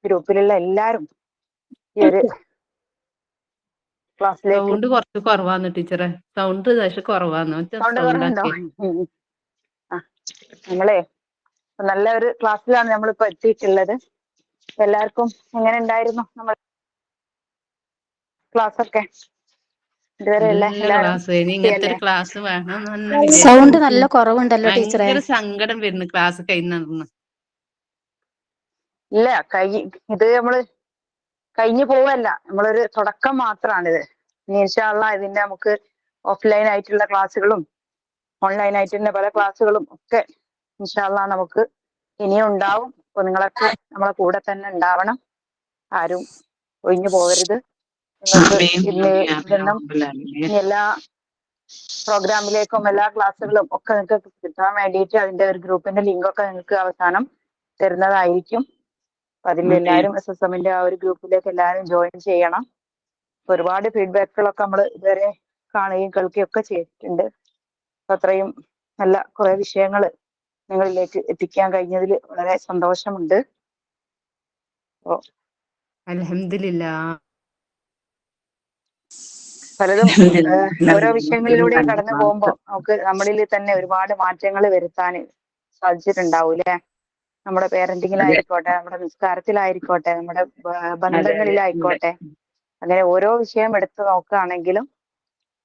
ഗ്രൂപ്പിലുള്ള എല്ലാരും ഈ ഒരു ക്ലാസ്സിലേക്ക്. സൗണ്ട് കുറച്ച് കുറവാന്ന് ടീച്ചറെ, സൗണ്ട് കുറവാന്ന്. സൗണ്ട് കുറവുണ്ടോ? നമ്മളെ നല്ല ഒരു ക്ലാസ്സിലാണ് നമ്മളിപ്പോ എത്തിയിട്ടുള്ളത്. എല്ലാവർക്കും എങ്ങനെ ഉണ്ടായിരുന്നു നമ്മൾ ക്ലാസ് ഒക്കെ ഇതുവരെ? ഇങ്ങനത്തെ ഒരു ക്ലാസ് വേണം. സൗണ്ട് നല്ല കുറവുണ്ടല്ലോ ടീച്ചറെ. ഭയങ്കര സങ്കടം വരുന്നു ക്ലാസ് കഴിഞ്ഞ. ഇല്ല, ഇത് നമ്മള് കഴിഞ്ഞു പോവല്ല, നമ്മളൊരു തുടക്കം മാത്രമാണിത്. ഇനി ഇൻഷാ അല്ലാഹ് ഇതിന്റെ നമുക്ക് ഓഫ്ലൈൻ ആയിട്ടുള്ള ക്ലാസ്സുകളും ഓൺലൈൻ ആയിട്ടുള്ള പല ക്ലാസ്സുകളും ഒക്കെ ഇൻഷാ അല്ലാഹ് നമുക്ക് ഇനിയും ഉണ്ടാവും. അപ്പൊ നിങ്ങളൊക്കെ നമ്മളെ കൂടെ തന്നെ ഉണ്ടാവണം, ആരും ഒഴിഞ്ഞു പോകരുത്. നിങ്ങൾക്ക് ഇനി എല്ലാ പ്രോഗ്രാമിലേക്കും എല്ലാ ക്ലാസ്സുകളും ഒക്കെ നിങ്ങൾക്ക് കിട്ടാൻ വേണ്ടിയിട്ട് അതിന്റെ ഒരു ഗ്രൂപ്പിന്റെ ലിങ്ക് ഒക്കെ നിങ്ങൾക്ക് അവസാനം തരുന്നതായിരിക്കും. അപ്പൊ അതിൽ എല്ലാവരും SSMന്റെ ആ ഒരു ഗ്രൂപ്പിലേക്ക് എല്ലാവരും ജോയിൻ ചെയ്യണം. ഒരുപാട് ഫീഡ്ബാക്കുകളൊക്കെ നമ്മൾ ഇതുവരെ കാണുകയും കേൾക്കുകയും ഒക്കെ ചെയ്തിട്ടുണ്ട്. അപ്പൊ അത്രയും നല്ല കുറെ വിഷയങ്ങൾ നിങ്ങളിലേക്ക് എത്തിക്കാൻ കഴിഞ്ഞതിൽ വളരെ സന്തോഷമുണ്ട്. അൽഹംദുലില്ലാഹ്. പലതും ഓരോ വിഷയങ്ങളിലൂടെയും കടന്നു പോകുമ്പോ നമുക്ക് നമ്മളിൽ തന്നെ ഒരുപാട് മാറ്റങ്ങൾ വരുത്താൻ സാധിച്ചിട്ടുണ്ടാവൂലേ? നമ്മുടെ പേരന്റിങ്ങിലായിക്കോട്ടെ, നമ്മുടെ നിസ്കാരത്തിലായിക്കോട്ടെ, നമ്മുടെ ബന്ധങ്ങളിലായിക്കോട്ടെ, അങ്ങനെ ഓരോ വിഷയം എടുത്തു നോക്കുകയാണെങ്കിലും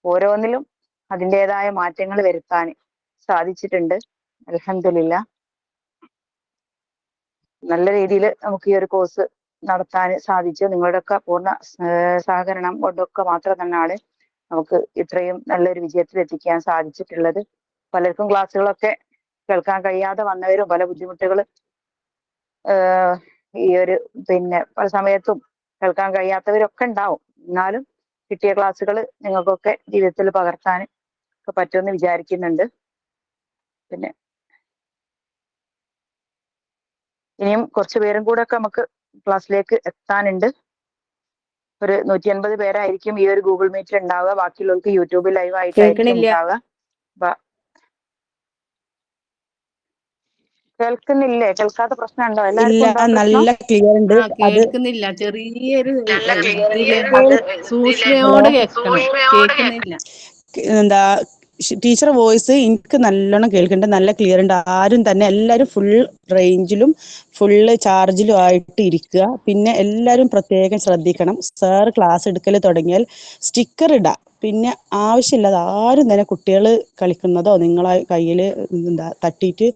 ഓരോന്നിലും അതിൻ്റെതായ മാറ്റങ്ങൾ വരുത്താൻ സാധിച്ചിട്ടുണ്ട്. അൽഹംദുലില്ലാഹ്. നല്ല രീതിയിൽ നമുക്ക് ഈ ഒരു കോഴ്സ് നടത്താൻ സാധിച്ചു. നിങ്ങളുടെയൊക്കെ പൂർണ്ണ സഹകരണം കൊണ്ടൊക്കെ മാത്രം തന്നെയാണ് നമുക്ക് ഇത്രയും നല്ലൊരു വിജയത്തിൽ എത്തിക്കാൻ സാധിച്ചിട്ടുള്ളത്. പലർക്കും ക്ലാസ്സുകളൊക്കെ കേൾക്കാൻ കഴിയാതെ വന്നവരും പല ബുദ്ധിമുട്ടുകൾ ഈ ഒരു പല സമയത്തും കേൾക്കാൻ കഴിയാത്തവരൊക്കെ ഉണ്ടാവും. എന്നാലും കിട്ടിയ ക്ലാസ്സുകൾ നിങ്ങൾക്കൊക്കെ ജീവിതത്തിൽ പകർത്താൻ ഒക്കെ പറ്റുമെന്ന് വിചാരിക്കുന്നുണ്ട്. പിന്നെ ഇനിയും കുറച്ച് പേരും കൂടെ ഒക്കെ നമുക്ക് ക്ലാസ്സിലേക്ക് എത്താനുണ്ട്. ഒരു 150 പേരായിരിക്കും ഈ ഒരു ഗൂഗിൾ മീറ്റിൽ ഉണ്ടാവുക. ബാക്കിയുള്ളവർക്ക് യൂട്യൂബ് ലൈവ് ആയിട്ടായിരിക്കും ഉണ്ടാവുക. കേൾക്കുന്നില്ലേ? കേൾക്കാത്ത പ്രശ്നമുണ്ടോ? എല്ലാവർക്കും നല്ല ക്ലിയർ ഉണ്ട്. കേൾക്കുന്നില്ല, ചെറിയൊരു സൂക്ഷ്മയോട് കേൾക്കുന്നില്ല. എന്താ ടീച്ചർ വോയിസ് എനിക്ക് നല്ലോണം കേൾക്കുന്നുണ്ട്, നല്ല ക്ലിയർ ഉണ്ട്. ആരും തന്നെ എല്ലാവരും ഫുൾ റേഞ്ചിലും ഫുള്ള് ചാർജിലും ആയിട്ട് ഇരിക്കുക. പിന്നെ എല്ലാവരും പ്രത്യേകം ശ്രദ്ധിക്കണം, സാർ ക്ലാസ് എടുക്കൽ തുടങ്ങിയാൽ സ്റ്റിക്കർ ഇടാം. പിന്നെ ആവശ്യമില്ലാതെ ആരും തന്നെ കുട്ടികൾ കളിക്കുന്നതോ നിങ്ങളെ കയ്യിൽ തട്ടിയിട്ട്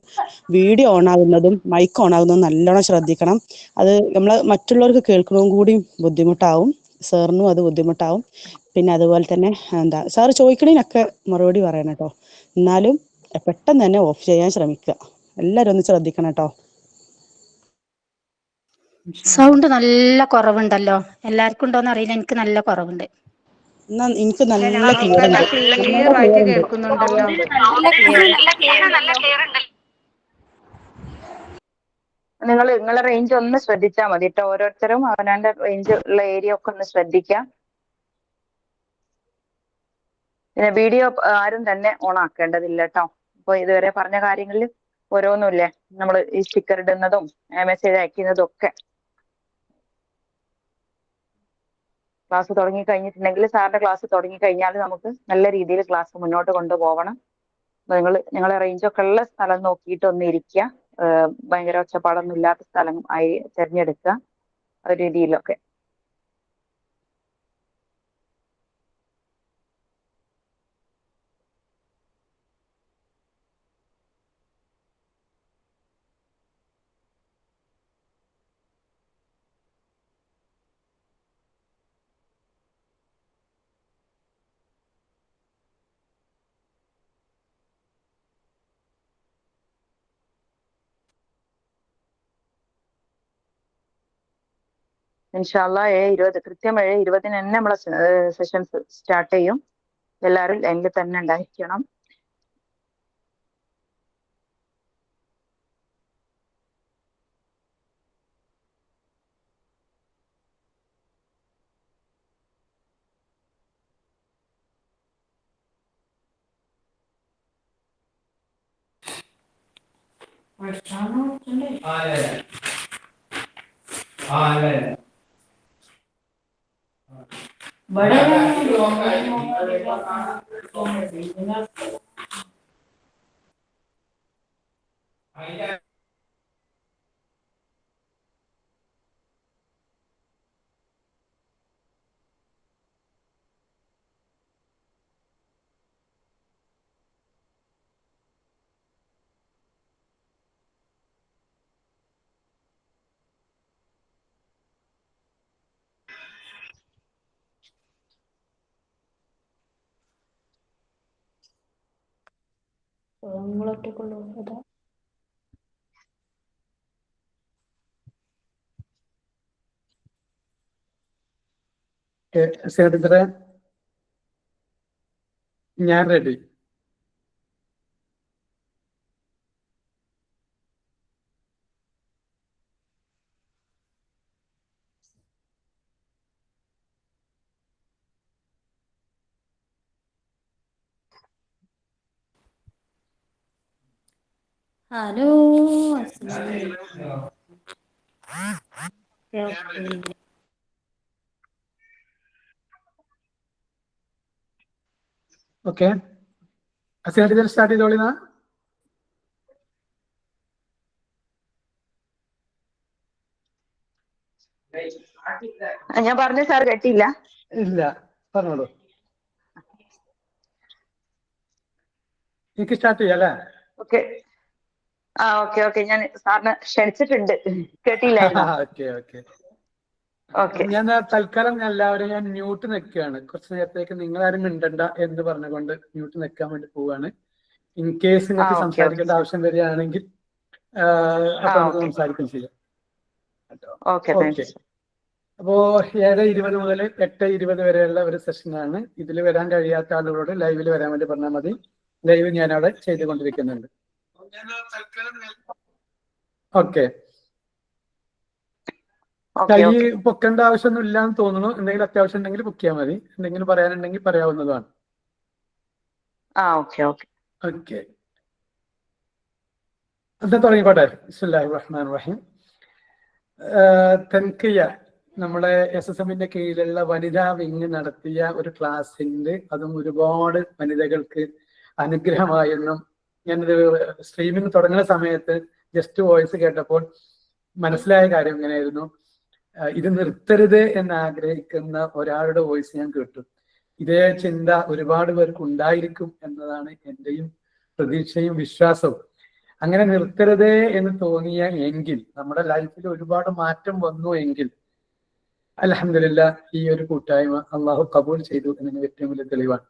വീഡിയോ ഓൺ ആകുന്നതും മൈക്ക് ഓൺ ആകുന്നതും നല്ലോണം ശ്രദ്ധിക്കണം. അത് നമ്മൾ മറ്റുള്ളവർക്ക് കേൾക്കുന്നതും കൂടി ബുദ്ധിമുട്ടാവും, സാറിനും അത് ബുദ്ധിമുട്ടാവും. പിന്നെ അതുപോലെ തന്നെ സാറ് ചോദിക്കണതിനൊക്കെ മറുപടി പറയണം കേട്ടോ. എന്നാലും പെട്ടെന്ന് തന്നെ ഓഫ് ചെയ്യാൻ ശ്രമിക്കുക. എല്ലാവരും ഒന്ന് ശ്രദ്ധിക്കണം കേട്ടോ. സൗണ്ട് നല്ല കുറവുണ്ടല്ലോ. എല്ലാവർക്കും ഉണ്ടോന്ന് അറിയില്ല, എനിക്ക് നല്ല കുറവുണ്ട്. എന്നാ എനിക്ക് നല്ല ക്ലിയർ ഉണ്ട്, ക്ലിയർ ആയിട്ട് കേൾക്കുന്നുണ്ടല്ലോ. നിങ്ങളെ റേഞ്ച് ഒന്ന് ശ്രദ്ധിച്ചാൽ മതി കേട്ടോ. ഓരോരുത്തരും അവനവന്റെ റേഞ്ച് ഉള്ള ഏരിയ ഒക്കെ ഒന്ന് ശ്രദ്ധിക്കാം. പിന്നെ വീഡിയോ ആരും തന്നെ ഓൺ ആക്കേണ്ടതില്ല കേട്ടോ. അപ്പൊ ഇതുവരെ പറഞ്ഞ കാര്യങ്ങളിൽ ഓരോന്നുമില്ലേ, നമ്മൾ ഈ സ്റ്റിക്കർ ഇടുന്നതും മെസ്സേജ് അയക്കുന്നതും ഒക്കെ ക്ലാസ് തുടങ്ങി കഴിഞ്ഞിട്ടുണ്ടെങ്കിൽ, സാറിന്റെ ക്ലാസ് തുടങ്ങി കഴിഞ്ഞാൽ നമുക്ക് നല്ല രീതിയിൽ ക്ലാസ് മുന്നോട്ട് കൊണ്ടുപോകണം. നിങ്ങളെ റേഞ്ചൊക്കെ ഉള്ള സ്ഥലം നോക്കിയിട്ട് ഒന്ന് ഇരിക്കുക. ഭയങ്കര ഒച്ചപ്പാടൊന്നും ഇല്ലാത്ത സ്ഥലം ആയി തിരഞ്ഞെടുക്കുക, ആ രീതിയിലൊക്കെ. ഇൻഷാ അല്ലാഹ് കൃത്യം 7:20 തന്നെ നമ്മളെ സെഷൻസ് സ്റ്റാർട്ട് ചെയ്യും. എല്ലാവരും ലൈനിൽ തന്നെ ഉണ്ടായിരിക്കണം. ടീച്ചറെ ഞാൻ ready. Hello okay, Asiya teacher start ചെയ്തോളിന്നാ. ഞാൻ പറഞ്ഞു സാർ കേട്ടില്ല. ഇല്ല, പറഞ്ഞോളൂ. എനിക്ക് സ്റ്റാർട്ട് ചെയ്യാം അല്ലേ? ഓക്കെ. ഓക്കെ ഓക്കെ, ഞാൻ സാറിന് ക്ഷണിച്ചിട്ടുണ്ട്, കേട്ടില്ലായിരുന്നു. ഓക്കെ ഓക്കെ ഓക്കെ ഞാൻ തൽക്കാലം എല്ലാവരും ഞാൻ മ്യൂട്ട് നിൽക്കുകയാണ്. കുറച്ച് നേരത്തേക്ക് നിങ്ങളാരും മിണ്ടണ്ട എന്ന് പറഞ്ഞുകൊണ്ട് മ്യൂട്ട് നിൽക്കാൻ വേണ്ടി പോവാണ്. ഇൻ കേസ് നിങ്ങൾക്ക് ഓക്കെ സംസാരിക്കേണ്ട ആവശ്യം വരികയാണെങ്കിൽ അപ്പൊ നമുക്ക് സംസാരിക്കുകയും ചെയ്യാം. ഓക്കെ, ഓക്കെ, അപ്പോ 7:20 മുതൽ 8:20 വരെയുള്ള ഒരു സെഷനാണ്. ഇതിൽ വരാൻ കഴിയാത്ത ആളുകളോട് ലൈവിൽ വരാൻ വേണ്ടി പറഞ്ഞാൽ മതി. ലൈവ് ഞാൻ അവിടെ ചെയ്തുകൊണ്ടിരിക്കുന്നുണ്ട്. ഓക്കെ, കൈ പൊക്കേണ്ട ആവശ്യമൊന്നും ഇല്ലാന്ന് തോന്നുന്നു. എന്തെങ്കിലും അത്യാവശ്യം ഉണ്ടെങ്കിൽ പൊക്കിയാൽ മതി. എന്തെങ്കിലും പറയാനുണ്ടെങ്കിൽ പറയാവുന്നതാണ്. ഓക്കെ ഓക്കെ ഓക്കെ, എന്താ തുടങ്ങിക്കോട്ടെ. ബിസ്മില്ലാഹിർ റഹ്മാനിർ റഹീം. തൻഖിയ നമ്മുടെ SSMന്റെ കീഴിലുള്ള വനിതാ വിങ് നടത്തിയ ഒരു ക്ലാസ്സിന്റെ, അതും ഒരുപാട് വനിതകൾക്ക് അനുഗ്രഹമായെന്നും ഞാനൊരു സ്ട്രീമിംഗ് തുടങ്ങുന്ന സമയത്ത് ജസ്റ്റ് വോയിസ് കേട്ടപ്പോൾ മനസ്സിലായ കാര്യം ഇങ്ങനെയായിരുന്നു. ഇത് നിർത്തരുത് എന്ന് ആഗ്രഹിക്കുന്ന ഒരാളുടെ വോയിസ് ഞാൻ കേട്ടു. ഇതേ ചിന്ത ഒരുപാട് പേർക്ക് ഉണ്ടായിരിക്കും എന്നതാണ് എന്റെയും പ്രതീക്ഷയും വിശ്വാസവും. അങ്ങനെ നിർത്തരുതേ എന്ന് തോന്നിയ എങ്കിൽ, നമ്മുടെ ലൈഫിൽ ഒരുപാട് മാറ്റം വന്നു എങ്കിൽ അൽഹംദുലില്ലാഹ് ഈ ഒരു കൂട്ടായ്മ അള്ളാഹു കബൂൽ ചെയ്തു എന്നതിന് ഏറ്റവും വലിയ തെളിവാണ്.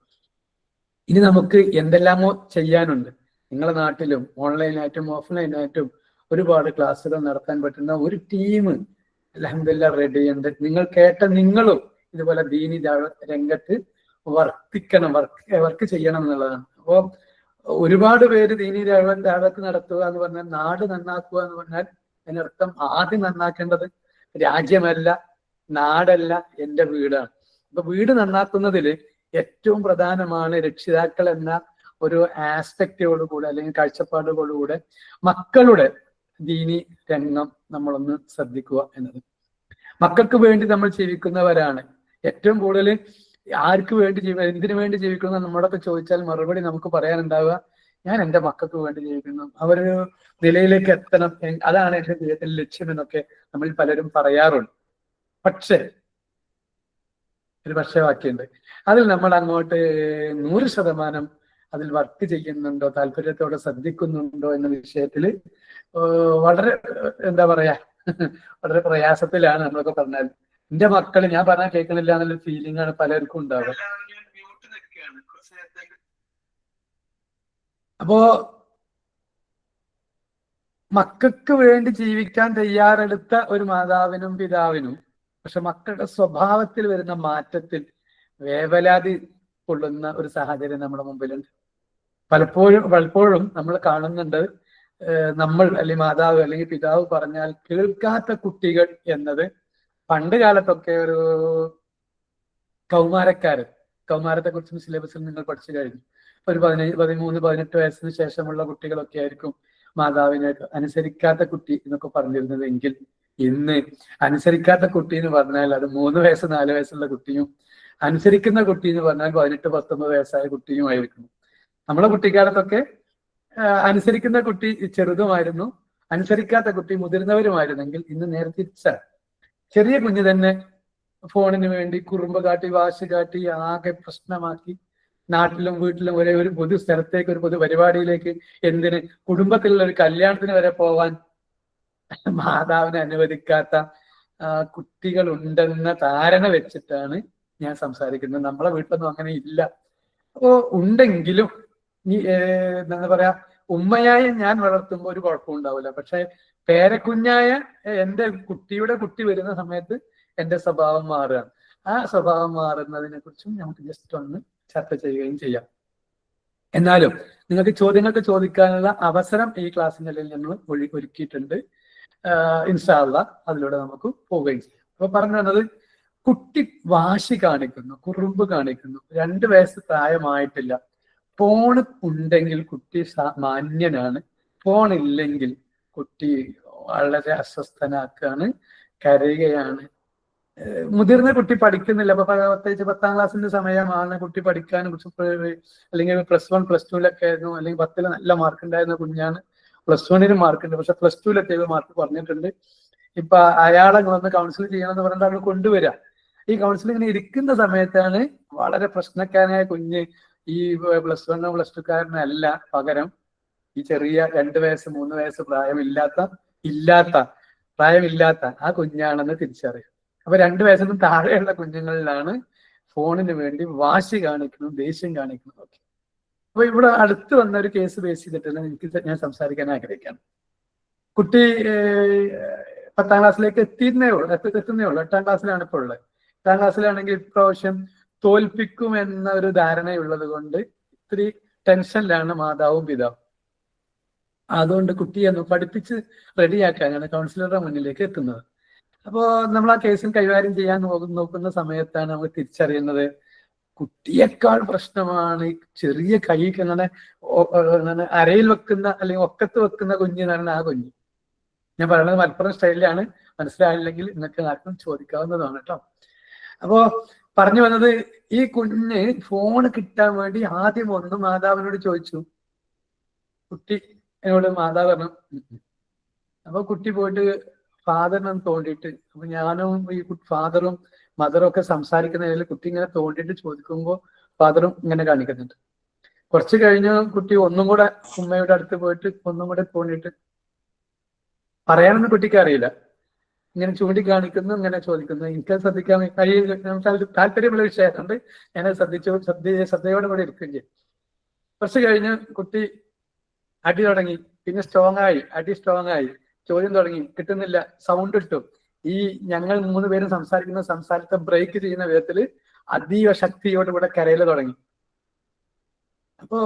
ഇനി നമുക്ക് എന്തെല്ലാമോ ചെയ്യാനുണ്ട്. നിങ്ങളുടെ നാട്ടിലും ഓൺലൈനായിട്ടും ഓഫ്ലൈനായിട്ടും ഒരുപാട് ക്ലാസ്സുകൾ നടത്താൻ പറ്റുന്ന ഒരു ടീം അൽഹംദുലില്ലാഹ് റെഡി ഉണ്ട്. നിങ്ങൾ കേട്ട നിങ്ങളും ഇതുപോലെ ദീനി രംഗത്ത് വർക്ക് ചെയ്യണം എന്നുള്ളതാണ്. അപ്പോ ഒരുപാട് പേര് ദീനി ദഅവത്ത് നടത്തുക എന്ന് പറഞ്ഞാൽ, നാട് നന്നാക്കുക എന്ന് പറഞ്ഞാൽ അതിനർത്ഥം ആദ്യം നന്നാക്കേണ്ടത് രാജ്യമല്ല, നാടല്ല, എന്റെ വീടാണ്. അപ്പൊ വീട് നന്നാക്കുന്നതിൽ ഏറ്റവും പ്രധാനമാണ് രക്ഷിതാക്കൾ എന്ന ഒരു ആസ്പെക്റ്റോടുകൂടെ അല്ലെങ്കിൽ കാഴ്ചപ്പാടോടുകൂടെ മക്കളുടെ ദീനി രംഗം നമ്മളൊന്ന് ശ്രദ്ധിക്കുക എന്നത്. മക്കൾക്ക് വേണ്ടി നമ്മൾ ജീവിക്കുന്നവരാണ്. ഏറ്റവും കൂടുതൽ ആർക്ക് വേണ്ടി എന്തിനു വേണ്ടി ജീവിക്കുന്നു നമ്മളൊക്കെ ചോദിച്ചാൽ മറുപടി നമുക്ക് പറയാനുണ്ടാവുക, ഞാൻ എൻ്റെ മക്കൾക്ക് വേണ്ടി ജീവിക്കുന്നു, അവരൊരു നിലയിലേക്ക് എത്തണം, അതാണ് എൻ്റെ ജീവിതത്തിൽ ലക്ഷ്യം എന്നൊക്കെ നമ്മൾ പലരും പറയാറുണ്ട്. പക്ഷേ ഒരു വാക്യമുണ്ട്, അതിൽ നമ്മൾ അങ്ങോട്ട് 100% അതിൽ വർക്ക് ചെയ്യുന്നുണ്ടോ, താല്പര്യത്തോടെ ശ്രദ്ധിക്കുന്നുണ്ടോ എന്ന വിഷയത്തിൽ വളരെ എന്താ പറയാ വളരെ പ്രയാസത്തിലാണ് നമ്മളൊക്കെ പറഞ്ഞാൽ. എന്റെ മക്കൾ ഞാൻ പറഞ്ഞാൽ കേൾക്കണില്ല എന്നുള്ള ഫീലിംഗ് ആണ് പലർക്കും ഉണ്ടാവുക. അപ്പോ മക്കൾക്ക് വേണ്ടി ജീവിക്കാൻ തയ്യാറെടുത്ത ഒരു മാതാവിനും പിതാവിനും പക്ഷെ മക്കളുടെ സ്വഭാവത്തിൽ വരുന്ന മാറ്റത്തിൽ വേവലാതി കൊള്ളുന്ന ഒരു സാഹചര്യം നമ്മുടെ മുമ്പിലുണ്ട്. പലപ്പോഴും നമ്മൾ കാണുന്നുണ്ട്, നമ്മൾ അല്ലെങ്കിൽ മാതാവ് അല്ലെങ്കിൽ പിതാവ് പറഞ്ഞാൽ കേൾക്കാത്ത കുട്ടികൾ എന്നത്. പണ്ട് കാലത്തൊക്കെ ഒരു കൗമാരത്തെ കുറിച്ചും സിലബസിൽ നിങ്ങൾ പഠിച്ചു കഴിഞ്ഞു. ഒരു 13-18 വയസ്സിന് ശേഷമുള്ള കുട്ടികളൊക്കെ ആയിരിക്കും മാതാവിനെ അനുസരിക്കാത്ത കുട്ടി എന്നൊക്കെ പറഞ്ഞിരുന്നത്. എങ്കിൽ ഇന്ന് അനുസരിക്കാത്ത കുട്ടി എന്ന് പറഞ്ഞാൽ അത് 3 വയസ്സ് 4 വയസ്സുള്ള കുട്ടിയും അനുസരിക്കുന്ന കുട്ടി എന്ന് പറഞ്ഞാൽ 18 19 വയസ്സായ കുട്ടിയുമായിരിക്കും. നമ്മളെ കുട്ടിക്കാലത്തൊക്കെ അനുസരിക്കുന്ന കുട്ടി ചെറുതുമായിരുന്നു, അനുസരിക്കാത്ത കുട്ടി മുതിർന്നവരുമായിരുന്നെങ്കിൽ ഇന്ന് നേരെ തിരിച്ചാണ്. ചെറിയ കുഞ്ഞ് തന്നെ ഫോണിന് വേണ്ടി കുറുമ്പ് കാട്ടി വാശി കാട്ടി ആകെ പ്രശ്നമാക്കി നാട്ടിലും വീട്ടിലും ഒരു പൊതു സ്ഥലത്തേക്ക് ഒരു പൊതു പരിപാടിയിലേക്ക് എന്തിന് കുടുംബത്തിലുള്ള ഒരു കല്യാണത്തിന് വരെ പോവാൻ മാതാവിനെ അനുവദിക്കാത്ത കുട്ടികൾ ഉണ്ടെന്ന ധാരണ വെച്ചിട്ടാണ് ഞാൻ സംസാരിക്കുന്നത്. നമ്മളെ വീട്ടിലൊന്നും അങ്ങനെ ഇല്ല. അപ്പോ ഉണ്ടെങ്കിലും ഈ എന്താ പറയാ ഉമ്മയായ ഞാൻ വളർത്തുമ്പോൾ ഒരു കുഴപ്പവും ഉണ്ടാവില്ല. പക്ഷെ പേരക്കുഞ്ഞായ എന്റെ കുട്ടിയുടെ കുട്ടി വരുന്ന സമയത്ത് എന്റെ സ്വഭാവം മാറുകയാണ്. ആ സ്വഭാവം മാറുന്നതിനെ കുറിച്ചും നമുക്ക് ജസ്റ്റ് ഒന്ന് ചർച്ച ചെയ്യുകയും ചെയ്യാം. എന്നാലും നിങ്ങൾക്ക് ചോദ്യങ്ങൾക്ക് ചോദിക്കാനുള്ള അവസരം ഈ ക്ലാസ്സിനിടയിൽ ഞങ്ങൾ ഒരുക്കിയിട്ടുണ്ട്. ഇൻഷാ അല്ലാഹ് അതിലൂടെ നമുക്ക് പോവുകയും ചെയ്യാം. അപ്പൊ പറഞ്ഞു വന്നത്, കുട്ടി വാശി കാണിക്കുന്നു, കുറുമ്പ് കാണിക്കുന്നു, 2 വയസ്സ് പ്രായമായിട്ടില്ല. ഫോൺ ഉണ്ടെങ്കിൽ കുട്ടി മാന്യനാണ്, ഫോൺ ഇല്ലെങ്കിൽ കുട്ടി വളരെ അസ്വസ്ഥനാക്കാണ്, കരയുകയാണ്. മുതിർന്ന കുട്ടി പഠിക്കുന്നില്ല. അപ്പൊ പ്രത്യേകിച്ച് 10ാം ക്ലാസ്സിന്റെ സമയമാണ്, കുട്ടി പഠിക്കാൻ അല്ലെങ്കിൽ +1 +2 ആയിരുന്നു, അല്ലെങ്കിൽ 10ൽ നല്ല മാർക്ക് ഉണ്ടായിരുന്ന കുഞ്ഞാണ്. +1 മാർക്കുണ്ട്, പക്ഷെ +2 മാർക്ക് കുറഞ്ഞിട്ടുണ്ട്. ഇപ്പൊ അയാളെ ഒന്ന് കൗൺസിൽ ചെയ്യണമെന്ന് പറഞ്ഞിട്ട് അവൾ കൊണ്ടുവരാം. ഈ കൗൺസിലിങ്ങിന് ഇരിക്കുന്ന സമയത്താണ് വളരെ പ്രശ്നക്കാരനായ കുഞ്ഞ് ഈ +1 +2കാരനല്ല, പകരം ഈ ചെറിയ 2 വയസ്സ് 3 വയസ്സ് പ്രായമില്ലാത്ത ആ കുഞ്ഞാണെന്ന് തിരിച്ചറിയും. അപ്പൊ 2 വയസ്സിനും താഴെയുള്ള കുഞ്ഞുങ്ങളിലാണ് ഫോണിന് വേണ്ടി വാശി കാണിക്കുന്നത്, ദേഷ്യം കാണിക്കുന്നത്. ഓക്കെ, അപ്പൊ ഇവിടെ അടുത്ത് വന്ന ഒരു കേസ് ബേസ് ചെയ്തിട്ടാണ് ഞാൻ സംസാരിക്കാൻ ആഗ്രഹിക്കുകയാണ്. കുട്ടി 10ാം ക്ലാസ്സിലേക്ക് എത്തുന്നേ ഉള്ളൂ. 8ാം ക്ലാസ്സിലാണ് ഇപ്പോൾ ഉള്ളത്. 8ാം ക്ലാസ്സിലാണെങ്കിൽ ഇപ്രാവശ്യം തോൽപ്പിക്കും എന്ന ഒരു ധാരണയുള്ളത് കൊണ്ട് ഇത്തിരി ടെൻഷനിലാണ് മാതാവും പിതാവും. അതുകൊണ്ട് കുട്ടിയെ ഒന്ന് പഠിപ്പിച്ച് റെഡിയാക്കാനാണ് കൗൺസിലറുടെ മുന്നിലേക്ക് എത്തുന്നത്. അപ്പോൾ നമ്മൾ ആ കേസിൽ കൈകാര്യം ചെയ്യാൻ നോക്കുന്ന സമയത്താണ് നമുക്ക് തിരിച്ചറിയുന്നത്, കുട്ടിയേക്കാൾ പ്രശ്നമാണ് ചെറിയ കൈ അങ്ങനെ അരയിൽ വെക്കുന്ന അല്ലെങ്കിൽ ഒക്കത്ത് വെക്കുന്ന കുഞ്ഞ് എന്ന് പറഞ്ഞാൽ ആ കുഞ്ഞ്. ഞാൻ പറയുന്നത് മലപ്പുറം സ്റ്റൈലിലാണ്, മനസ്സിലായില്ലെങ്കിൽ നിങ്ങൾക്ക് ആർക്കും ചോദിക്കാവുന്നതാണ് കേട്ടോ. അപ്പോ പറഞ്ഞു വന്നത്, ഈ കുഞ്ഞ് ഫോൺ കിട്ടാൻ വേണ്ടി ആദ്യം ഒന്ന് മാതാവിനോട് ചോദിച്ചു. കുട്ടി എന്നോട് മാതാവ് പറഞ്ഞു. അപ്പൊ കുട്ടി പോയിട്ട് ഫാദറിനെ തോണ്ടിയിട്ട്, അപ്പൊ ഞാനും ഈ ഫാദറും മദറും ഒക്കെ സംസാരിക്കുന്നതിൽ കുട്ടി ഇങ്ങനെ തോണ്ടിയിട്ട് ചോദിക്കുമ്പോൾ ഫാദറും ഇങ്ങനെ കാണിക്കുന്നുണ്ട്. കുറച്ച് കഴിഞ്ഞ് കുട്ടി ഒന്നും കൂടെ ഉമ്മയുടെ അടുത്ത് പോയിട്ട് ഒന്നും കൂടെ തോണ്ടിയിട്ട്, പറയാനൊന്നും കുട്ടിക്ക് അറിയില്ല, ഇങ്ങനെ ചൂണ്ടിക്കാണിക്കുന്നു, ഇങ്ങനെ ചോദിക്കുന്നു. എനിക്ക് ശ്രദ്ധിക്കാൻ താല്പര്യമുള്ള വിഷയമുണ്ട്, ഞാനത് ശ്രദ്ധയോടെ കൂടെ ഇരിക്കുകയും ചെയ്യും. കുറച്ച് കഴിഞ്ഞ് കുട്ടി അടി തുടങ്ങി, പിന്നെ അടി സ്ട്രോങ് ആയി, ചോദ്യം തുടങ്ങി, കിട്ടുന്നില്ല, സൗണ്ട് ഇട്ടു. ഈ ഞങ്ങൾ 3 പേരും സംസാരിക്കുന്ന സംസാരത്തെ ബ്രേക്ക് ചെയ്യുന്ന വിധത്തിൽ അതീവ ശക്തിയോടുകൂടെ കരയിൽ തുടങ്ങി. അപ്പോ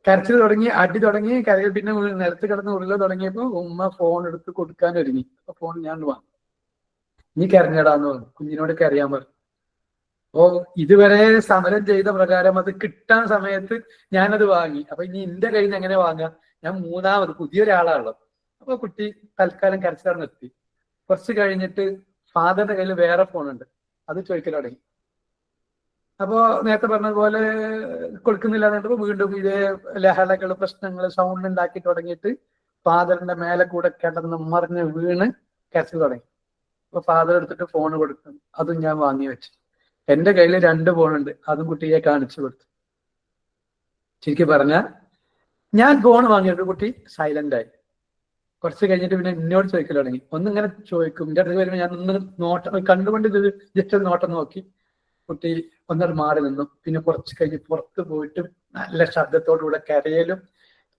കരച്ചിൽ തുടങ്ങി, അടി തുടങ്ങി, കരയിൽ പിന്നെ നിലത്ത് കിടന്ന് ഉരുള തുടങ്ങിയപ്പോ ഉമ്മ ഫോൺ എടുത്ത് കൊടുക്കാൻ ഒരുങ്ങി. അപ്പൊ ഫോൺ ഞാൻ വാങ്ങി, നീ കരഞ്ഞടാന്ന് പറഞ്ഞു, കുഞ്ഞിനോട് കരയാൻ പറഞ്ഞു. അപ്പോ ഇതുവരെ സമരം ചെയ്ത പ്രകാരം അത് കിട്ടാൻ സമയത്ത് ഞാനത് വാങ്ങി. അപ്പൊ ഇനി എന്റെ കയ്യിൽ നിന്ന് എങ്ങനെ വാങ്ങാം? ഞാൻ 3ാമത് പുതിയൊരാളാണല്ലോ. അപ്പൊ കുട്ടി തൽക്കാലം കരച്ചിൽ നിർത്തി. കുറച്ച് കഴിഞ്ഞിട്ട് ഫാദറിന്റെ കയ്യിൽ വേറെ ഫോണുണ്ട്, അത് ചോദിക്കൽ തുടങ്ങി. അപ്പോ നേരത്തെ പറഞ്ഞതുപോലെ കൊടുക്കുന്നില്ല എന്നിട്ട് വീണ്ടും ഇതേ ലഹളകൾ, പ്രശ്നങ്ങൾ, സൗണ്ട് ഉണ്ടാക്കി തുടങ്ങിയിട്ട് ഫാദറിന്റെ മേലെ കൂടെ കിടന്ന് മറിഞ്ഞ് വീണ് കരച്ചിൽ തുടങ്ങി. അപ്പൊ ഫാദർ എടുത്തിട്ട് ഫോൺ കൊടുക്കും, അതും ഞാൻ വാങ്ങി വെച്ചു. എന്റെ കയ്യിൽ 2 ഫോണുണ്ട്, അതും കുട്ടിയെ കാണിച്ചു കൊടുത്തു. ശരിക്കും പറഞ്ഞാൽ ഞാൻ ഫോൺ വാങ്ങിയിട്ട് കുട്ടി സൈലന്റ് ആയി. കുറച്ച് കഴിഞ്ഞിട്ട് പിന്നെ എന്നോട് ചോദിക്കൽ തുടങ്ങി. ഒന്നിങ്ങനെ ചോദിക്കും, എൻ്റെ അടുത്ത് വരുമ്പോൾ ഞാൻ ഒന്ന് കണ്ടുകൊണ്ട് ഇത് ജസ്റ്റ് ഒരു നോട്ടം നോക്കി. കുട്ടി ഒന്നര മാറി നിന്നു. പിന്നെ കുറച്ച് കഴിഞ്ഞ് പുറത്ത് പോയിട്ട് നല്ല ശബ്ദത്തോടുകൂടെ കരയലും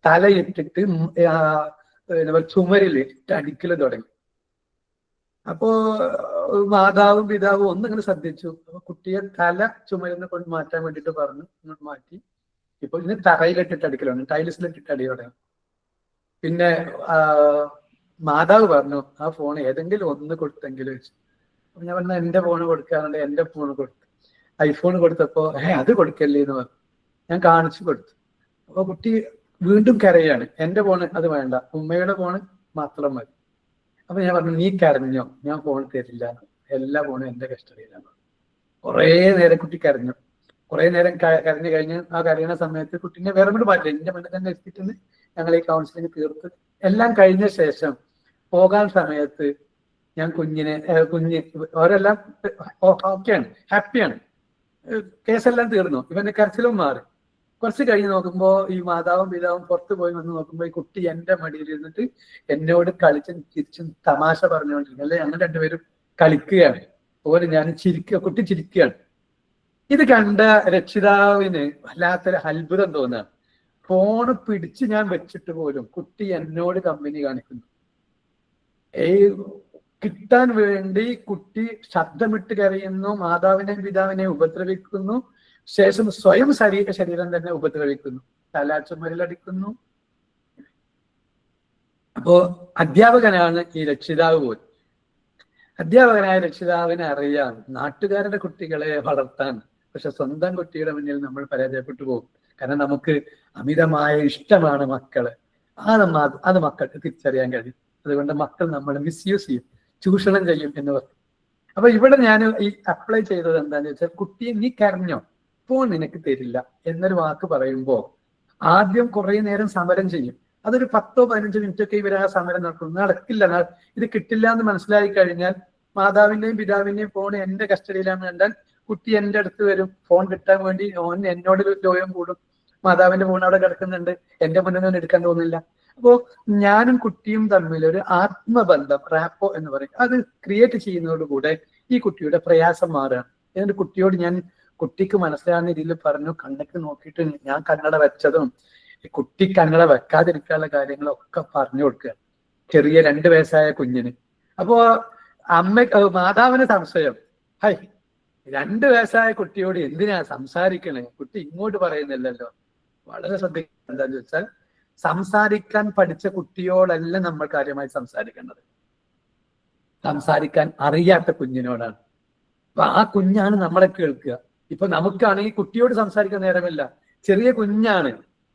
തലയിട്ടിട്ട് ചുമരിൽ അടിക്കലും തുടങ്ങി. അപ്പോ മാതാവും പിതാവും ഒന്നിങ്ങനെ ശ്രദ്ധിച്ചു. അപ്പൊ കുട്ടിയെ തല ചുമരിന്ന് കൊണ്ട് മാറ്റാൻ വേണ്ടിയിട്ട് പറഞ്ഞു, ഇങ്ങോട്ട് മാറ്റി. ഇപ്പൊ ഇതിന് തറയിലിട്ടിട്ട് അടിക്കലാണ്, ടൈൽസിലിട്ടിട്ട് അടി തുടങ്ങി. പിന്നെ മാതാവ് പറഞ്ഞു, ആ ഫോൺ ഏതെങ്കിലും ഒന്ന് കൊടുത്തെങ്കിലും വെച്ചു. അപ്പൊ ഞാൻ പറഞ്ഞ എന്റെ ഫോണ് കൊടുക്കാറുണ്ട്, എന്റെ ഫോൺ കൊടുത്തു. ഐഫോൺ കൊടുത്തപ്പോ അത് കൊടുക്കല്ലേ എന്ന് പറഞ്ഞു. ഞാൻ കാണിച്ചു കൊടുത്തു. അപ്പൊ കുട്ടി വീണ്ടും കരയാണ്, എന്റെ ഫോണ് അത് വേണ്ട, ഉമ്മയുടെ ഫോണ് മാത്രം മതി. അപ്പൊ ഞാൻ പറഞ്ഞു, നീ കരഞ്ഞോ? ഞാൻ ഫോൺ തരില്ല, എല്ലാ ഫോണും എന്റെ കസ്റ്റഡിയിലാണ്. കുറേ നേരം കുട്ടി കരഞ്ഞു. കുറെ നേരം കരഞ്ഞു കഴിഞ്ഞ് ആ കരയുന്ന സമയത്ത് കുട്ടീനെ വേറെ കൊണ്ട് മാറ്റില്ല, എന്റെ മുന്നിൽ തന്നെ എത്തിയിട്ട് ഞങ്ങൾ ഈ കൗൺസിലിംഗ് തീർത്ത് എല്ലാം കഴിഞ്ഞ ശേഷം പോകാൻ സമയത്ത് ഞാൻ കുഞ്ഞ് അവരെല്ലാം ഓക്കെയാണ്, ഹാപ്പിയാണ്, കേസെല്ലാം തീർന്നു, ഇവന്റെ കരച്ചിലും മാറി. കുറച്ച് കഴിഞ്ഞ് നോക്കുമ്പോ ഈ മാതാവും പിതാവും പുറത്തു പോയി വന്ന് നോക്കുമ്പോ ഈ കുട്ടി എന്റെ മടിയിൽ ഇരുന്നിട്ട് എന്നോട് കളിച്ചും ചിരിച്ചും തമാശ പറഞ്ഞുകൊണ്ടിരിക്കും. അല്ലെ ഞങ്ങൾ രണ്ടുപേരും കളിക്കുകയാണ്, അതുപോലെ ഞാൻ കുട്ടി ചിരിക്കുകയാണ്. ഇത് കണ്ട രക്ഷിതാവിന് വല്ലാത്തൊരു അത്ഭുതം തോന്നുകയാണ്. ഫോണ് പിടിച്ച് ഞാൻ വെച്ചിട്ട് പോലും കുട്ടി എന്നോട് കമ്പനി കാണിക്കുന്നു. കിട്ടാൻ വേണ്ടി കുട്ടി ശബ്ദമിട്ട് കരയുന്നു, മാതാവിനെയും പിതാവിനെയും ഉപദ്രവിക്കുന്നു, ശേഷം സ്വയം ശരീരം തന്നെ ഉപദ്രവിക്കുന്നു, തലാച്ചുമരിലടിക്കുന്നു. അപ്പോ അധ്യാപകനാണ് ഈ രക്ഷിതാവ് പോലും. അധ്യാപകനായ രക്ഷിതാവിനെ അറിയാം നാട്ടുകാരുടെ കുട്ടികളെ വളർത്താൻ, പക്ഷെ സ്വന്തം കുട്ടിയുടെ മുന്നിൽ നമ്മൾ പരാജയപ്പെട്ടു പോകും. കാരണം നമുക്ക് അമിതമായ ഇഷ്ടമാണ് മക്കള്, അത് മക്കൾക്ക് തിരിച്ചറിയാൻ കഴിയും. അതുകൊണ്ട് മക്കൾ നമ്മൾ മിസ്യൂസ് ചെയ്യും, ചൂഷണം ചെയ്യും എന്ന് പറഞ്ഞു. അപ്പൊ ഇവിടെ ഞാൻ ഈ അപ്ലൈ ചെയ്തത് എന്താണെന്ന് വെച്ചാൽ, കുട്ടിയെ നീ കരഞ്ഞോ, ഫോൺ നിനക്ക് തരില്ല എന്നൊരു വാക്ക് പറയുമ്പോ ആദ്യം കുറെ നേരം സമരം ചെയ്യും. അതൊരു 10-15 മിനിറ്റ് ഒക്കെ ഇവർ ആ സമരം നടക്കില്ല. ഇത് കിട്ടില്ല എന്ന് മനസ്സിലായി കഴിഞ്ഞാൽ മാതാവിന്റെയും പിതാവിന്റെയും ഫോൺ എന്റെ കസ്റ്റഡിയിലാണ് കണ്ടാൽ കുട്ടി എന്റെ അടുത്ത് വരും. ഫോൺ കിട്ടാൻ വേണ്ടി ഓൻ എന്നോട് ലോയം കൂടും. മാതാവിന്റെ ഫോൺ അവിടെ കിടക്കുന്നുണ്ട്, എന്റെ മുന്നിൽ നിന്ന് എടുക്കാൻ തോന്നില്ല. അപ്പോ ഞാനും കുട്ടിയും തമ്മിൽ ഒരു ആത്മബന്ധം, റാപ്പോ എന്ന് പറയും, അത് ക്രിയേറ്റ് ചെയ്യുന്നതോടുകൂടെ ഈ കുട്ടിയുടെ പ്രയാസം മാറുകയാണ്. എന്നിട്ട് കുട്ടിയോട് ഞാൻ കുട്ടിക്ക് മനസ്സിലാകുന്ന രീതിയിൽ പറഞ്ഞു, കണ്ണൊക്കെ നോക്കിയിട്ട് ഞാൻ കണ്ണട വെച്ചതും കുട്ടി കണ്ണട വെക്കാതിരിക്കാനുള്ള കാര്യങ്ങളൊക്കെ പറഞ്ഞു കൊടുക്കുക, ചെറിയ 2 വയസ്സായ കുഞ്ഞിന്. അപ്പോ മാതാവിന് സംശയം, ഹൈ 2 വയസ്സായ കുട്ടിയോട് എന്തിനാ സംസാരിക്കണേ, കുട്ടി ഇങ്ങോട്ട് പറയുന്നില്ലല്ലോ. വളരെ ശ്രദ്ധിക്കുക. എന്താന്ന് വെച്ചാൽ, സംസാരിക്കാൻ പഠിച്ച കുട്ടിയോടല്ല നമ്മൾ കാര്യമായി സംസാരിക്കേണ്ടത്, സംസാരിക്കാൻ അറിയാത്ത കുഞ്ഞിനോടാണ്. അപ്പൊ ആ കുഞ്ഞാണ് നമ്മളെ കേൾക്കുക. ഇപ്പൊ നമുക്കാണെങ്കിൽ കുട്ടിയോട് സംസാരിക്കാൻ നേരമില്ല, ചെറിയ കുഞ്ഞാണ്,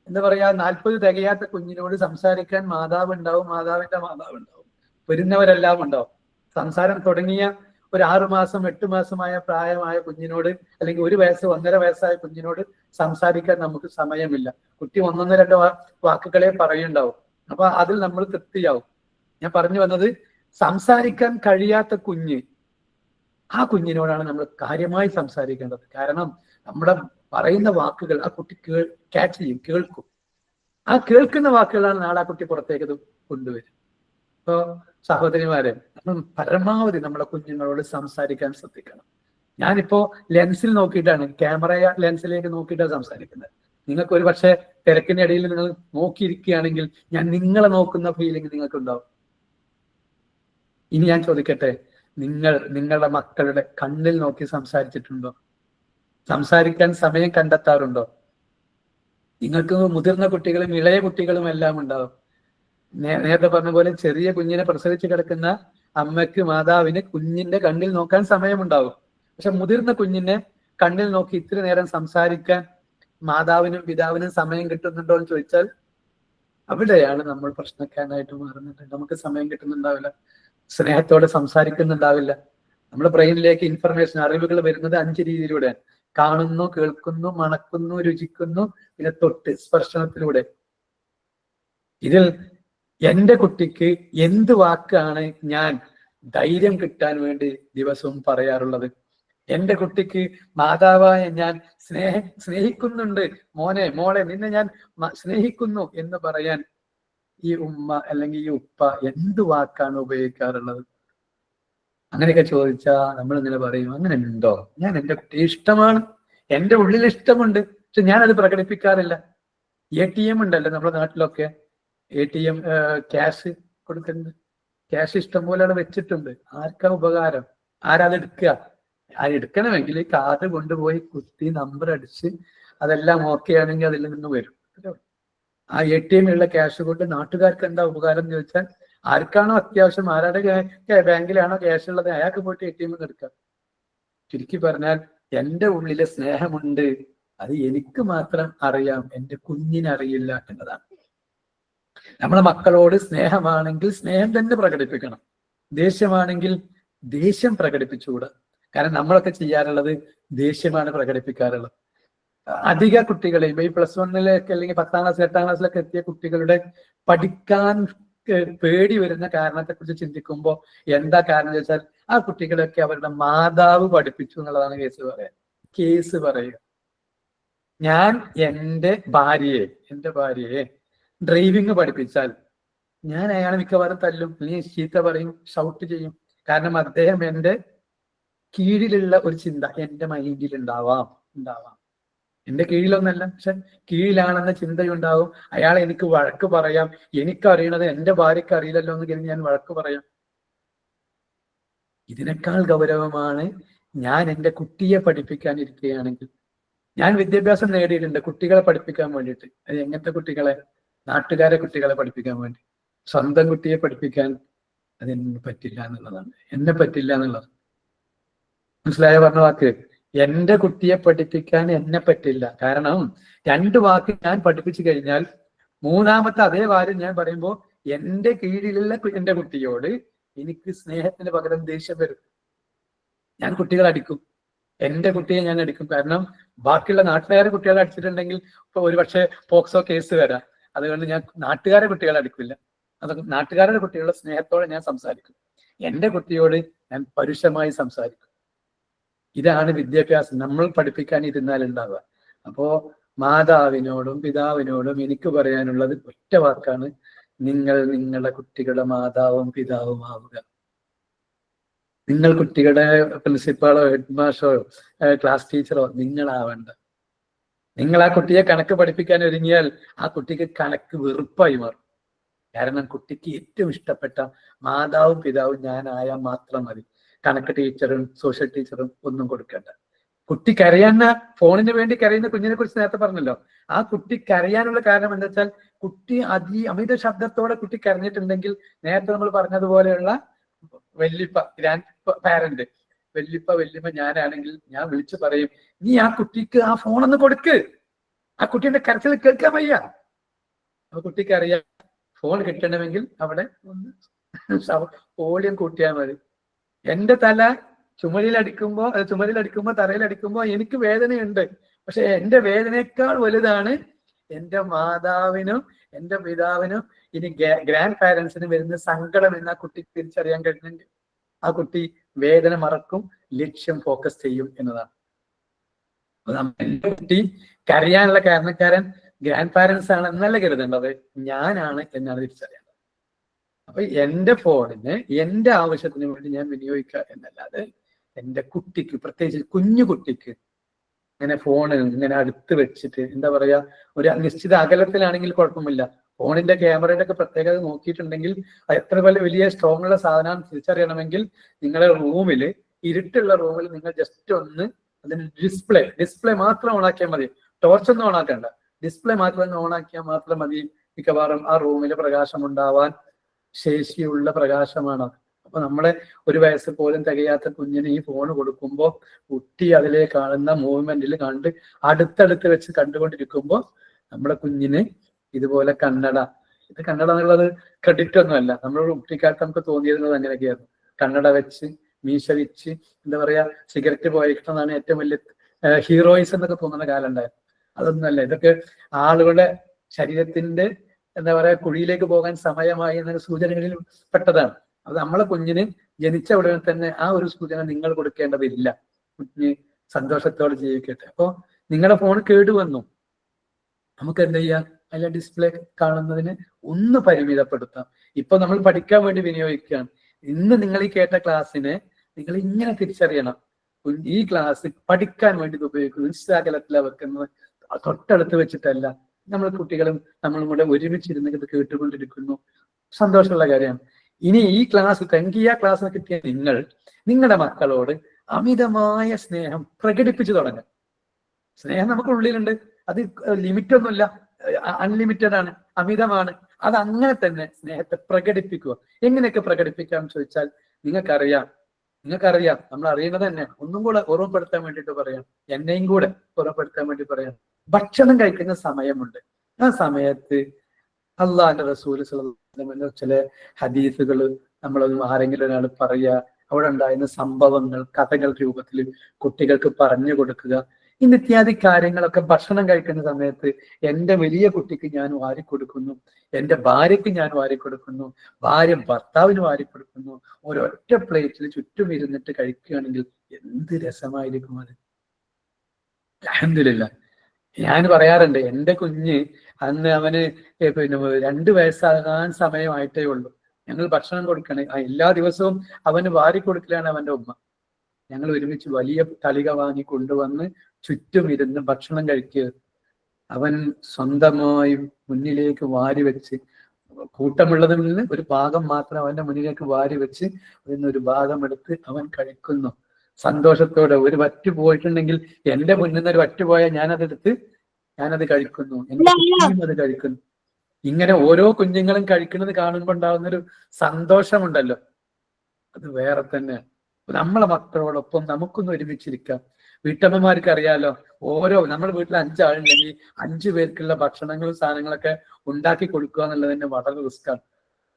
എന്താ പറയാ, 40 തികയാത്ത കുഞ്ഞിനോട് സംസാരിക്കാൻ മാതാവ് ഉണ്ടാവും, മാതാവിന്റെ മാതാവ് ഉണ്ടാവും, വരുന്നവരെല്ലാം ഉണ്ടാവും. സംസാരം തുടങ്ങിയ ഒരു 6 മാസം 8 മാസമായ പ്രായമായ കുഞ്ഞിനോട്, അല്ലെങ്കിൽ 1 വയസ്സ് 1.5 വയസ്സായ കുഞ്ഞിനോട് സംസാരിക്കാൻ നമുക്ക് സമയമില്ല. കുട്ടി 1-2 വാക്കുകളെ പറയുണ്ടാവും. അപ്പൊ അതിൽ നമ്മൾ തൃപ്തിയാവും. ഞാൻ പറഞ്ഞു വന്നത്, സംസാരിക്കാൻ കഴിയാത്ത കുഞ്ഞ്, ആ കുഞ്ഞിനോടാണ് നമ്മൾ കാര്യമായി സംസാരിക്കേണ്ടത്. കാരണം നമ്മുടെ പറയുന്ന വാക്കുകൾ ആ കുട്ടി ക്യാച്ച് ചെയ്യും, കേൾക്കും. ആ കേൾക്കുന്ന വാക്കുകളാണ് നാളെ ആ കുട്ടി പുറത്തേക്ക് കൊണ്ടുവരും. ഇപ്പോ സഹോദരിമാരെ, നമ്മൾ പരമാവധി നമ്മുടെ കുഞ്ഞുങ്ങളോട് സംസാരിക്കാൻ ശ്രദ്ധിക്കണം. ഞാനിപ്പോ ലെൻസിൽ നോക്കിയിട്ടാണ്, ക്യാമറ ലെൻസിലേക്ക് നോക്കിയിട്ടാണ് സംസാരിക്കുന്നത്. നിങ്ങൾക്ക് ഒരു പക്ഷേ തിരക്കിന്റെ ഇടയിൽ നിങ്ങൾ നോക്കിയിരിക്കുകയാണെങ്കിൽ ഞാൻ നിങ്ങളെ നോക്കുന്ന ഫീലിംഗ് നിങ്ങൾക്ക് ഉണ്ടാവും. ഇനി ഞാൻ ചോദിക്കട്ടെ, നിങ്ങളുടെ മക്കളുടെ കണ്ണിൽ നോക്കി സംസാരിച്ചിട്ടുണ്ടോ? സംസാരിക്കാൻ സമയം കണ്ടെത്താറുണ്ടോ? നിങ്ങൾക്ക് മുതിർന്ന കുട്ടികളും ഇളയ കുട്ടികളും എല്ലാം ഉണ്ടാവും. നേരത്തെ പറഞ്ഞ പോലെ ചെറിയ കുഞ്ഞിനെ പ്രസവിച്ച് കിടക്കുന്ന അമ്മയ്ക്ക്, മാതാവിന് കുഞ്ഞിന്റെ കണ്ണിൽ നോക്കാൻ സമയമുണ്ടാവും. പക്ഷെ മുതിർന്ന കുഞ്ഞിനെ കണ്ണിൽ നോക്കി ഇത്തിരി നേരം സംസാരിക്കാൻ മാതാവിനും പിതാവിനും സമയം കിട്ടുന്നുണ്ടോ എന്ന് ചോദിച്ചാൽ അവിടെയാണ് നമ്മൾ പ്രശ്നക്കാരനായിട്ട് മാറുന്നത്. നമുക്ക് സമയം കിട്ടുന്നുണ്ടാവില്ല, സ്നേഹത്തോടെ സംസാരിക്കുന്നുണ്ടാവില്ല. നമ്മുടെ ബ്രെയിനിലേക്ക് ഇൻഫർമേഷൻ, അറിവുകൾ വരുന്നത് 5 രീതിയിലൂടെയാണ്. കാണുന്നു, കേൾക്കുന്നു, മണക്കുന്നു, രുചിക്കുന്നു, പിന്നെ തൊട്ട് സ്പർശനത്തിലൂടെ. ഇതിൽ എന്റെ കുട്ടിക്ക് എന്ത് വാക്കാണ് ഞാൻ ധൈര്യം കിട്ടാൻ വേണ്ടി ദിവസവും പറയാറുള്ളത്? എന്റെ കുട്ടിക്ക് മാതാവായ ഞാൻ സ്നേഹിക്കുന്നുണ്ട്, മോനെ മോളെ നിന്നെ ഞാൻ സ്നേഹിക്കുന്നു എന്ന് പറയാൻ ഈ ഉമ്മ അല്ലെങ്കിൽ ഈ ഉപ്പ എന്ത് വാക്കാണ് ഉപയോഗിക്കാറുള്ളത്? അങ്ങനെയൊക്കെ ചോദിച്ചാ നമ്മൾ ഇങ്ങനെ പറയും, അങ്ങനെ ഉണ്ടോ? ഞാൻ എന്റെ കുട്ടിയെ ഇഷ്ടമാണ്, എന്റെ ഉള്ളിൽ ഇഷ്ടമുണ്ട്, പക്ഷെ ഞാനത് പ്രകടിപ്പിക്കാറില്ല. ATM ഉണ്ടല്ലോ നമ്മുടെ നാട്ടിലൊക്കെ, ATM ക്യാഷ് കൊടുക്കുന്നത്, ക്യാഷ് ഇഷ്ടം പോലെ അവിടെ വെച്ചിട്ടുണ്ട്. ആർക്കാ ഉപകാരം? ആരത് എടുക്കുക? എടുക്കണമെങ്കിൽ ഈ കാർഡ് കൊണ്ടുപോയി കുത്തി നമ്പർ അടിച്ച് അതെല്ലാം ഓക്കെ ആണെങ്കിൽ അതിൽ നിന്ന് വരും. ആ ATM ഉള്ള ക്യാഷ് കൊണ്ട് നാട്ടുകാർക്ക് എന്താ ഉപകാരം എന്ന് ചോദിച്ചാൽ, ആർക്കാണോ അത്യാവശ്യം, ആരുടെ ബാങ്കിലാണോ ക്യാഷ് ഉള്ളത് അയാൾക്ക് പോയിട്ട് ATM എടുക്കാം. ചുരുക്കി പറഞ്ഞാൽ, എന്റെ ഉള്ളിലെ സ്നേഹമുണ്ട്, അത് എനിക്ക് മാത്രം അറിയാം, എന്റെ കുഞ്ഞിനറിയില്ല എന്നതാണ്. നമ്മളെ മക്കളോട് സ്നേഹമാണെങ്കിൽ സ്നേഹം തന്നെ പ്രകടിപ്പിക്കണം. ദേഷ്യമാണെങ്കിൽ ദേഷ്യം പ്രകടിപ്പിച്ചുകൂടാ. കാരണം നമ്മളൊക്കെ ചെയ്യാറുള്ളത് ദേഷ്യമാണ് പ്രകടിപ്പിക്കാറുള്ളത്. അധിക കുട്ടികളെയും ഈ +1 അല്ലെങ്കിൽ 10ാം ക്ലാസ് 8ാം ക്ലാസ്സിലൊക്കെ എത്തിയ കുട്ടികളുടെ പഠിക്കാൻ പേടി വരുന്ന കാരണത്തെ കുറിച്ച് ചിന്തിക്കുമ്പോൾ എന്താ കാരണം വെച്ചാൽ ആ കുട്ടികളൊക്കെ അവരുടെ മാതാവ് പഠിപ്പിച്ചു എന്നുള്ളതാണ് കേസ് പറയുക. ഞാൻ എൻ്റെ ഭാര്യയെ ഡ്രൈവിംഗ് പഠിപ്പിച്ചാൽ ഞാൻ അയാളെ മിക്കവാറും തല്ലും, അല്ലെങ്കിൽ ചീത്ത പറയും, ഷൗട്ട് ചെയ്യും. കാരണം അദ്ദേഹം എൻ്റെ കീഴിലുള്ള ഒരു ചിന്ത എൻ്റെ മൈൻഡിൽ ഉണ്ടാവാം. എന്റെ കീഴിലൊന്നല്ല, പക്ഷെ കീഴിലാണെന്ന ചിന്തയുണ്ടാവും. അയാൾ എനിക്ക് വഴക്ക് പറയാം, എനിക്കറിയണത് എൻ്റെ ഭാര്യയ്ക്ക് അറിയില്ലല്ലോ എന്ന് കരുതി ഞാൻ വഴക്ക് പറയാം. ഇതിനേക്കാൾ ഗൗരവമാണ് ഞാൻ എൻ്റെ കുട്ടിയെ പഠിപ്പിക്കാൻ ഇരിക്കുകയാണെങ്കിൽ. ഞാൻ വിദ്യാഭ്യാസം നേടിയിട്ടുണ്ട് കുട്ടികളെ പഠിപ്പിക്കാൻ വേണ്ടിയിട്ട്. അത് എങ്ങനത്തെ കുട്ടികളെ? നാട്ടുകാരെ കുട്ടികളെ പഠിപ്പിക്കാൻ വേണ്ടി. സ്വന്തം കുട്ടിയെ പഠിപ്പിക്കാൻ അതെന്നെ പറ്റില്ല എന്നുള്ളതാണ്, എന്നെ പറ്റില്ല എന്നുള്ളത്. മനസ്സിലായ പറഞ്ഞ വാക്ക്? എന്റെ കുട്ടിയെ പഠിപ്പിക്കാൻ എന്നെ പറ്റില്ല. കാരണം 2 വാക്ക് ഞാൻ പഠിപ്പിച്ചു കഴിഞ്ഞാൽ 3ാമത്തെ അതേ കാര്യം ഞാൻ പറയുമ്പോൾ എന്റെ കീഴിലുള്ള എന്റെ കുട്ടിയോട് എനിക്ക് സ്നേഹത്തിന് പകരം ദേഷ്യം വരും. ഞാൻ കുട്ടികളെ അടിക്കും, എന്റെ കുട്ടിയെ ഞാൻ അടിക്കും. കാരണം ബാക്കിയുള്ള നാട്ടുകാരെ കുട്ടികളെ അടിച്ചിട്ടുണ്ടെങ്കിൽ ഇപ്പൊ ഒരുപക്ഷെ പോക്സോ കേസ് വരാം. അതുകൊണ്ട് ഞാൻ നാട്ടുകാരെ കുട്ടികളെ അടിക്കില്ല. അത് നാട്ടുകാരുടെ കുട്ടികളുടെ സ്നേഹത്തോടെ ഞാൻ സംസാരിക്കും. എന്റെ കുട്ടിയോട് ഞാൻ പരുഷമായി സംസാരിക്കും. ഇതാണ് വിദ്യാഭ്യാസം നമ്മൾ പഠിപ്പിക്കാൻ ഇരുന്നാൽ ഉണ്ടാവുക. അപ്പോ മാതാവിനോടും പിതാവിനോടും എനിക്ക് പറയാനുള്ളത് ഒറ്റ വാക്കാണ്: നിങ്ങൾ നിങ്ങളുടെ കുട്ടികളുടെ മാതാവും പിതാവും ആവുക. നിങ്ങൾ കുട്ടികളുടെ പ്രിൻസിപ്പാളോ ഹെഡ് മാസ്റ്ററോ ക്ലാസ് ടീച്ചറോ നിങ്ങളാവേണ്ട. നിങ്ങൾ ആ കുട്ടിയെ കണക്ക് പഠിപ്പിക്കാൻ ഒരുങ്ങിയാൽ ആ കുട്ടിക്ക് കണക്ക് വെറുപ്പായി മാറും. കാരണം കുട്ടിക്ക് ഏറ്റവും ഇഷ്ടപ്പെട്ട മാതാവും പിതാവും ഞാനായാൽ മാത്രം മതി. കണക്ക് ടീച്ചറും സോഷ്യൽ ടീച്ചറും ഒന്നും കൊടുക്കേണ്ട. കുട്ടി കരയാന്ന ഫോണിന് വേണ്ടി കരയുന്ന കുഞ്ഞിനെ കുറിച്ച് നേരത്തെ പറഞ്ഞല്ലോ. ആ കുട്ടി കരയാനുള്ള കാരണം എന്താ വെച്ചാൽ കുട്ടി അമിത ശബ്ദത്തോടെ കുട്ടി കരഞ്ഞിട്ടുണ്ടെങ്കിൽ നേരത്തെ നമ്മൾ പറഞ്ഞതുപോലെയുള്ള വല്യപ്പ ഗ്രാൻഡ് പാരന്റ് വല്യമ്മ ഞാനാണെങ്കിൽ ഞാൻ വിളിച്ചു പറയും, നീ ആ കുട്ടിക്ക് ആ ഫോണൊന്ന് കൊടുക്ക്, ആ കുട്ടീന്റെ കരച്ചിൽ കേൾക്കാൻ വയ്യ. അപ്പൊ കുട്ടിക്ക് അറിയാം ഫോൺ കിട്ടണമെങ്കിൽ അവിടെ ഒന്ന് വോളിയം കൂട്ടിയാൽ മതി. എന്റെ തല ചുമലിലടിക്കുമ്പോ തറയിലടിക്കുമ്പോ എനിക്ക് വേദനയുണ്ട്. പക്ഷെ എന്റെ വേദനയേക്കാൾ വലുതാണ് എന്റെ മാതാവിനും എന്റെ പിതാവിനും ഇനി ഗ്രാൻഡ് പാരന്റ്സിന് വരുന്ന സങ്കടം എന്ന് ആ കുട്ടിക്ക് തിരിച്ചറിയാൻ കഴിഞ്ഞെങ്കിൽ ആ കുട്ടി വേദന മറക്കും, ലക്ഷ്യം ഫോക്കസ് ചെയ്യും എന്നതാണ്. എന്റെ കുട്ടി കരയാനുള്ള കാരണക്കാരൻ ഗ്രാൻഡ് പാരന്റ്സ് ആണ് എന്നല്ല കരുതേണ്ടത്, ഞാനാണ് എന്നാണ് തിരിച്ചറിയേണ്ടത്. അപ്പൊ എന്റെ ഫോണിന് എന്റെ ആവശ്യത്തിന് വേണ്ടി ഞാൻ വിനിയോഗിക്കുക എന്നല്ലാതെ എന്റെ കുട്ടിക്ക്, പ്രത്യേകിച്ച് കുഞ്ഞു കുട്ടിക്ക് ഇങ്ങനെ ഫോണ് ഇങ്ങനെ അടുത്ത് വെച്ചിട്ട് എന്താ പറയാ, ഒരു നിശ്ചിത അകലത്തിലാണെങ്കിൽ കുഴപ്പമില്ല. ഫോണിന്റെ ക്യാമറയുടെ ഒക്കെ പ്രത്യേകത നോക്കിയിട്ടുണ്ടെങ്കിൽ എത്ര വലിയ സ്ട്രോങ് ഉള്ള സാധനം തിരിച്ചറിയണമെങ്കിൽ നിങ്ങളുടെ റൂമിൽ, ഇരുട്ടുള്ള റൂമിൽ നിങ്ങൾ ജസ്റ്റ് ഒന്ന് അതിന് ഡിസ്പ്ലേ മാത്രം ഓണാക്കിയാൽ മതി. ടോർച്ചൊന്നും ഓണാക്കണ്ട, ഡിസ്പ്ലേ മാത്രം ഓണാക്കിയാൽ മാത്രം മതി. മിക്കവാറും ആ റൂമിൽ പ്രകാശം ഉണ്ടാവാൻ ശേഷിയുള്ള പ്രകാശമാണ്. അപ്പൊ നമ്മളെ 1 വയസ്സ് പോലും തികയാത്ത കുഞ്ഞിന് ഈ ഫോൺ കൊടുക്കുമ്പോൾ കുട്ടി അതിലെ കാണുന്ന മൂവ്മെന്റിൽ കണ്ട് അടുത്തടുത്ത് വെച്ച് കണ്ടുകൊണ്ടിരിക്കുമ്പോൾ നമ്മുടെ കുഞ്ഞിന് ഇതുപോലെ കണ്ണട എന്നുള്ളത് ക്രെഡിറ്റ് ഒന്നുമല്ല. നമ്മുടെ കുട്ടിക്കാലത്ത് നമുക്ക് തോന്നിയിരുന്നത് അങ്ങനെയൊക്കെയായിരുന്നു. കണ്ണട വെച്ച് മീശ വെച്ച് എന്താ പറയാ സിഗരറ്റ് പോയിട്ടാണ് ഏറ്റവും വലിയ ഹീറോയിസ് എന്നൊക്കെ തോന്നുന്ന കാലം ഉണ്ടായിരുന്നു. അതൊന്നുമല്ല. ഇതൊക്കെ ആളുകളുടെ ശരീരത്തിന്റെ എന്താ പറയാ കുഴിയിലേക്ക് പോകാൻ സമയമായി എന്ന സൂചനകളിൽ പെട്ടതാണ്. അത് നമ്മളെ കുഞ്ഞിന് ജനിച്ച ഉടനെ തന്നെ ആ ഒരു സൂചന നിങ്ങൾ കൊടുക്കേണ്ടതില്ല. കുഞ്ഞ് സന്തോഷത്തോടെ ജീവിക്കട്ടെ. അപ്പോ നിങ്ങളുടെ ഫോൺ കേടുവന്നു, നമുക്ക് എന്ത് ചെയ്യാം, അതിലെ ഡിസ്പ്ലേ കാണുന്നതിന് ഒന്ന് പരിമിതപ്പെടുത്താം. ഇപ്പൊ നമ്മൾ പഠിക്കാൻ വേണ്ടി വിനിയോഗിക്കുകയാണ്. ഇന്ന് നിങ്ങൾ ഈ കേട്ട ക്ലാസ്സിനെ നിങ്ങൾ ഇങ്ങനെ തിരിച്ചറിയണം. ഈ ക്ലാസ് പഠിക്കാൻ വേണ്ടി ഉപയോഗിക്കുന്നു. നിശ്ചാകലത്തിലാണ് വെക്കുന്നത്, തൊട്ടടുത്ത് വെച്ചിട്ടല്ല. നമ്മൾ കുട്ടികളും നമ്മളും കൂടെ ഒരുമിച്ചിരുന്ന് ഇത് കേട്ടുകൊണ്ടിരിക്കുന്നു. സന്തോഷമുള്ള കാര്യമാണ്. ഇനി ഈ ക്ലാസ് തങ്കിയ ക്ലാസ് കിട്ടിയ നിങ്ങളുടെ മക്കളോട് അമിതമായ സ്നേഹം പ്രകടിപ്പിച്ചു തുടങ്ങുക. സ്നേഹം നമുക്ക് ഉള്ളിലുണ്ട്, അത് ലിമിറ്റ് ഒന്നുമില്ല, അൺലിമിറ്റഡ് ആണ്, അമിതമാണ്. അത് അങ്ങനെ തന്നെ സ്നേഹത്തെ പ്രകടിപ്പിക്കുക. എങ്ങനെയൊക്കെ പ്രകടിപ്പിക്കാം ചോദിച്ചാൽ നിങ്ങൾക്കറിയാം, നമ്മൾ അറിയുന്നത് തന്നെ. ഒന്നും കൂടെ ഓർമ്മപ്പെടുത്താൻ വേണ്ടിയിട്ട് പറയാം, എന്നെയും കൂടെ ഓർമ്മപ്പെടുത്താൻ വേണ്ടി പറയാം. ഭക്ഷണം കഴിക്കുന്ന സമയമുണ്ട്. ആ സമയത്ത് അള്ളാഹിന്റെ റസൂൽ സല്ലല്ലാഹു അലൈഹി വസല്ലം ചില ഹദീസുകൾ നമ്മളൊന്നും ആരെങ്കിലും ഒരാൾ പറയുക, അവിടെ ഉണ്ടായിരുന്ന സംഭവങ്ങൾ കഥകൾ രൂപത്തിൽ കുട്ടികൾക്ക് പറഞ്ഞു കൊടുക്കുക. ഇത്യാദി കാര്യങ്ങളൊക്കെ ഭക്ഷണം കഴിക്കുന്ന സമയത്ത് എൻ്റെ വലിയ കുട്ടിക്ക് ഞാൻ വാരിക്കൊടുക്കുന്നു, എൻ്റെ ഭാര്യയ്ക്ക് ഞാൻ വാരിക്കൊടുക്കുന്നു, ഭാര്യ ഭർത്താവിന് വാരിക്കൊടുക്കുന്നു. ഒരൊറ്റ പ്ലേറ്റിൽ ചുറ്റും ഇരുന്നിട്ട് കഴിക്കുകയാണെങ്കിൽ എന്ത് രസമായിരിക്കും അത്. അൽഹംദുലില്ലാ. ഞാൻ പറയാറുണ്ട്, എൻ്റെ കുഞ്ഞ് അന്ന് അവന് പിന്നെ 2 വയസ്സാകാൻ സമയമായിട്ടേ ഉള്ളൂ. ഞങ്ങൾ ഭക്ഷണം കൊടുക്കണേ, എല്ലാ ദിവസവും അവന് വാരി കൊടുക്കലാണ് അവൻ്റെ ഉമ്മ. ഞങ്ങൾ ഒരുമിച്ച് വലിയ തളിക വാങ്ങി കൊണ്ടുവന്ന് ചുറ്റും ഇരുന്ന് ഭക്ഷണം കഴിക്കുക. അവൻ സ്വന്തമായി മുന്നിലേക്ക് വാരി വെച്ച്, കൂട്ടമുള്ളതിൽ നിന്ന് ഒരു ഭാഗം മാത്രം അവന്റെ മുന്നിലേക്ക് വാരി വെച്ച് അതിൽ ഒരു ഭാഗം എടുത്ത് അവൻ കഴിക്കുന്നു സന്തോഷത്തോടെ. ഒരു വറ്റ് പോയിട്ടുണ്ടെങ്കിൽ എൻ്റെ മുന്നിൽ നിന്ന് ഒരു വറ്റ് പോയാൽ ഞാനത് കഴിക്കുന്നു, എൻ്റെ കുട്ടിയും അത് കഴിക്കുന്നു. ഇങ്ങനെ ഓരോ കുഞ്ഞുങ്ങളും കഴിക്കുന്നത് കാണുമ്പോൾ ഉണ്ടാകുന്നൊരു സന്തോഷമുണ്ടല്ലോ, അത് വേറെ തന്നെയാണ്. നമ്മളെ മക്കളോടൊപ്പം നമുക്കൊന്ന് ഒരുമിച്ചിരിക്കാം. വീട്ടമ്മമാർക്ക് അറിയാലോ, നമ്മുടെ വീട്ടിൽ 5 ആളുണ്ടെങ്കിൽ 5 പേർക്കുള്ള ഭക്ഷണങ്ങളും സാധനങ്ങളൊക്കെ ഉണ്ടാക്കി കൊടുക്കുക എന്നുള്ളത് തന്നെ വളരെ റിസ്ക്കാണ്.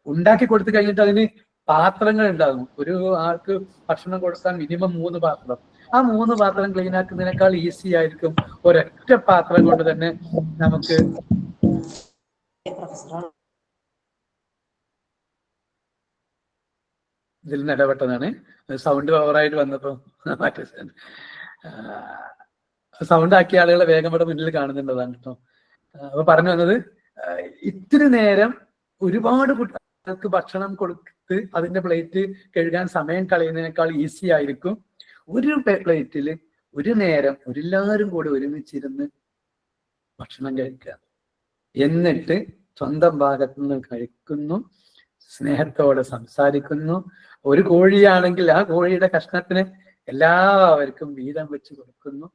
ഉണ്ടാക്കി കൊടുത്തു കഴിഞ്ഞിട്ട് അതിന് പാത്രങ്ങൾ ഉണ്ടാകും. ഒരു ആൾക്ക് ഭക്ഷണം കൊടുക്കാൻ മിനിമം 3 പാത്രം. ആ 3 പാത്രം ക്ലീൻ ആക്കുന്നതിനേക്കാൾ ഈസി ആയിരിക്കും ഒരൊറ്റ പാത്രം കൊണ്ട് തന്നെ നമുക്ക് ഇതിൽ നിന്ന് ഇടപെട്ടതാണ്. സൗണ്ട് ഓവറായിട്ട് വന്നപ്പോ സൗണ്ട് ആക്കിയ ആളുകളെ വേഗം ഇവിടെ മുന്നിൽ കാണുന്നുണ്ടതാണ് കേട്ടോ. അപ്പൊ പറഞ്ഞു വന്നത്, ഇത്തിരി നേരം ഒരുപാട് കുട്ടികൾക്ക് ഭക്ഷണം കൊടുത്ത് അതിന്റെ പ്ലേറ്റ് കഴുകാൻ സമയം കളയുന്നതിനേക്കാൾ ഈസി ആയിരിക്കും ഒരു പ്ലേറ്റിൽ ഒരു നേരം എല്ലാവരും കൂടെ ഒരുമിച്ചിരുന്ന് ഭക്ഷണം കഴിക്കുക. എന്നിട്ട് സ്വന്തം ഭാഗത്തു നിന്ന് കഴിക്കുന്നു, സ്നേഹത്തോടെ സംസാരിക്കുന്നു. ഒരു കോഴിയാണെങ്കിൽ ആ കോഴിയുടെ കഷ്ണത്തിന് എല്ലാവർക്കും വീതം വെച്ച് കൊടുക്കുന്നു,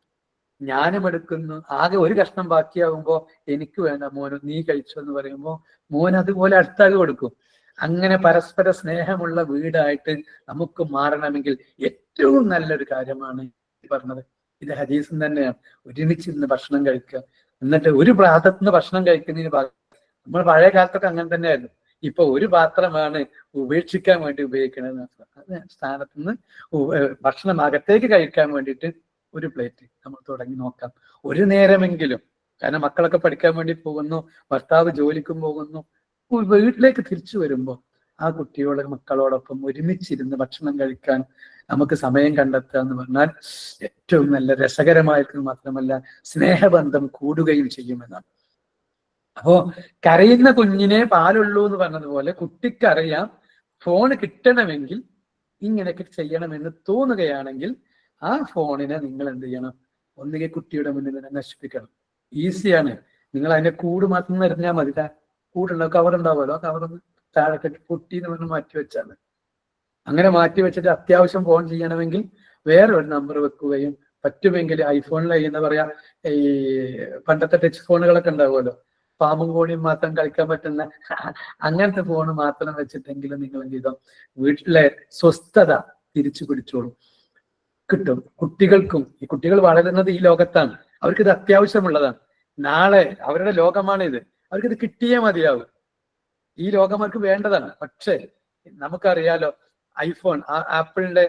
ഞാനും എടുക്കുന്നു. ആകെ ഒരു കഷ്ണം ബാക്കിയാകുമ്പോ എനിക്ക് വേണ്ട മോന്, നീ കഴിച്ചു എന്ന് പറയുമ്പോൾ മോൻ അതുപോലെ അടുത്താകെ കൊടുക്കും. അങ്ങനെ പരസ്പര സ്നേഹമുള്ള വീടായിട്ട് നമുക്ക് മാറണമെങ്കിൽ ഏറ്റവും നല്ലൊരു കാര്യമാണ് പറഞ്ഞത്. ഇത് ഹദീസും തന്നെയാണ്. ഒരുമിച്ചിരുന്ന് ഭക്ഷണം കഴിക്കുക. എന്നിട്ട് ഒരു പാത്രത്തിന് ഭക്ഷണം കഴിക്കുന്നതിന് നമ്മൾ പഴയ കാലത്തൊക്കെ അങ്ങനെ തന്നെയായിരുന്നു. ഇപ്പൊ ഒരു പാത്രമാണ് ഉപേക്ഷിക്കാൻ വേണ്ടി ഉപയോഗിക്കുന്നത്. അത് സ്ഥാനത്ത് നിന്ന് ഭക്ഷണം അകത്തേക്ക് കഴിക്കാൻ വേണ്ടിയിട്ട് ഒരു പ്ലേറ്റ് നമ്മൾ തുടങ്ങി നോക്കാം, ഒരു നേരമെങ്കിലും. കാരണം മക്കളൊക്കെ പഠിക്കാൻ വേണ്ടി പോകുന്നു, ഭർത്താവ് ജോലിക്കും പോകുന്നു. വീട്ടിലേക്ക് തിരിച്ചു വരുമ്പോൾ ആ കുട്ടിയോട് മക്കളോടൊപ്പം ഒരുമിച്ചിരുന്ന് ഭക്ഷണം കഴിക്കാൻ നമുക്ക് സമയം കണ്ടെത്തുക എന്ന് പറഞ്ഞാൽ ഏറ്റവും നല്ല രസകരമായിരിക്കും. മാത്രമല്ല സ്നേഹബന്ധം കൂടുകയും ചെയ്യുമെന്നാണ്. അപ്പോ കരയുന്ന കുഞ്ഞിനെ പാലുള്ളൂ എന്ന് പറഞ്ഞതുപോലെ കുട്ടിക്കറിയാം ഫോൺ കിട്ടണമെങ്കിൽ ഇങ്ങനെയൊക്കെ ചെയ്യണമെന്ന് തോന്നുകയാണെങ്കിൽ ആ ഫോണിനെ നിങ്ങൾ എന്ത് ചെയ്യണം, ഒന്നുകിൽ കുട്ടിയുടെ മുന്നിൽ തന്നെ നശിപ്പിക്കണം. ഈസിയാണ്. നിങ്ങൾ അതിന്റെ കൂട് മാത്രം എറിഞ്ഞാൽ മതി. കൂടുള്ള കവർ ഉണ്ടാവുമല്ലോ, ആ കവറൊന്ന് താഴെ കെട്ടി പൊട്ടി എന്ന് പറഞ്ഞ് മാറ്റി വെച്ചാൽ മതി. അങ്ങനെ മാറ്റി വെച്ചിട്ട് അത്യാവശ്യം ഫോൺ ചെയ്യണമെങ്കിൽ വേറെ ഒരു നമ്പർ വെക്കുകയും പറ്റുമെങ്കിൽ ഐഫോണിൽ എന്താ പറയാ, ഈ പണ്ടത്തെ ടച്ച് ഫോണുകളൊക്കെ ഉണ്ടാവുമല്ലോ, പാമ്പും കോണിയും മാത്രം കളിക്കാൻ പറ്റുന്ന അങ്ങനത്തെ ഫോൺ മാത്രം വെച്ചിട്ടെങ്കിലും നിങ്ങൾ എന്ത് ചെയ്തോ വീട്ടിലെ സ്വസ്ഥത തിരിച്ചു പിടിച്ചോളും, കിട്ടും. കുട്ടികൾക്കും, ഈ കുട്ടികൾ വളരുന്നത് ഈ ലോകത്താണ്, അവർക്കിത് അത്യാവശ്യമുള്ളതാണ്. നാളെ അവരുടെ ലോകമാണിത്, അവർക്കിത് കിട്ടിയേ മതിയാവും. ഈ ലോകം അവർക്ക് വേണ്ടതാണ്. പക്ഷേ നമുക്കറിയാലോ, ഐഫോൺ, ആപ്പിളിന്റെ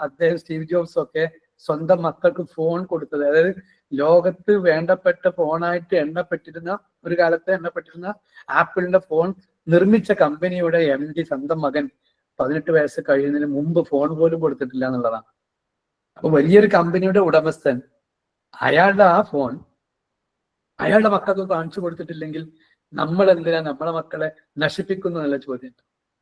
അദ്ദേഹം സ്റ്റീവ് ജോബ്സ് ഒക്കെ സ്വന്തം മക്കൾക്ക് ഫോൺ കൊടുത്തത്, അതായത് ലോകത്ത് വേണ്ടപ്പെട്ട ഫോണായിട്ട് ഒരു കാലത്ത് എണ്ണപ്പെട്ടിരുന്ന ആപ്പിളിന്റെ ഫോൺ നിർമ്മിച്ച കമ്പനിയുടെ MD സ്വന്തം മകൻ 18 വയസ്സ് കഴിയുന്നതിന് മുമ്പ് ഫോൺ പോലും കൊടുത്തിട്ടില്ല എന്നുള്ളതാണ്. അപ്പൊ വലിയൊരു കമ്പനിയുടെ ഉടമസ്ഥൻ അയാളുടെ ആ ഫോൺ അയാളുടെ മക്കൾക്ക് കാണിച്ചു കൊടുത്തിട്ടില്ലെങ്കിൽ നമ്മൾ എന്തിനാ നമ്മളെ മക്കളെ നശിപ്പിക്കുന്നു എന്നുള്ള ചോദ്യം.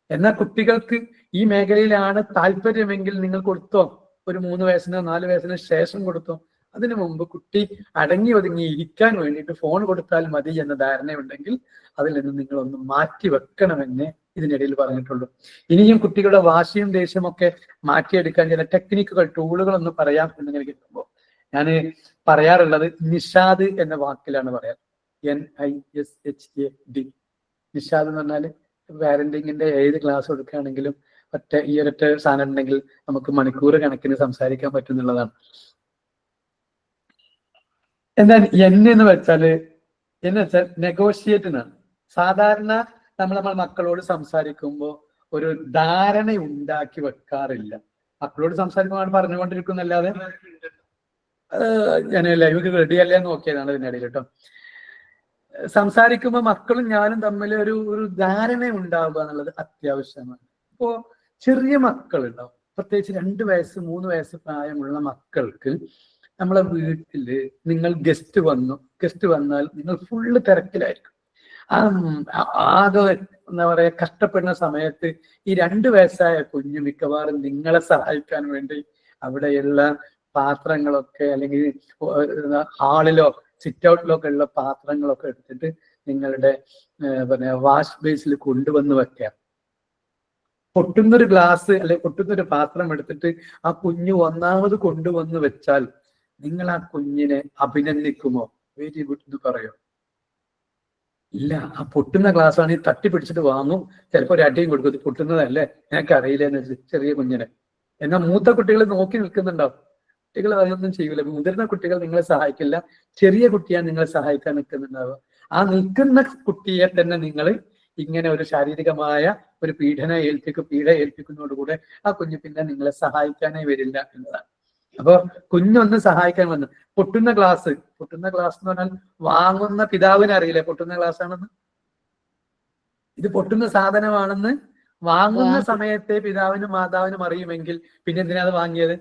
എന്നാൽ കുട്ടികൾക്ക് ഈ മേഖലയിലാണ് താല്പര്യമെങ്കിൽ നിങ്ങൾ കൊടുത്തോ, ഒരു 3 വയസ്സിനോ 4 വയസ്സിനോ ശേഷം കൊടുത്തോ. അതിനു മുമ്പ് കുട്ടി അടങ്ങി ഒതുങ്ങി ഇരിക്കാൻ വേണ്ടിയിട്ട് ഫോൺ കൊടുത്താൽ മതി എന്ന ധാരണയുണ്ടെങ്കിൽ അതിൽ നിന്ന് നിങ്ങളൊന്ന് മാറ്റി വെക്കണമെന്നേ ഇതിനിടയിൽ പറഞ്ഞിട്ടുള്ളൂ. ഇനിയും കുട്ടികളുടെ വാശിയും ദേഷ്യവും ഒക്കെ മാറ്റിയെടുക്കാൻ ചില ടെക്നിക്കുകൾ, ടൂളുകൾ ഒന്ന് പറയാം എന്നിങ്ങനെ കിട്ടുമ്പോൾ ഞാൻ പറയാറുള്ളത് നിഷാദ് എന്ന വാക്കിലാണ് പറയാം. NISHAD. നിഷാദ് എന്ന് പറഞ്ഞാൽ പാരന്റിങ്ങിന്റെ ഏത് ക്ലാസ് കൊടുക്കുകയാണെങ്കിലും ഈ ഒരൊറ്റ സാധനം ഉണ്ടെങ്കിൽ നമുക്ക് മണിക്കൂർ കണക്കിന് സംസാരിക്കാൻ പറ്റുന്നുള്ളതാണ്. എന്നാൽ എന്ന് വെച്ചാൽ നെഗോഷിയേറ്റ് എന്നാണ്. സാധാരണ നമ്മൾ മക്കളോട് സംസാരിക്കുമ്പോൾ ഒരു ധാരണ ഉണ്ടാക്കി വെക്കാറില്ല. മക്കളോട് സംസാരിക്കുമ്പോൾ പറഞ്ഞുകൊണ്ടിരിക്കുന്നല്ലാതെ ഞാൻ ലൈവ് റെഡി അല്ലേ നോക്കിയതാണ് ഇതിനിടയിൽ കേട്ടോ. സംസാരിക്കുമ്പോൾ മക്കളും ഞാനും തമ്മിൽ ഒരു ധാരണ ഉണ്ടാവുക എന്നുള്ളത് അത്യാവശ്യമാണ്. ഇപ്പോ ചെറിയ മക്കളുണ്ടാവും, പ്രത്യേകിച്ച് 2 വയസ്സ് 3 വയസ്സ് പ്രായമുള്ള മക്കൾക്ക് നമ്മളെ വീട്ടില് നിങ്ങൾ ഗസ്റ്റ് വന്നാൽ നിങ്ങൾ ഫുള്ള് തിരക്കിലായിരിക്കും. ആകെ എന്താ പറയാ കഷ്ടപ്പെടുന്ന സമയത്ത് ഈ 2 വയസ്സായ കുഞ്ഞ് മിക്കവാറും നിങ്ങളെ സഹായിക്കാൻ വേണ്ടി അവിടെയുള്ള പാത്രങ്ങളൊക്കെ അല്ലെങ്കിൽ ഹാളിലോ സിറ്റ് ഔട്ടിലൊക്കെ ഉള്ള പാത്രങ്ങളൊക്കെ എടുത്തിട്ട് നിങ്ങളുടെ പിന്നെ വാഷ് ബേസിൽ കൊണ്ടുവന്ന് വെക്കാം. പൊട്ടുന്നൊരു ഗ്ലാസ് അല്ലെ പൊട്ടുന്നൊരു പാത്രം എടുത്തിട്ട് ആ കുഞ്ഞ് ഒന്നാമത് കൊണ്ടുവന്ന് വെച്ചാൽ നിങ്ങൾ ആ കുഞ്ഞിനെ അഭിനന്ദിക്കുമോ? വെരി ഗുഡ് എന്ന് പറയോ? ഇല്ല. ആ പൊട്ടുന്ന ഗ്ലാസ് ആണെങ്കിൽ തട്ടി പിടിച്ചിട്ട് വാങ്ങും, ചിലപ്പോൾ ഒരു അടിയും കൊടുക്കും. ഇത് പൊട്ടുന്നതല്ലേ, ഞങ്ങൾക്ക് അറിയില്ലെന്ന് വെച്ച് ചെറിയ കുഞ്ഞിനെ. എന്നാൽ മൂത്ത കുട്ടികൾ നോക്കി നിൽക്കുന്നുണ്ടാവും. കുട്ടികൾ അതൊന്നും ചെയ്യൂല. മുതിർന്ന കുട്ടികൾ നിങ്ങളെ സഹായിക്കില്ല, ചെറിയ കുട്ടിയാണ് നിങ്ങളെ സഹായിക്കാൻ നിൽക്കുന്നുണ്ടാവുക. ആ നിൽക്കുന്ന കുട്ടിയെ തന്നെ നിങ്ങൾ ഇങ്ങനെ ഒരു ശാരീരികമായ ഒരു പീഡ ഏൽപ്പിക്കുന്നതോടുകൂടെ ആ കുഞ്ഞ് പിന്നെ നിങ്ങളെ സഹായിക്കാനേ വരില്ല എന്നതാണ്. അപ്പൊ കുഞ്ഞൊന്ന് സഹായിക്കാൻ വന്നു. പൊട്ടുന്ന ഗ്ലാസ് എന്ന് പറഞ്ഞാൽ വാങ്ങുന്ന പിതാവിന് അറിയില്ലേ പൊട്ടുന്ന ഗ്ലാസ് ആണെന്ന്? ഇത് പൊട്ടുന്ന സാധനമാണെന്ന് വാങ്ങുന്ന സമയത്തെ പിതാവിനും മാതാവിനും അറിയുമെങ്കിൽ പിന്നെ എന്തിനാ അത് വാങ്ങിയത്?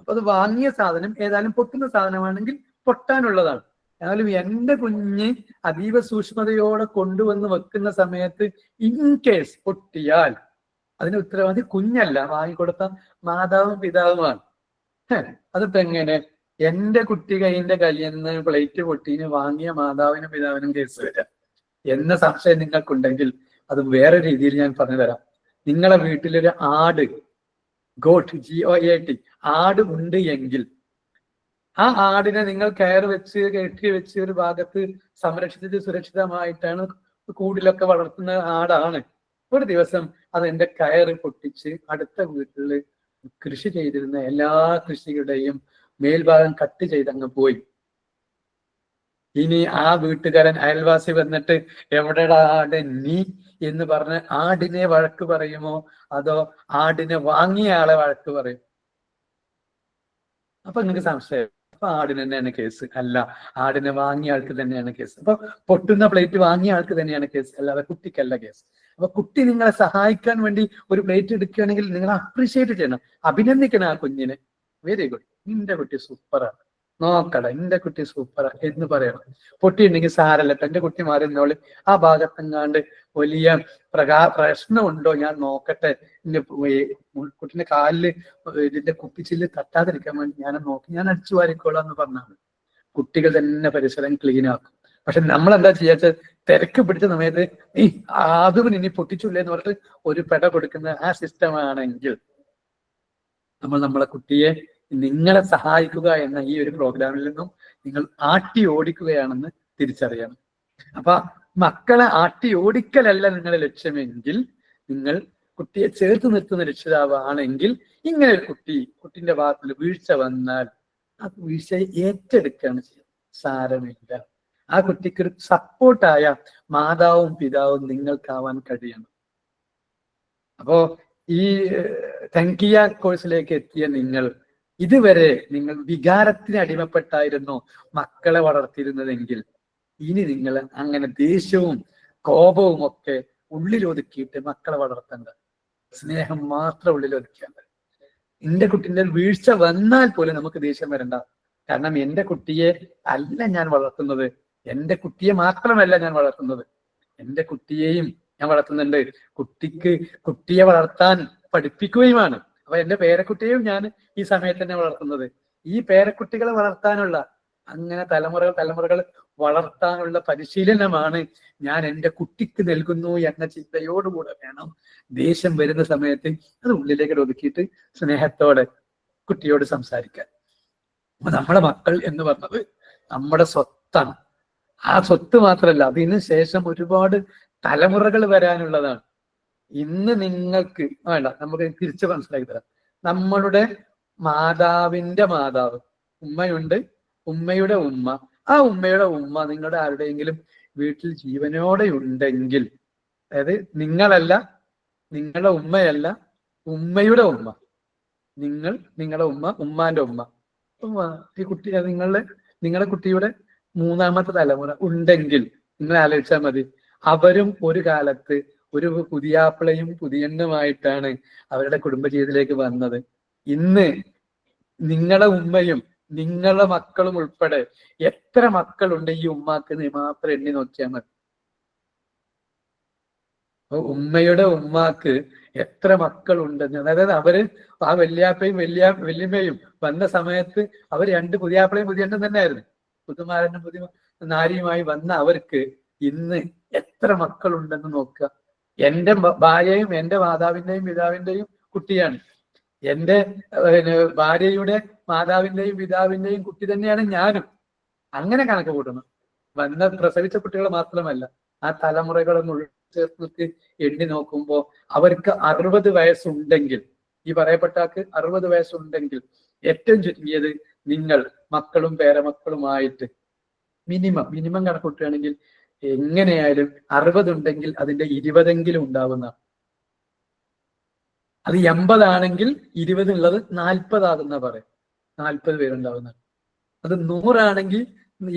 അപ്പൊ അത് വാങ്ങിയ സാധനം ഏതായാലും പൊട്ടുന്ന സാധനമാണെങ്കിൽ പൊട്ടാനുള്ളതാണ്. എന്നാലും എന്റെ കുഞ്ഞ് അതീവ സൂക്ഷ്മതയോടെ കൊണ്ടുവന്ന് വെക്കുന്ന സമയത്ത് ഇൻ കേസ് പൊട്ടിയാൽ അതിന് ഉത്തരവാദി കുഞ്ഞല്ല, വാങ്ങിക്കൊടുത്ത മാതാവും പിതാവുമാണ്. അതിപ്പോ എങ്ങനെ? എന്റെ കുട്ടി കയ്യിൽ നിന്ന് പ്ലേറ്റ് പൊട്ടീന് വാങ്ങിയ മാതാവിനും പിതാവിനും കേസ് വരാം എന്ന സംശയം നിങ്ങൾക്കുണ്ടെങ്കിൽ അത് വേറെ രീതിയിൽ ഞാൻ പറഞ്ഞു തരാം. നിങ്ങളെ വീട്ടിലൊരു ആട്, ഗോട്ട് GOAT, ആട് ഉണ്ട് എങ്കിൽ ആ ആടിനെ നിങ്ങൾ കെട്ടി വെച്ച് ഒരു ഭാഗത്ത് സംരക്ഷിച്ച് സുരക്ഷിതമായിട്ടാണ് കൂടിലൊക്കെ വളർത്തുന്ന ആടാണ്. ഒരു ദിവസം അതിന്റെ കയറ് പൊട്ടിച്ച് അടുത്ത വീട്ടില് കൃഷി ചെയ്തിരുന്ന എല്ലാ കൃഷിയുടെയും മേൽഭാഗം കട്ട് ചെയ്തങ്ങ് പോയി. ഇനി ആ വീട്ടുകാരൻ അയൽവാസി വന്നിട്ട് എവിടെടാ ആട് നീ എന്ന് പറഞ്ഞ് ആടിനെ വഴക്ക് പറയുമോ അതോ ആടിനെ വാങ്ങിയ ആളെ വഴക്ക് പറയും? അപ്പൊ നിങ്ങൾക്ക് സംശയം, അപ്പൊ ആടിന് തന്നെയാണ് കേസ്? അല്ല, ആടിനെ വാങ്ങിയ ആൾക്ക് തന്നെയാണ് കേസ്. അപ്പൊ പൊട്ടുന്ന പ്ലേറ്റ് വാങ്ങിയ ആൾക്ക് തന്നെയാണ് കേസ്, അല്ലാതെ കുട്ടിക്കല്ല കേസ്. അപ്പൊ കുട്ടി നിങ്ങളെ സഹായിക്കാൻ വേണ്ടി ഒരു പ്ലേറ്റ് എടുക്കുകയാണെങ്കിൽ നിങ്ങൾ അപ്രീഷിയേറ്റ് ചെയ്യണം, അഭിനന്ദിക്കണം ആ കുഞ്ഞിനെ. വെരി ഗുഡ്, നിന്റെ കുട്ടി സൂപ്പറാണ്, നോക്കട എന്റെ കുട്ടി സൂപ്പറാ എന്ന് പറയണം. പൊട്ടിയുണ്ടെങ്കിൽ സാരല്ല, എന്റെ കുട്ടി മാറുന്നോളി, ആ ഭാഗത്തെങ്ങാണ്ട് വലിയ പ്രശ്നമുണ്ടോ ഞാൻ നോക്കട്ടെ, എന്റെ കുട്ടിന്റെ കാലില് ഇതിന്റെ കുപ്പിച്ചില് തട്ടാതിരിക്കാൻ വേണ്ടി ഞാൻ അടിച്ചു വാരിക്കോളാം എന്ന് പറഞ്ഞാണ് കുട്ടികൾ തന്നെ പരിസരം ക്ലീൻ ആക്കും. പക്ഷെ നമ്മൾ എന്താ ചെയ്യാച്ച, തിരക്ക് പിടിച്ച സമയത്ത് അതും ഇനി പൊട്ടിച്ചില്ലേ എന്ന് പറഞ്ഞിട്ട് ഒരു പെട കൊടുക്കുന്ന ആ സിസ്റ്റം ആണെങ്കിൽ നമ്മളെ കുട്ടിയെ നിങ്ങളെ സഹായിക്കുക എന്ന ഈ ഒരു പ്രോഗ്രാമിൽ നിന്നും നിങ്ങൾ ആട്ടി ഓടിക്കുകയാണെന്ന് തിരിച്ചറിയണം. അപ്പൊ മക്കളെ ആട്ടി ഓടിക്കലല്ല നിങ്ങളുടെ ലക്ഷ്യമെങ്കിൽ, നിങ്ങൾ കുട്ടിയെ ചേർത്ത് നിർത്തുന്ന രക്ഷിതാവാണെങ്കിൽ ഇങ്ങനെ ഒരു കുട്ടിന്റെ ഭാഗത്തിൽ വീഴ്ച വന്നാൽ ആ വീഴ്ചയെ ഏറ്റെടുക്കുകയാണ് ചെയ്യുന്നത്. സാരമില്ല, ആ കുട്ടിക്ക് ഒരു സപ്പോർട്ടായ മാതാവും പിതാവും നിങ്ങൾക്കാവാൻ കഴിയണം. അപ്പോ ഈ തൻകിയ കോഴ്സിലേക്ക് എത്തിയ നിങ്ങൾ ഇതുവരെ നിങ്ങൾ വികാരത്തിന് അടിമപ്പെട്ടായിരുന്നു മക്കളെ വളർത്തിയിരുന്നതെങ്കിൽ ഇനി നിങ്ങൾ അങ്ങനെ ദേഷ്യവും കോപവും ഒക്കെ ഉള്ളിലൊതുക്കിയിട്ട് മക്കളെ വളർത്തേണ്ട, സ്നേഹം മാത്രം ഉള്ളിലൊതുക്കേണ്ട. എന്റെ കുട്ടിന്റെ വീഴ്ച വന്നാൽ പോലും നമുക്ക് ദേഷ്യം വരണ്ട. കാരണം എന്റെ കുട്ടിയെ അല്ല ഞാൻ വളർത്തുന്നത്, എന്റെ കുട്ടിയെ മാത്രമല്ല ഞാൻ വളർത്തുന്നത്, എന്റെ കുട്ടിയെയും ഞാൻ വളർത്തുന്നുണ്ട്. കുട്ടിയെ വളർത്താൻ പഠിപ്പിക്കുകയുമാണ്. അപ്പൊ എന്റെ പേരക്കുട്ടിയെയും ഞാൻ ഈ സമയത്ത് തന്നെ വളർത്തുന്നത്. ഈ പേരക്കുട്ടികളെ വളർത്താനുള്ള, അങ്ങനെ തലമുറകൾ വളർത്താനുള്ള പരിശീലനമാണ് ഞാൻ എൻ്റെ കുട്ടിക്ക് നൽകുന്നു എന്ന ചിന്തയോടുകൂടെ വേണം ദേഷ്യം വരുന്ന സമയത്ത് അത് ഉള്ളിലേക്ക് ഒതുക്കിയിട്ട് സ്നേഹത്തോടെ കുട്ടിയോട് സംസാരിക്കാൻ. അപ്പൊ നമ്മുടെ മക്കൾ എന്ന് പറഞ്ഞത് നമ്മുടെ സ്വത്താണ്. ആ സ്വത്ത് മാത്രമല്ല, അതിന് ശേഷം ഒരുപാട് തലമുറകൾ വരാനുള്ളതാണ്. ഇന്ന് നിങ്ങൾക്ക് വേണ്ട, നമുക്ക് തിരിച്ച് മനസ്സിലാക്കി തരാം. നമ്മളുടെ മാതാവിന്റെ മാതാവ്, ഉമ്മയുണ്ട്, ഉമ്മയുടെ ഉമ്മ, ആ ഉമ്മയുടെ ഉമ്മ നിങ്ങളുടെ ആരുടെയെങ്കിലും വീട്ടിൽ ജീവനോടെ ഉണ്ടെങ്കിൽ, അതായത് നിങ്ങളല്ല നിങ്ങളുടെ ഉമ്മയല്ല, ഉമ്മയുടെ ഉമ്മ. നിങ്ങൾ, നിങ്ങളുടെ ഉമ്മ, ഉമ്മാന്റെ ഉമ്മ. ഈ കുട്ടി നിങ്ങളുടെ കുട്ടിയുടെ മൂന്നാമത്തെ തലമുറ ഉണ്ടെങ്കിൽ നിങ്ങൾ ആലോചിച്ചാൽ മതി. അവരും ഒരു കാലത്ത് ഒരു പുതിയാപ്പിളയും പുതിയണ്ണുമായിട്ടാണ് അവരുടെ കുടുംബജീവിതത്തിലേക്ക് വന്നത്. ഇന്ന് നിങ്ങളുടെ ഉമ്മയും നിങ്ങളുടെ മക്കളും ഉൾപ്പെടെ എത്ര മക്കളുണ്ട് ഈ ഉമ്മാക്ക് മാത്രം എണ്ണി നോക്കിയാൽ മതി. അപ്പൊ ഉമ്മയുടെ ഉമ്മാക്ക് എത്ര മക്കളുണ്ടെന്ന്, അതായത് അവര് ആ വല്യാപ്പയും വല്യമ്മയും വന്ന സമയത്ത് അവർ രണ്ട് പുതിയാപ്പിളയും പുതിയണ്ണും തന്നെയായിരുന്നു. പുതുമാരനും പുതിയ നാരിയുമായി വന്ന അവർക്ക് ഇന്ന് എത്ര മക്കളുണ്ടെന്ന് നോക്കുക. എന്റെ ഭാര്യയും എന്റെ മാതാവിന്റെയും പിതാവിന്റെയും കുട്ടിയാണ്. എന്റെ ഭാര്യയുടെ മാതാവിന്റെയും പിതാവിന്റെയും കുട്ടി തന്നെയാണ് ഞാനും. അങ്ങനെ കണക്ക് കൂട്ടണം. പ്രസവിച്ച കുട്ടികൾ മാത്രമല്ല, ആ തലമുറകളൊന്നും ചേർത്ത് എണ്ണി നോക്കുമ്പോൾ അവർക്ക് 60 വയസ്സുണ്ടെങ്കിൽ, ഈ പറയപ്പെട്ടാക്ക് 60 വയസ്സുണ്ടെങ്കിൽ ഏറ്റവും ചുരുങ്ങിയത് നിങ്ങൾ മക്കളും പേരമക്കളുമായിട്ട് മിനിമം കണക്കൂട്ടുകയാണെങ്കിൽ എങ്ങനെയായാലും 60 ഉണ്ടെങ്കിൽ അതിന്റെ 20 ഉണ്ടാവുന്ന. അത് 80 ആണെങ്കിൽ 20 ഉള്ളത് 40 ആകുന്ന പറയാം. 40 പേരുണ്ടാവുന്ന. അത് 100 ആണെങ്കിൽ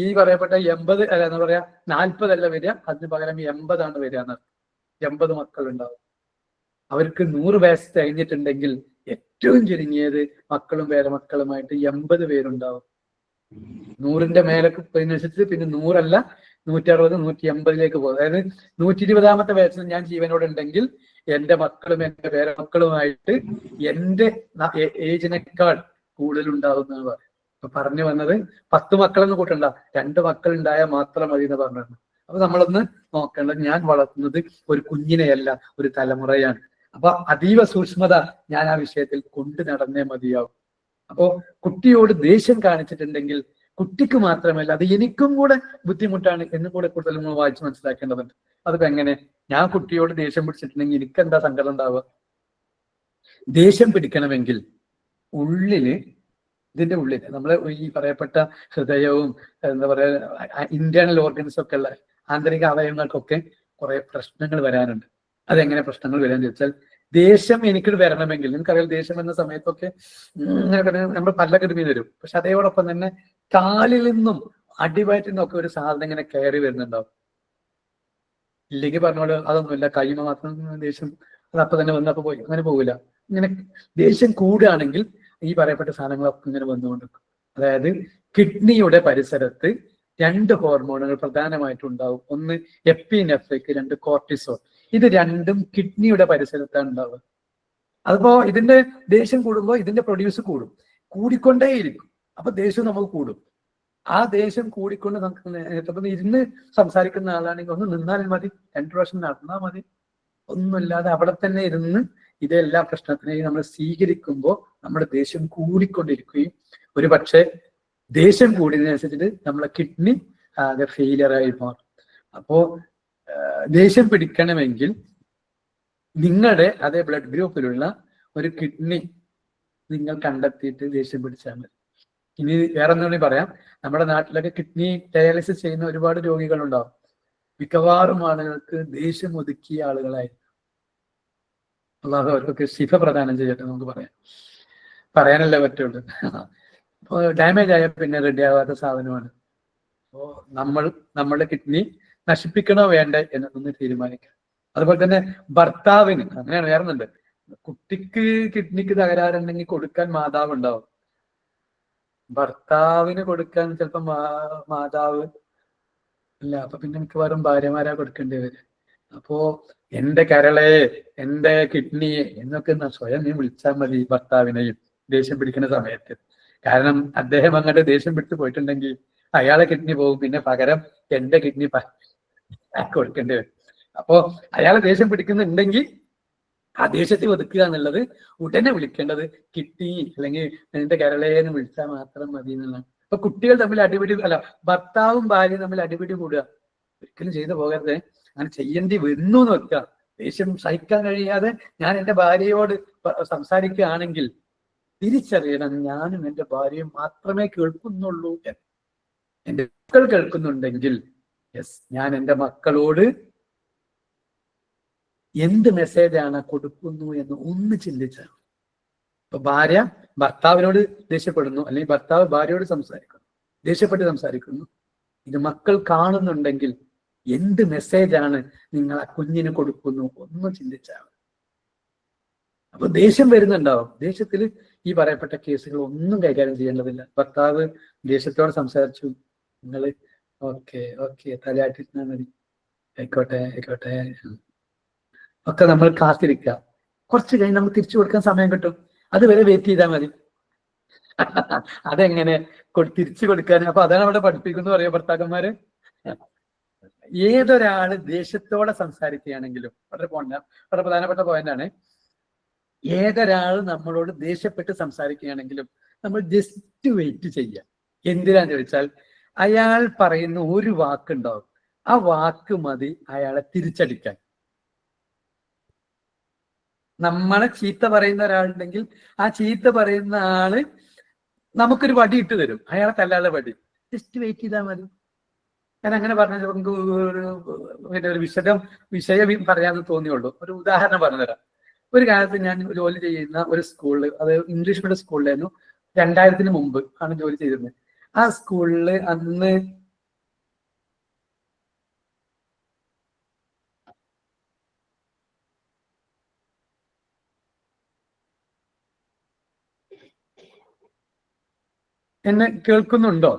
ഈ പറയപ്പെട്ട 80 അല്ല എന്താ പറയാ 40 അല്ല വരിക, അതിന് പകരം 80 ആണ് വരിക എന്ന്. 80 മക്കൾ ഉണ്ടാവും. അവർക്ക് 100 വയസ്സ് കഴിഞ്ഞിട്ടുണ്ടെങ്കിൽ ഏറ്റവും ചുരുങ്ങിയത് മക്കളും പേരമക്കളുമായിട്ട് 80 പേരുണ്ടാവും. 100ന്റെ മേലൊക്കെ അനുസരിച്ച് പിന്നെ 100 അല്ല 160, 180 പോകും. അതായത് 120ാമത്തെ വയസ്സിൽ ഞാൻ ജീവനോടെ ഉണ്ടെങ്കിൽ എന്റെ മക്കളും എന്റെ പേരമക്കളുമായിട്ട് എന്റെ ഏജിനേക്കാൾ കൂടുതൽ ഉണ്ടാവുന്നതാണ് പറയും. അപ്പൊ പറഞ്ഞു വന്നത് 10 മക്കളെന്ന് കൂട്ടണ്ട, 2 മക്കൾ ഉണ്ടായാൽ മാത്രം മതി എന്ന് പറഞ്ഞു. അപ്പൊ നമ്മളൊന്ന് നോക്കേണ്ടത്, ഞാൻ വളർത്തുന്നത് ഒരു കുഞ്ഞിനെയല്ല, ഒരു തലമുറയാണ്. അപ്പൊ അതീവ സൂക്ഷ്മത ഞാൻ ആ വിഷയത്തിൽ കൊണ്ടു നടന്നേ മതിയാവും. അപ്പോ കുട്ടിയോട് ദേഷ്യം കാണിച്ചിട്ടുണ്ടെങ്കിൽ കുട്ടിക്ക് മാത്രമല്ല അത് എനിക്കും കൂടെ ബുദ്ധിമുട്ടാണ് എന്ന് കൂടെ കൂടുതൽ നമ്മൾ വായിച്ച് മനസ്സിലാക്കേണ്ടതുണ്ട്. അതിപ്പോ എങ്ങനെ? ഞാൻ കുട്ടിയോട് ദേഷ്യം പിടിച്ചിട്ടുണ്ടെങ്കിൽ എനിക്ക് എന്താ സങ്കടം ഉണ്ടാവുക? ദേഷ്യം പിടിക്കണമെങ്കിൽ ഇതിന്റെ ഉള്ളിൽ നമ്മളെ ഈ പറയപ്പെട്ട ഹൃദയവും എന്താ പറയാ ഇന്റേണൽ ഓർഗൻസും ഒക്കെ ഉള്ള ആന്തരിക അവയവങ്ങൾക്കൊക്കെ കുറെ പ്രശ്നങ്ങൾ വരാനുണ്ട്. അതെങ്ങനെ പ്രശ്നങ്ങൾ വരാന്ന് ചോദിച്ചാൽ, ദേഷ്യം എനിക്ക് വരണമെങ്കിൽ, നിങ്ങൾക്കറിയാം ദേഷ്യം എന്ന സമയത്തൊക്കെ നമ്മൾ പല്ലൊക്കെ ഇടുമി വരും. പക്ഷെ അതേയോടൊപ്പം തന്നെ കാലിൽ നിന്നും അടിവയറ്റിൽ നിന്നൊക്കെ ഒരു സാധനം ഇങ്ങനെ കയറി വരുന്നുണ്ടാവും. ഇല്ലെങ്കിൽ പറഞ്ഞോളൂ അതൊന്നുമില്ല, കൈമ മാത്രം ദേഷ്യം അത് അപ്പൊ തന്നെ വന്നപ്പോ പോയി, അങ്ങനെ പോകില്ല. ഇങ്ങനെ ദേഷ്യം കൂടുകയാണെങ്കിൽ ഈ പറയപ്പെട്ട സാധനങ്ങളൊക്കെ ഇങ്ങനെ വന്നുകൊണ്ടിരിക്കും. അതായത് കിഡ്നിയുടെ പരിസരത്ത് 2 ഹോർമോണുകൾ പ്രധാനമായിട്ടുണ്ടാവും. ഒന്ന് എപ്പിനെഫ്രിക്, 2 കോർട്ടിസോൾ. ഇത് രണ്ടും കിഡ്നിയുടെ പരിസരത്താണ് ഉണ്ടാവുക. അതിപ്പോ ഇതിന്റെ ദേഷ്യം കൂടുമ്പോൾ ഇതിന്റെ പ്രൊഡ്യൂസ് കൂടിക്കൊണ്ടേയിരിക്കും. അപ്പൊ ദേഷ്യം നമുക്ക് കൂടും. ആ ദേഷ്യം കൂടിക്കൊണ്ട് നമുക്ക് ഇരുന്ന് സംസാരിക്കുന്ന ആളാണെങ്കിൽ ഒന്ന് നിന്നാലും മതി, 2 പ്രാവശ്യം നടന്നാൽ മതി. ഒന്നുമില്ലാതെ അവിടെ തന്നെ ഇരുന്ന് ഇതെല്ലാ പ്രശ്നത്തിനെയും നമ്മൾ സ്വീകരിക്കുമ്പോൾ നമ്മുടെ ദേഷ്യം കൂടിക്കൊണ്ടിരിക്കുകയും ഒരു പക്ഷേ ദേഷ്യം കൂടിയതിനനുസരിച്ചിട്ട് നമ്മളെ കിഡ്നി ആകെ ഫെയിലിയറായി മാറും. അപ്പോ ദേഷ്യം പിടിക്കണമെങ്കിൽ നിങ്ങളുടെ അതേ ബ്ലഡ് ഗ്രൂപ്പിലുള്ള ഒരു കിഡ്നി നിങ്ങൾ കണ്ടെത്തിയിട്ട് ദേഷ്യം പിടിച്ചാൽ മതി. ഇനി വേറെ ഒന്നുകൂടി പറയാം, നമ്മുടെ നാട്ടിലൊക്കെ കിഡ്നി ഡയാലിസിസ് ചെയ്യുന്ന ഒരുപാട് രോഗികളുണ്ടാവും. മിക്കവാറും ആളുകൾക്ക് ദേഷ്യം ഒതുക്കിയ ആളുകളായി. അള്ളാഹു അവർക്കൊക്കെ ശിഫ പ്രദാനം ചെയ്യട്ടെ. നമുക്ക് പറയാനല്ലേ പറ്റുള്ളൂ. അപ്പോൾ ഡാമേജ് ആയാൽ പിന്നെ റെഡി ആവാത്ത സാധനമാണ്. അപ്പോൾ നമ്മളുടെ കിഡ്നി നശിപ്പിക്കണോ വേണ്ടേ എന്നൊന്ന് തീരുമാനിക്കാം. അതുപോലെ തന്നെ ഭർത്താവിന് അങ്ങനെയാണ്. വേറൊന്നുണ്ട്, കുട്ടിക്ക് കിഡ്നിക്ക് തകരാറുണ്ടെങ്കിൽ കൊടുക്കാൻ മാതാവ് ഉണ്ടാവും. ഭർത്താവിന് കൊടുക്കാൻ ചിലപ്പോൾ മാതാവ് ഇല്ല. അപ്പൊ പിന്നെ മിക്കവാറും ഭാര്യമാരാ കൊടുക്കേണ്ടി വരും. അപ്പോ എന്റെ കരളെ, എന്റെ കിഡ്നിയെ എന്നൊക്കെ സ്വയം നീ വിളിച്ചാൽ മതി ഭർത്താവിനെയും ദേഷ്യം പിടിക്കുന്ന സമയത്ത്. കാരണം അദ്ദേഹം അങ്ങോട്ട് ദേഷ്യം പിടിച്ച് പോയിട്ടുണ്ടെങ്കിൽ അയാളെ കിഡ്നി പോകും, പിന്നെ പകരം എന്റെ കിഡ്നി കൊടുക്കേണ്ടി വരും. അപ്പോ അയാളെ ദേഷ്യം പിടിക്കുന്നുണ്ടെങ്കിൽ ആ ദേഷ്യത്തെ ഒതുക്കുക എന്നുള്ളത് ഉടനെ വിളിക്കേണ്ടത് കിഡ്നി അല്ലെങ്കിൽ എന്റെ കരളേന്ന് വിളിച്ചാൽ മാത്രം മതി എന്നുള്ളതാണ്. അപ്പൊ കുട്ടികൾ തമ്മിൽ അടിപിടി ഭർത്താവും ഭാര്യയും തമ്മിൽ അടിപിടി കൂടുക ഒരിക്കലും ചെയ്തു പോകരുത്. അങ്ങനെ ചെയ്യേണ്ടി വരുന്നു എന്ന് വെക്കുക. ദേഷ്യം സഹിക്കാൻ കഴിയാതെ ഞാൻ എന്റെ ഭാര്യയോട് സംസാരിക്കുകയാണെങ്കിൽ തിരിച്ചറിയണം, ഞാനും എന്റെ ഭാര്യയും മാത്രമേ കേൾക്കുന്നുള്ളൂ. എന്റെ മക്കൾ കേൾക്കുന്നുണ്ടെങ്കിൽ യെസ്, ഞാൻ എന്റെ മക്കളോട് എന്ത് മെസ്സേജാണ് കൊടുക്കുന്നു എന്ന് ഒന്ന് ചിന്തിച്ചാൽ. ഇപ്പൊ ഭാര്യ ഭർത്താവിനോട് ദേഷ്യപ്പെടുന്നു, അല്ലെങ്കിൽ ഭർത്താവ് ഭാര്യയോട് സംസാരിക്കുന്നു, ദേഷ്യപ്പെട്ട് സംസാരിക്കുന്നു. ഇത് മക്കൾ കാണുന്നുണ്ടെങ്കിൽ എന്ത് മെസ്സേജാണ് നിങ്ങൾ ആ കുഞ്ഞിന് കൊടുക്കുന്നു ഒന്ന് ചിന്തിച്ചാൽ. അപ്പൊ ദേഷ്യം വരുന്നുണ്ടാവും. ദേഷ്യത്തിൽ ഈ പറയപ്പെട്ട കേസുകൾ ഒന്നും കൈകാര്യം ചെയ്യേണ്ടതില്ല. ഭർത്താവ് ദേഷ്യത്തോടെ സംസാരിച്ചു, നിങ്ങൾ ഓക്കെ ഓക്കെ തലയാട്ടിരുന്നാൽ മതി, ആയിക്കോട്ടെ ആയിക്കോട്ടെ ഒക്കെ നമ്മൾ കാത്തിരിക്കുക. കുറച്ച് കഴിഞ്ഞ് നമുക്ക് തിരിച്ചു കൊടുക്കാൻ സമയം കിട്ടും. അതുവരെ വെയിറ്റ് ചെയ്താൽ മതി. അതെങ്ങനെ തിരിച്ചു കൊടുക്കാൻ? അപ്പൊ അതാണ് അവിടെ പഠിപ്പിക്കുന്നു പറയാ ഭർത്താക്കന്മാര്. ഏതൊരാള് ദേഷ്യത്തോടെ സംസാരിക്കുകയാണെങ്കിലും, വളരെ പ്രധാനപ്പെട്ട പോയിന്റാണ്, ഏതൊരാൾ നമ്മളോട് ദേഷ്യപ്പെട്ട് സംസാരിക്കുകയാണെങ്കിലും നമ്മൾ ജസ്റ്റ് വെയിറ്റ് ചെയ്യുക. എന്തിനാന്ന് ചോദിച്ചാൽ അയാൾ പറയുന്ന ഒരു വാക്കുണ്ടാവും, ആ വാക്ക് മതി അയാളെ തിരിച്ചടിക്കാൻ. നമ്മളെ ചീത്ത പറയുന്ന ഒരാളുണ്ടെങ്കിൽ ആ ചീത്ത പറയുന്ന ആള് നമുക്കൊരു വടി ഇട്ട് തരും, അയാളെ തല്ലാതെ വടി. ജസ്റ്റ് വെയിറ്റ് ചെയ്താൽ മതി. ഞാൻ അങ്ങനെ പറഞ്ഞ നമുക്ക് ഒരു വിഷയം പറയാമെന്ന് തോന്നിയുള്ളൂ. ഒരു ഉദാഹരണം പറഞ്ഞുതരാം. ഒരു കാലത്ത് ഞാൻ ജോലി ചെയ്യുന്ന ഒരു സ്കൂളിൽ, അത് ഇംഗ്ലീഷ് മീഡിയം സ്കൂളിലായിരുന്നു, 2000 മുമ്പ് ആണ് ജോലി ചെയ്തിരുന്നത്. ആ സ്കൂളില് അന്ന് എന്നെ കേൾക്കുന്നുണ്ടോ?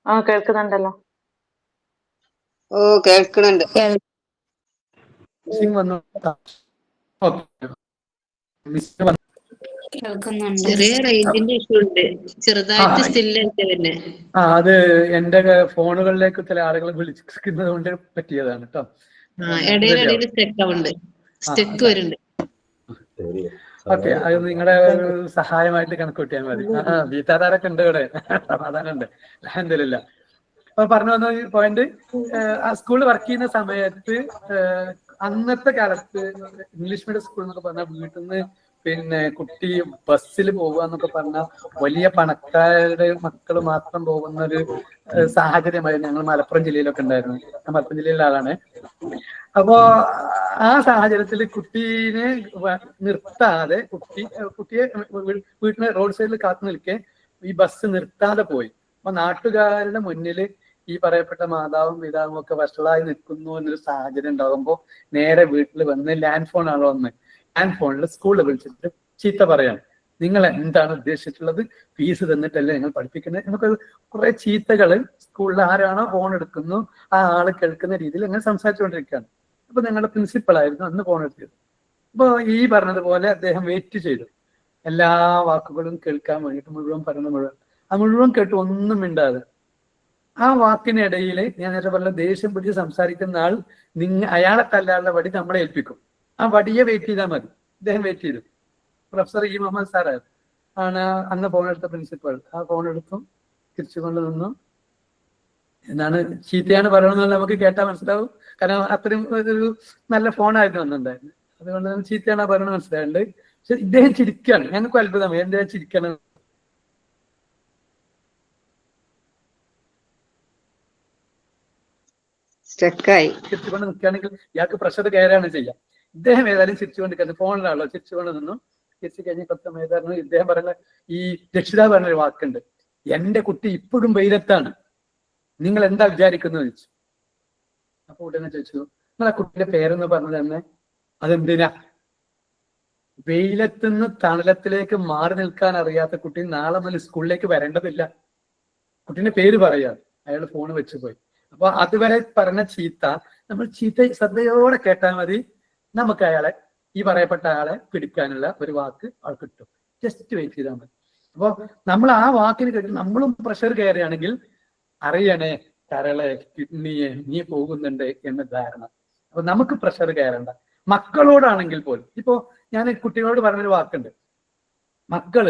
ആ കേൾക്കുന്നുണ്ടല്ലോ. ഓ കേൾക്കണുണ്ട്. വന്നു. കേൾക്കുന്നുണ്ട്. ചെറിയ റേഞ്ചിന്റെ ഇഷ്യൂ ഉണ്ട്, ചെറുതായിട്ട് സ്റ്റില്ലായിട്ട് തന്നെ. അത് എന്റെ ഫോണുകളിലേക്ക് ചില ആളുകൾ വിളിക്കുന്നത് കൊണ്ട് പറ്റിയതാണ് കേട്ടോ. ഇടയിലിടയിൽ സ്റ്റെക്ക് വരുന്നുണ്ട്. ഓക്കെ, അത് നിങ്ങളുടെ ഒരു സഹായമായിട്ട് കണക്ക് കൂട്ടിയാൽ മതി. വീട്ടാധാരൊക്കെ ഉണ്ട് ഇവിടെ, സമാധാനമുണ്ട്, അൽഹംദുലില്ലാ. അപ്പൊ പറഞ്ഞു വന്ന പോയിന്റ്, ആ സ്കൂളിൽ വർക്ക് ചെയ്യുന്ന സമയത്ത് അന്നത്തെ കാലത്ത് ഇംഗ്ലീഷ് മീഡിയം സ്കൂൾ എന്നൊക്കെ പറഞ്ഞാൽ വീട്ടിൽ നിന്ന് പിന്നെ കുട്ടി ബസ്സിൽ പോകുക എന്നൊക്കെ പറഞ്ഞാൽ വലിയ പണക്കാരുടെ മക്കൾ മാത്രം പോകുന്ന ഒരു സാഹചര്യമായിരുന്നു. ഞങ്ങൾ മലപ്പുറം ജില്ലയിലൊക്കെ ഉണ്ടായിരുന്നു. ഞാൻ മലപ്പുറം ജില്ലയിലെ ആളാണ്. അപ്പോ ആ സാഹചര്യത്തിൽ കുട്ടീനെ നിർത്താതെ കുട്ടിയെ വീട്ടിലെ റോഡ് സൈഡിൽ കാത്തു നിൽക്കെ ഈ ബസ് നിർത്താതെ പോയി. അപ്പൊ നാട്ടുകാരുടെ മുന്നിൽ ഈ പറയപ്പെട്ട മാതാവും പിതാവും ഒക്കെ വഷളായി നിൽക്കുന്നു എന്നൊരു സാഹചര്യം ഉണ്ടാകുമ്പോൾ നേരെ വീട്ടിൽ വന്ന് ലാൻഡ് ഫോൺ ആണോ വന്ന് ലാൻഡ് ഫോണിൽ സ്കൂളിൽ വിളിച്ചിട്ട് ചീത്ത പറയാണ്. നിങ്ങൾ എന്താണ് ഉദ്ദേശിച്ചിട്ടുള്ളത്? ഫീസ് തന്നിട്ടല്ലേ നിങ്ങൾ പഠിപ്പിക്കുന്നത്? നമുക്ക് കുറെ ചീത്തകള് സ്കൂളിൽ ആരാണോ ഫോൺ എടുക്കുന്നു ആ ആള് കേൾക്കുന്ന രീതിയിൽ അങ്ങനെ സംസാരിച്ചുകൊണ്ടിരിക്കുകയാണ്. അപ്പൊ നിങ്ങളുടെ പ്രിൻസിപ്പൾ ആയിരുന്നു അന്ന് ഫോൺ എടുത്തത്. അപ്പൊ ഈ പറഞ്ഞതുപോലെ അദ്ദേഹം വെയിറ്റ് ചെയ്തു, എല്ലാ വാക്കുകളും കേൾക്കാൻ വേണ്ടിയിട്ട് മുഴുവൻ കേട്ട് ഒന്നും മിണ്ടാതെ. ആ വാക്കിനിടയിൽ ഞാൻ നേരത്തെ പറഞ്ഞ ദേഷ്യം പിടിച്ച് സംസാരിക്കുന്ന ആൾ അയാളെ തല്ലാനുള്ള വടി നമ്മളെ ഏൽപ്പിക്കും. ആ വടിയെ വെയിറ്റ് ചെയ്താൽ മതി. അദ്ദേഹം വെയിറ്റ് ചെയ്തു. പ്രൊഫസർ ഇ മുഹമ്മദ് സാറായിരുന്നു ആണ് അന്ന് ഫോൺ എടുത്ത പ്രിൻസിപ്പൾ. ആ ഫോൺ എടുത്തും തിരിച്ചുകൊണ്ട് നിന്നു. എന്താണ് ചീത്തയാണ് പറയണമെന്നുള്ള നമുക്ക് കേട്ടാൽ മനസ്സിലാവും. കാരണം അത്രയും ഒരു നല്ല ഫോണായിരുന്നു അന്നുണ്ടായിരുന്നത്. അതുകൊണ്ട് ചീത്തയാണ് പറയണമെന്ന് മനസ്സിലായുണ്ട്. പക്ഷെ ഇദ്ദേഹം ചിരിക്കുകയാണ്. ഞങ്ങൾക്ക് അത്ഭുതമായി അദ്ദേഹം ചിരിക്കണം. ചിരിച്ചുകൊണ്ട് നിൽക്കുകയാണെങ്കിൽ ഇയാൾക്ക് പ്രഷർ കയറാണ് ചെയ്യാം. ഇദ്ദേഹം ഏതായാലും ചിരിച്ചുകൊണ്ട് ഫോണിലാണല്ലോ ചിരിച്ചുകൊണ്ട് നിന്നു. തിരിച്ചു കഴിഞ്ഞ് കുറച്ച് സമയത്തായിരുന്നു ഇദ്ദേഹം പറയുന്ന ഈ രക്ഷിതാവ് പറഞ്ഞൊരു വാക്കുണ്ട്, എന്റെ കുട്ടി ഇപ്പോഴും വെയിലത്താണ്, നിങ്ങൾ എന്താ വിചാരിക്കുന്നു ചോദിച്ചു. അപ്പൊ ഉടനെ ചോദിച്ചു, നിങ്ങളെ കുട്ടിയുടെ പേരെന്ന് പറഞ്ഞു തന്നെ. അതെന്തിനാ? വെയിലത്തുനിന്ന് തണലത്തിലേക്ക് മാറി നിൽക്കാൻ അറിയാത്ത കുട്ടി നാളെ മുതൽ സ്കൂളിലേക്ക് വരേണ്ടതില്ല. കുട്ടീന്റെ പേര് പറയാ. അയാൾ ഫോൺ വെച്ച് പോയി. അപ്പൊ അതുവരെ പറഞ്ഞ ചീത്ത നമ്മൾ ശ്രദ്ധയോടെ കേട്ടാൽ മതി. നമുക്ക് അയാളെ ഈ പറയപ്പെട്ട ആളെ പിടിക്കാനുള്ള ഒരു വാക്ക് ആൾ കിട്ടും. ജസ്റ്റ് വെയിറ്റ് ചെയ്താൽ മതി. അപ്പൊ നമ്മൾ ആ വാക്കിന് കേട്ട് നമ്മളും പ്രഷർ കയറുകയാണെങ്കിൽ അറിയണേ കരളെ കിഡ്നിയെ നീ പോകുന്നുണ്ട് എന്ന ധാരണ. അപ്പൊ നമുക്ക് പ്രഷർ കയറണ്ട. മക്കളോടാണെങ്കിൽ പോലും ഇപ്പോ ഞാൻ കുട്ടികളോട് പറഞ്ഞൊരു വാക്കുണ്ട്, മക്കൾ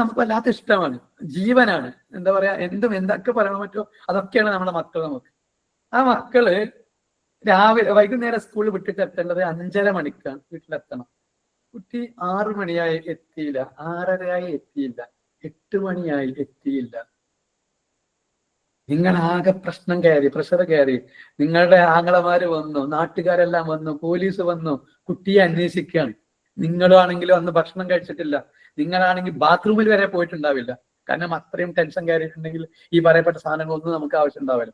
നമുക്ക് വല്ലാത്ത ഇഷ്ടമാണ്, ജീവനാണ്. എന്താ പറയാ, എന്തൊക്കെ പറയാൻ പറ്റുമോ അതൊക്കെയാണ് നമ്മുടെ മക്കൾ നമുക്ക്. ആ മക്കള് വൈകുന്നേരം സ്കൂളിൽ വിട്ടിട്ട് എത്തേണ്ടത് 5:30 മണിക്കാണ് വീട്ടിലെത്തണം. കുട്ടി 6 മണിയായി എത്തിയില്ല, 6:30 എത്തിയില്ല, 8 മണിയായി എത്തിയില്ല. നിങ്ങളാകെ പ്രശ്നം കയറി, പ്രഷർ കയറി. നിങ്ങളുടെ ആങ്ങളമാര് വന്നു, നാട്ടുകാരെല്ലാം വന്നു, പോലീസ് വന്നു, കുട്ടിയെ അന്വേഷിക്കുകയാണ്. നിങ്ങളാണെങ്കിലും അന്ന് ഭക്ഷണം കഴിച്ചിട്ടില്ല. നിങ്ങളാണെങ്കിൽ ബാത്റൂമിൽ വരെ പോയിട്ടുണ്ടാവില്ല. കാരണം അത്രയും ടെൻഷൻ കയറിയിട്ടുണ്ടെങ്കിൽ ഈ പറയപ്പെട്ട സാധനങ്ങളൊന്നും നമുക്ക് ആവശ്യം ഉണ്ടാവില്ല.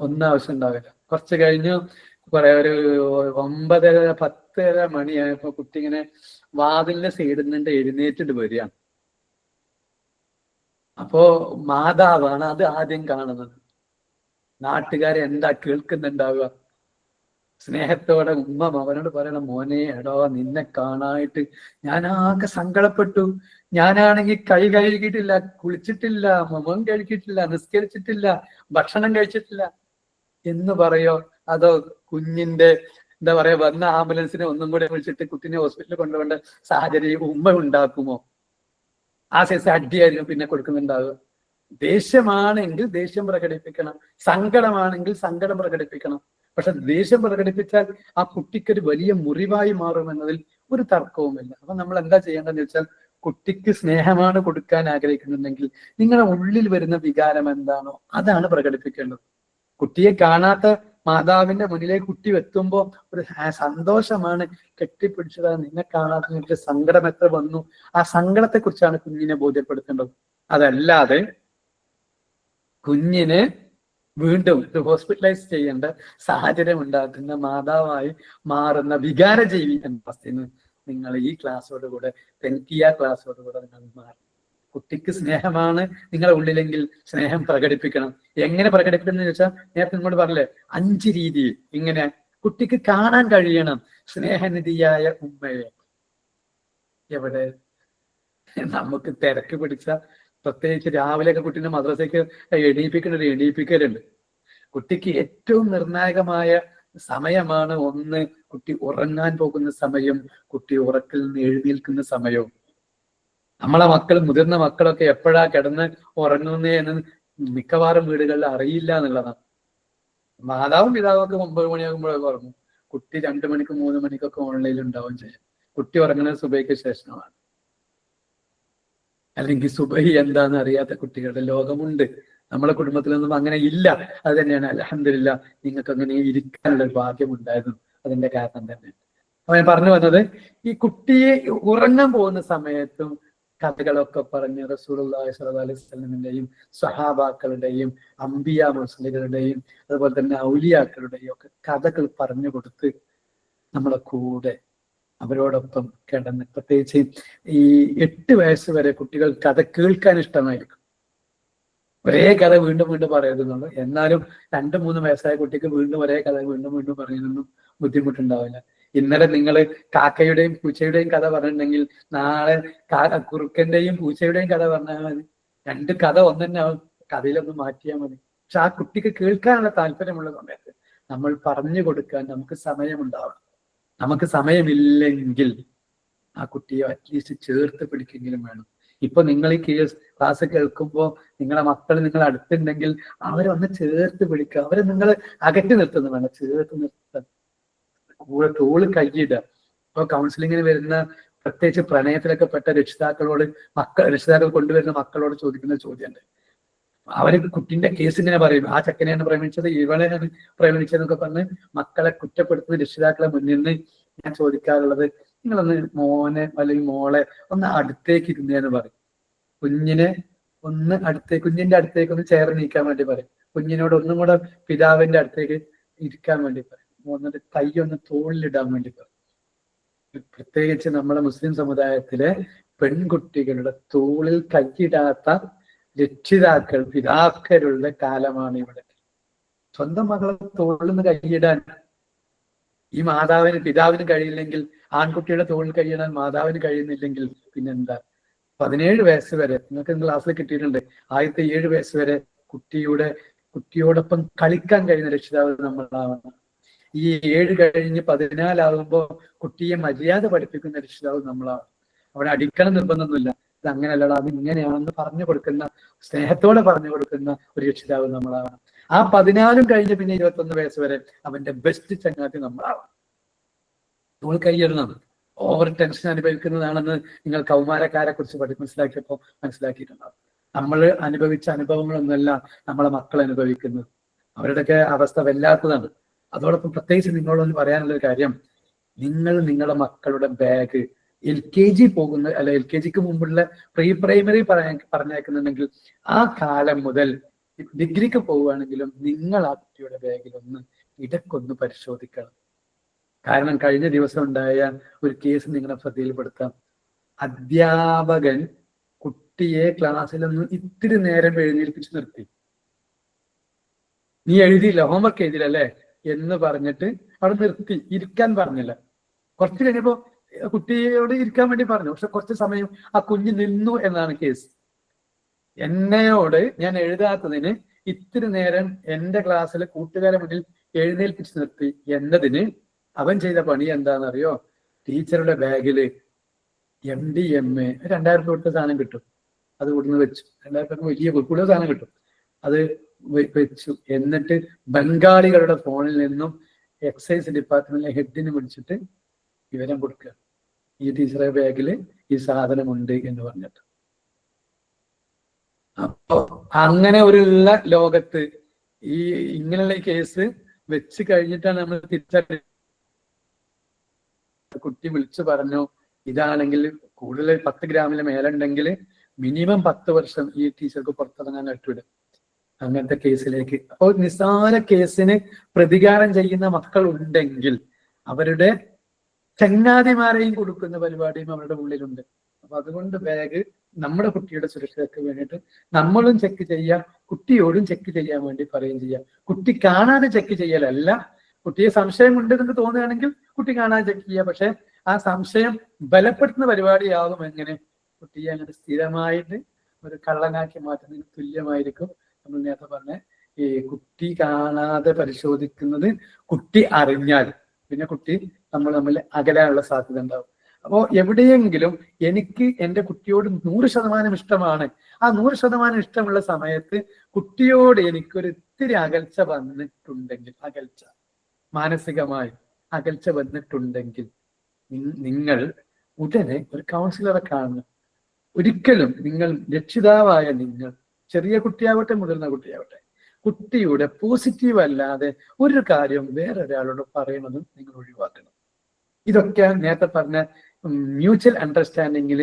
ഒന്നും ആവശ്യം ഉണ്ടാവില്ല. കുറച്ച് കഴിഞ്ഞു ഒരു 9:30-10 മണിയായപ്പോ കുട്ടി ഇങ്ങനെ വാതിലിന്റെ സൈഡിൽ നിന്ന് എഴുന്നേറ്റിട്ട് വരികയാണ്. അപ്പോ മാതാവാണ് അത് ആദ്യം കാണുന്നത്. നാട്ടുകാരെ എന്താ കേൾക്കുന്നുണ്ടാവുക? സ്നേഹത്തോടെ ഉമ്മ അവനോട് പറയണം, മോനെ എടോ നിന്നെ കാണാനായിട്ട് ഞാൻ ആകെ സങ്കടപ്പെട്ടു. ഞാനാണെങ്കിൽ കൈ കഴുകിയിട്ടില്ല, കുളിച്ചിട്ടില്ല, മുഖം കഴുകിയിട്ടില്ല, നിസ്കരിച്ചിട്ടില്ല, ഭക്ഷണം കഴിച്ചിട്ടില്ല എന്ന് പറയോ? അതോ കുഞ്ഞിന്റെ എന്താ പറയാ വന്ന ആംബുലൻസിനെ ഒന്നും കൂടെ വിളിച്ചിട്ട് കുട്ടിനെ ഹോസ്പിറ്റലിൽ കൊണ്ടുപോകേണ്ട സാഹചര്യം ഉമ്മ ഉണ്ടാക്കുമോ? ആ സൈസ് അടിയായിരിക്കും പിന്നെ കൊടുക്കുന്നുണ്ടാവുക. ദേഷ്യമാണെങ്കിൽ ദേഷ്യം പ്രകടിപ്പിക്കണം, സങ്കടമാണെങ്കിൽ സങ്കടം പ്രകടിപ്പിക്കണം. പക്ഷെ ദേഷ്യം പ്രകടിപ്പിച്ചാൽ ആ കുട്ടിക്കൊരു വലിയ മുറിവായി മാറുമെന്നതിൽ ഒരു തർക്കവുമില്ല. അപ്പൊ നമ്മൾ എന്താ ചെയ്യേണ്ടതെന്ന് വെച്ചാൽ, കുട്ടിക്ക് സ്നേഹമാണ് കൊടുക്കാൻ ആഗ്രഹിക്കുന്നുണ്ടെങ്കിൽ നിങ്ങളുടെ ഉള്ളിൽ വരുന്ന വികാരം എന്താണോ അതാണ് പ്രകടിപ്പിക്കേണ്ടത്. കുട്ടിയെ കാണാത്ത മാതാവിന്റെ മുന്നിലേക്ക് കുട്ടി എത്തുമ്പോ ഒരു സന്തോഷമാണ്, കെട്ടിപ്പിടിച്ചതാണ്. നിന്നെ കാണാത്ത സങ്കടം എത്ര വന്നു, ആ സങ്കടത്തെ കുറിച്ചാണ് കുഞ്ഞിനെ ബോധ്യപ്പെടുത്തേണ്ടത്. അതല്ലാതെ കുഞ്ഞിനെ വീണ്ടും ഹോസ്പിറ്റലൈസ് ചെയ്യേണ്ട സാഹചര്യം ഉണ്ടാക്കുന്ന മാതാവായി മാറുന്ന വികാരജീവി എന്ന അവസ്ഥയിൽ നിങ്ങൾ ഈ ക്ലാസ്സോടുകൂടെ തെൻകിയ ക്ലാസ്സോടുകൂടെ നിങ്ങൾ മാറും. കുട്ടിക്ക് സ്നേഹമാണ് നിങ്ങളുടെ ഉള്ളിലെങ്കിൽ സ്നേഹം പ്രകടിപ്പിക്കണം. എങ്ങനെ പ്രകടിപ്പിക്കണം എന്ന് ചോദിച്ചാൽ, നേരത്തെ നിങ്ങളോട് പറഞ്ഞില്ലേ 5 രീതിയിൽ. ഇങ്ങനെ കുട്ടിക്ക് കാണാൻ കഴിയണം സ്നേഹനിധിയായ ഉമ്മയെ. എവിടെ? നമുക്ക് തിരക്ക് പിടിച്ച, പ്രത്യേകിച്ച് രാവിലെയൊക്കെ കുട്ടീനെ മദ്രസയ്ക്ക് എണീപ്പിക്കലുണ്ട്. കുട്ടിക്ക് ഏറ്റവും നിർണായകമായ സമയമാണ് ഒന്ന് കുട്ടി ഉറങ്ങാൻ പോകുന്ന സമയം, കുട്ടി ഉറക്കിൽ നിന്ന് എഴുന്നേൽക്കുന്ന സമയവും. നമ്മളെ മക്കൾ, മുതിർന്ന മക്കളൊക്കെ എപ്പോഴാ കിടന്ന് ഉറങ്ങുന്നേ എന്ന് മിക്കവാറും വീടുകളിൽ അറിയില്ല എന്നുള്ളതാണ്. മാതാവും പിതാവും ഒക്കെ 9 മണിയാകുമ്പോഴൊക്കെ ഉറങ്ങും. കുട്ടി 2 മണിക്കും 3 മണിക്കൊക്കെ ഓൺലൈനിൽ ഉണ്ടാവും ചെയ്യും. കുട്ടി ഉറങ്ങുന്നത് സുബഹിക്ക് ശേഷമാണ്. അല്ലെങ്കിൽ സുബഹി എന്താന്ന് അറിയാത്ത കുട്ടികളുടെ ലോകമുണ്ട്. നമ്മളെ കുടുംബത്തിലൊന്നും അങ്ങനെ ഇല്ല. അത് തന്നെയാണ് അൽഹംദുലില്ലാ നിങ്ങൾക്ക് അങ്ങനെ ഇരിക്കാനുള്ള ഒരു ഭാഗ്യം ഉണ്ടായിരുന്നു. അതിന്റെ കാരണം തന്നെ അവൻ പറഞ്ഞു വന്നത്, ഈ കുട്ടിയെ ഉറങ്ങാൻ പോകുന്ന സമയത്തും കഥകളൊക്കെ പറഞ്ഞ് റസൂലുള്ളാഹി സ്വല്ലല്ലാഹു അലൈഹി വസല്ലമിന്റെയും സ്വഹാബാക്കളുടെയും അംബിയാ മുർസലുകളുടെയും അതുപോലെ തന്നെ ഔലിയാക്കളുടെയും ഒക്കെ കഥകൾ പറഞ്ഞു കൊടുത്ത് നമ്മളെ കൂടെ അവരോടൊപ്പം കിടന്ന്, പ്രത്യേകിച്ച് ഈ 8 വയസ്സ് വരെ കുട്ടികൾ കഥ കേൾക്കാൻ ഇഷ്ടമായിരിക്കും. ഒരേ കഥ വീണ്ടും വീണ്ടും പറയുന്നുള്ളൂ. എന്നാലും 2-3 വയസ്സായ കുട്ടിക്ക് വീണ്ടും ഒരേ കഥ വീണ്ടും വീണ്ടും പറയുന്നൊന്നും ബുദ്ധിമുട്ടുണ്ടാവില്ല. ഇന്നലെ നിങ്ങൾ കാക്കയുടെയും പൂച്ചയുടെയും കഥ പറഞ്ഞിട്ടുണ്ടെങ്കിൽ നാളെ കുറുക്കന്റെയും പൂച്ചയുടെയും കഥ പറഞ്ഞാൽ മതി. 2 കഥ ഒന്നെ കഥയിലൊന്ന് മാറ്റിയാൽ മതി. പക്ഷെ ആ കുട്ടിക്ക് കേൾക്കാനുള്ള താല്പര്യമുള്ള സമയത്ത് നമ്മൾ പറഞ്ഞു കൊടുക്കാൻ നമുക്ക് സമയമുണ്ടാവണം. നമുക്ക് സമയമില്ലെങ്കിൽ ആ കുട്ടിയെ അറ്റ്ലീസ്റ്റ് ചേർത്ത് പിടിക്കെങ്കിലും വേണം. ഇപ്പൊ നിങ്ങൾ ഈ ക്ലാസ് കേൾക്കുമ്പോൾ നിങ്ങളെ മക്കൾ നിങ്ങൾ അടുത്തുണ്ടെങ്കിൽ അവരൊന്ന് ചേർത്ത് പിടിക്കുക. അവരെ നിങ്ങൾ അകറ്റി നിർത്തുന്നു വേണം, ചേർത്ത് നിർത്താൻ. കൂടെ തോള് കൈയിടുക. ഇപ്പൊ കൗൺസിലിങ്ങിന് വരുന്ന, പ്രത്യേകിച്ച് പ്രണയത്തിലൊക്കെ പെട്ട രക്ഷിതാക്കൾ കൊണ്ടുവരുന്ന മക്കളോട് ചോദിക്കുന്ന ചോദ്യമുണ്ട്. അവര് കുട്ടിന്റെ കേസ് ഇങ്ങനെ പറയും, ആ ചെക്കനെയാണ് പ്രേമിച്ചത്, ഇവളെയാണ് പ്രേമിച്ചതെന്നൊക്കെ പറഞ്ഞ് മക്കളെ കുറ്റപ്പെടുത്തുന്ന രക്ഷിതാക്കളെ മുന്നിൽ നിന്ന് ഞാൻ ചോദിക്കാറുള്ളത്, നിങ്ങളൊന്ന് മോനെ അല്ലെങ്കിൽ മോളെ ഒന്ന് അടുത്തേക്ക് ഇരുന്നേന്ന് പറയും. കുഞ്ഞിന്റെ അടുത്തേക്ക് ഒന്ന് ചേർന്ന് നീക്കാൻ വേണ്ടി പറയും. കുഞ്ഞിനോട് ഒന്നും കൂടെ പിതാവിന്റെ അടുത്തേക്ക് ഇരിക്കാൻ വേണ്ടി പറയും. എന്നിട്ട് കൈ ഒന്ന് തോളിലിടാൻ വേണ്ടി പറയും. പ്രത്യേകിച്ച് നമ്മുടെ മുസ്ലിം സമുദായത്തിലെ പെൺകുട്ടികളുടെ തോളിൽ കൈയിടാത്ത രക്ഷിതാക്കൾ, പിതാക്കളുടെ കാലമാണ് ഇവിടെ. സ്വന്തം മകളെ തോളിൽ നിന്ന് കൈയിടാൻ ഈ പിതാവിന് കഴിയില്ലെങ്കിൽ, ആൺകുട്ടിയുടെ തോളിൽ കഴിയിടാൻ മാതാവിന് കഴിയുന്നില്ലെങ്കിൽ പിന്നെന്താ? 17 വയസ്സ് വരെ നിങ്ങൾക്ക് ക്ലാസ്സിൽ കിട്ടിയിട്ടുണ്ട്. ആദ്യത്തെ 7 വയസ്സ് വരെ കുട്ടിയോടൊപ്പം കളിക്കാൻ കഴിയുന്ന രക്ഷിതാവ് നമ്മളാവണം. ഈ 7 കഴിഞ്ഞ് 14 ആകുമ്പോൾ കുട്ടിയെ മര്യാദ പഠിപ്പിക്കുന്ന രക്ഷിതാവ് നമ്മളാണ്. അവിടെ അടിക്കണം നിർബന്ധമൊന്നുമില്ല. ഇത് അങ്ങനെയല്ലടാ, അത് ഇങ്ങനെയാണെന്ന് പറഞ്ഞു കൊടുക്കുന്ന, സ്നേഹത്തോടെ പറഞ്ഞു കൊടുക്കുന്ന ഒരു രക്ഷിതാവ് നമ്മളാവണം. ആ 14 കഴിഞ്ഞ് പിന്നെ 21 വയസ്സ് വരെ അവന്റെ ബെസ്റ്റ് ചങ്ങാതി നമ്മളാവണം. നമ്മൾ കൈയിടണം. ഓവർ ടെൻഷൻ അനുഭവിക്കുന്നതാണെന്ന് നിങ്ങൾ കൗമാരക്കാരെ കുറിച്ച് മനസ്സിലാക്കിയപ്പോൾ മനസ്സിലാക്കിയിട്ടുണ്ടാവും. നമ്മൾ അനുഭവിച്ച അനുഭവങ്ങളൊന്നുമല്ല നമ്മളെ മക്കൾ അനുഭവിക്കുന്നത്. അവരുടെയൊക്കെ അവസ്ഥ വല്ലാത്തതാണ്. അതോടൊപ്പം പ്രത്യേകിച്ച് നിങ്ങളോടൊന്ന് പറയാനുള്ള ഒരു കാര്യം, നിങ്ങൾ നിങ്ങളുടെ മക്കളുടെ ബാഗ് LKG പോകുന്ന അല്ല LKGക്ക് മുമ്പുള്ള പ്രീ പ്രൈമറി പറഞ്ഞേക്കുന്നുണ്ടെങ്കിൽ ആ കാലം മുതൽ ഡിഗ്രിക്ക് പോവുകയാണെങ്കിലും നിങ്ങൾ ആ കുട്ടിയുടെ ബാഗിൽ ഇടയ്ക്കൊന്ന് പരിശോധിക്കണം. കാരണം കഴിഞ്ഞ ദിവസം ഉണ്ടായ ഒരു കേസ് നിങ്ങളെ ശ്രദ്ധയിൽപ്പെടുത്താം. അധ്യാപകൻ കുട്ടിയെ ക്ലാസ്സിലൊന്ന് ഇത്തിരി നേരം എഴുന്നേൽപ്പിച്ച് നിർത്തി. നീ എഴുതിയില്ല, ഹോംവർക്ക് എഴുതിയില്ല അല്ലേ എന്ന് പറഞ്ഞിട്ട് അവിടെ നിർത്തി, ഇരിക്കാൻ പറഞ്ഞില്ല. കുറച്ച് കഴിഞ്ഞപ്പോ കുട്ടിയോട് ഇരിക്കാൻ വേണ്ടി പറഞ്ഞു, പക്ഷെ കുറച്ച് സമയം ആ കുഞ്ഞ് നിന്നു എന്നാണ് കേസ്. എന്നോട് ഞാൻ എഴുതാത്തതിന് ഇത്തിരി നേരം എന്റെ ക്ലാസ്സിലെ കൂട്ടുകാരെ മുന്നിൽ എഴുന്നേൽപ്പിച്ച് നിർത്തി എന്നതിന് അവൻ ചെയ്ത പണി എന്താണെന്നറിയോ? ടീച്ചറുടെ ബാഗില് MDMA 2000 കൊടുത്ത സാധനം കിട്ടും, അത് ഇവിടുന്ന് വെച്ചു. 2000 വലിയ കൂടുതൽ സാധനം കിട്ടും, അത് വെച്ചു. എന്നിട്ട് ബംഗാളികളുടെ ഫോണിൽ നിന്നും എക്സൈസ് ഡിപ്പാർട്ട്മെന്റിലെ ഹെഡിന് വിളിച്ചിട്ട് വിവരം കൊടുക്കുക, ഈ ടീച്ചറെ ബാഗില് ഈ സാധനമുണ്ട് എന്ന് പറഞ്ഞിട്ട്. അപ്പോ അങ്ങനെ ഒരുള്ള ലോകത്ത് ഈ ഇങ്ങനെയുള്ള കേസ് വെച്ച് കഴിഞ്ഞിട്ടാണ് നമ്മൾ തിരിച്ചറിയുന്നത്. കുട്ടി വിളിച്ചു പറഞ്ഞു, ഇതാണെങ്കിൽ കൂടുതൽ 10 ഗ്രാമിന് മേലുണ്ടെങ്കിൽ മിനിമം 10 വർഷം ഈ ടീച്ചർക്ക് പുറത്തിറങ്ങാൻ ഇട്ടുവിടും, അങ്ങനത്തെ കേസിലേക്ക്. അപ്പോൾ നിസ്സാര കേസിന് പ്രതികാരം ചെയ്യുന്ന മക്കൾ ഉണ്ടെങ്കിൽ അവരുടെ ചങ്ങാതിമാരെയും കൊടുക്കുന്ന പരിപാടിയും അവരുടെ ഉള്ളിലുണ്ട്. അപ്പൊ അതുകൊണ്ട് ബാഗ് നമ്മുടെ കുട്ടിയുടെ സുരക്ഷയ്ക്ക് വേണ്ടിയിട്ട് നമ്മളും ചെക്ക് ചെയ്യാം, കുട്ടിയോടും ചെക്ക് ചെയ്യാൻ വേണ്ടി പറയുകയും ചെയ്യാം. കുട്ടി കാണാതെ ചെക്ക് ചെയ്യലല്ല, കുട്ടിയെ സംശയം ഉണ്ടെന്ന് തോന്നുകയാണെങ്കിൽ കുട്ടി കാണാതെ ചെക്ക് ചെയ്യുക. പക്ഷെ ആ സംശയം ബലപ്പെടുത്തുന്ന പരിപാടിയാകും എങ്ങനെ കുട്ടിയെ അങ്ങനെ സ്ഥിരമായിട്ട് ഒരു കള്ളനാക്കി മാറ്റുന്നതിന് തുല്യമായിരിക്കും നമ്മൾ നേരത്തെ പറഞ്ഞ ഈ കുട്ടി കാണാതെ പരിശോധിക്കുന്നത്. കുട്ടി അറിഞ്ഞാൽ പിന്നെ കുട്ടി നമ്മൾ തമ്മിൽ അകലാനുള്ള സാധ്യത ഉണ്ടാവും. അപ്പോ എവിടെയെങ്കിലും എനിക്ക് എൻ്റെ കുട്ടിയോട് 100% ഇഷ്ടമാണ്, ആ 100% ഇഷ്ടമുള്ള സമയത്ത് കുട്ടിയോട് എനിക്കൊരു ഇത്തിരി അകൽച്ച വന്നിട്ടുണ്ടെങ്കിൽ, അകൽച്ച മാനസികമായി അകൽച്ച വന്നിട്ടുണ്ടെങ്കിൽ നിങ്ങൾ ഉടനെ ഒരു കൗൺസിലറെ കാണണം. ഒരിക്കലും നിങ്ങൾ രക്ഷിതാവായ നിങ്ങൾ, ചെറിയ കുട്ടിയാവട്ടെ മുതിർന്ന കുട്ടിയാവട്ടെ, കുട്ടിയുടെ പോസിറ്റീവ് അല്ലാതെ ഒരു കാര്യം വേറൊരാളോട് പറയുന്നതും നിങ്ങൾ ഒഴിവാക്കണം. ഇതൊക്കെ നേരത്തെ പറഞ്ഞ മ്യൂച്വൽ അണ്ടർസ്റ്റാൻഡിങ്ങിൽ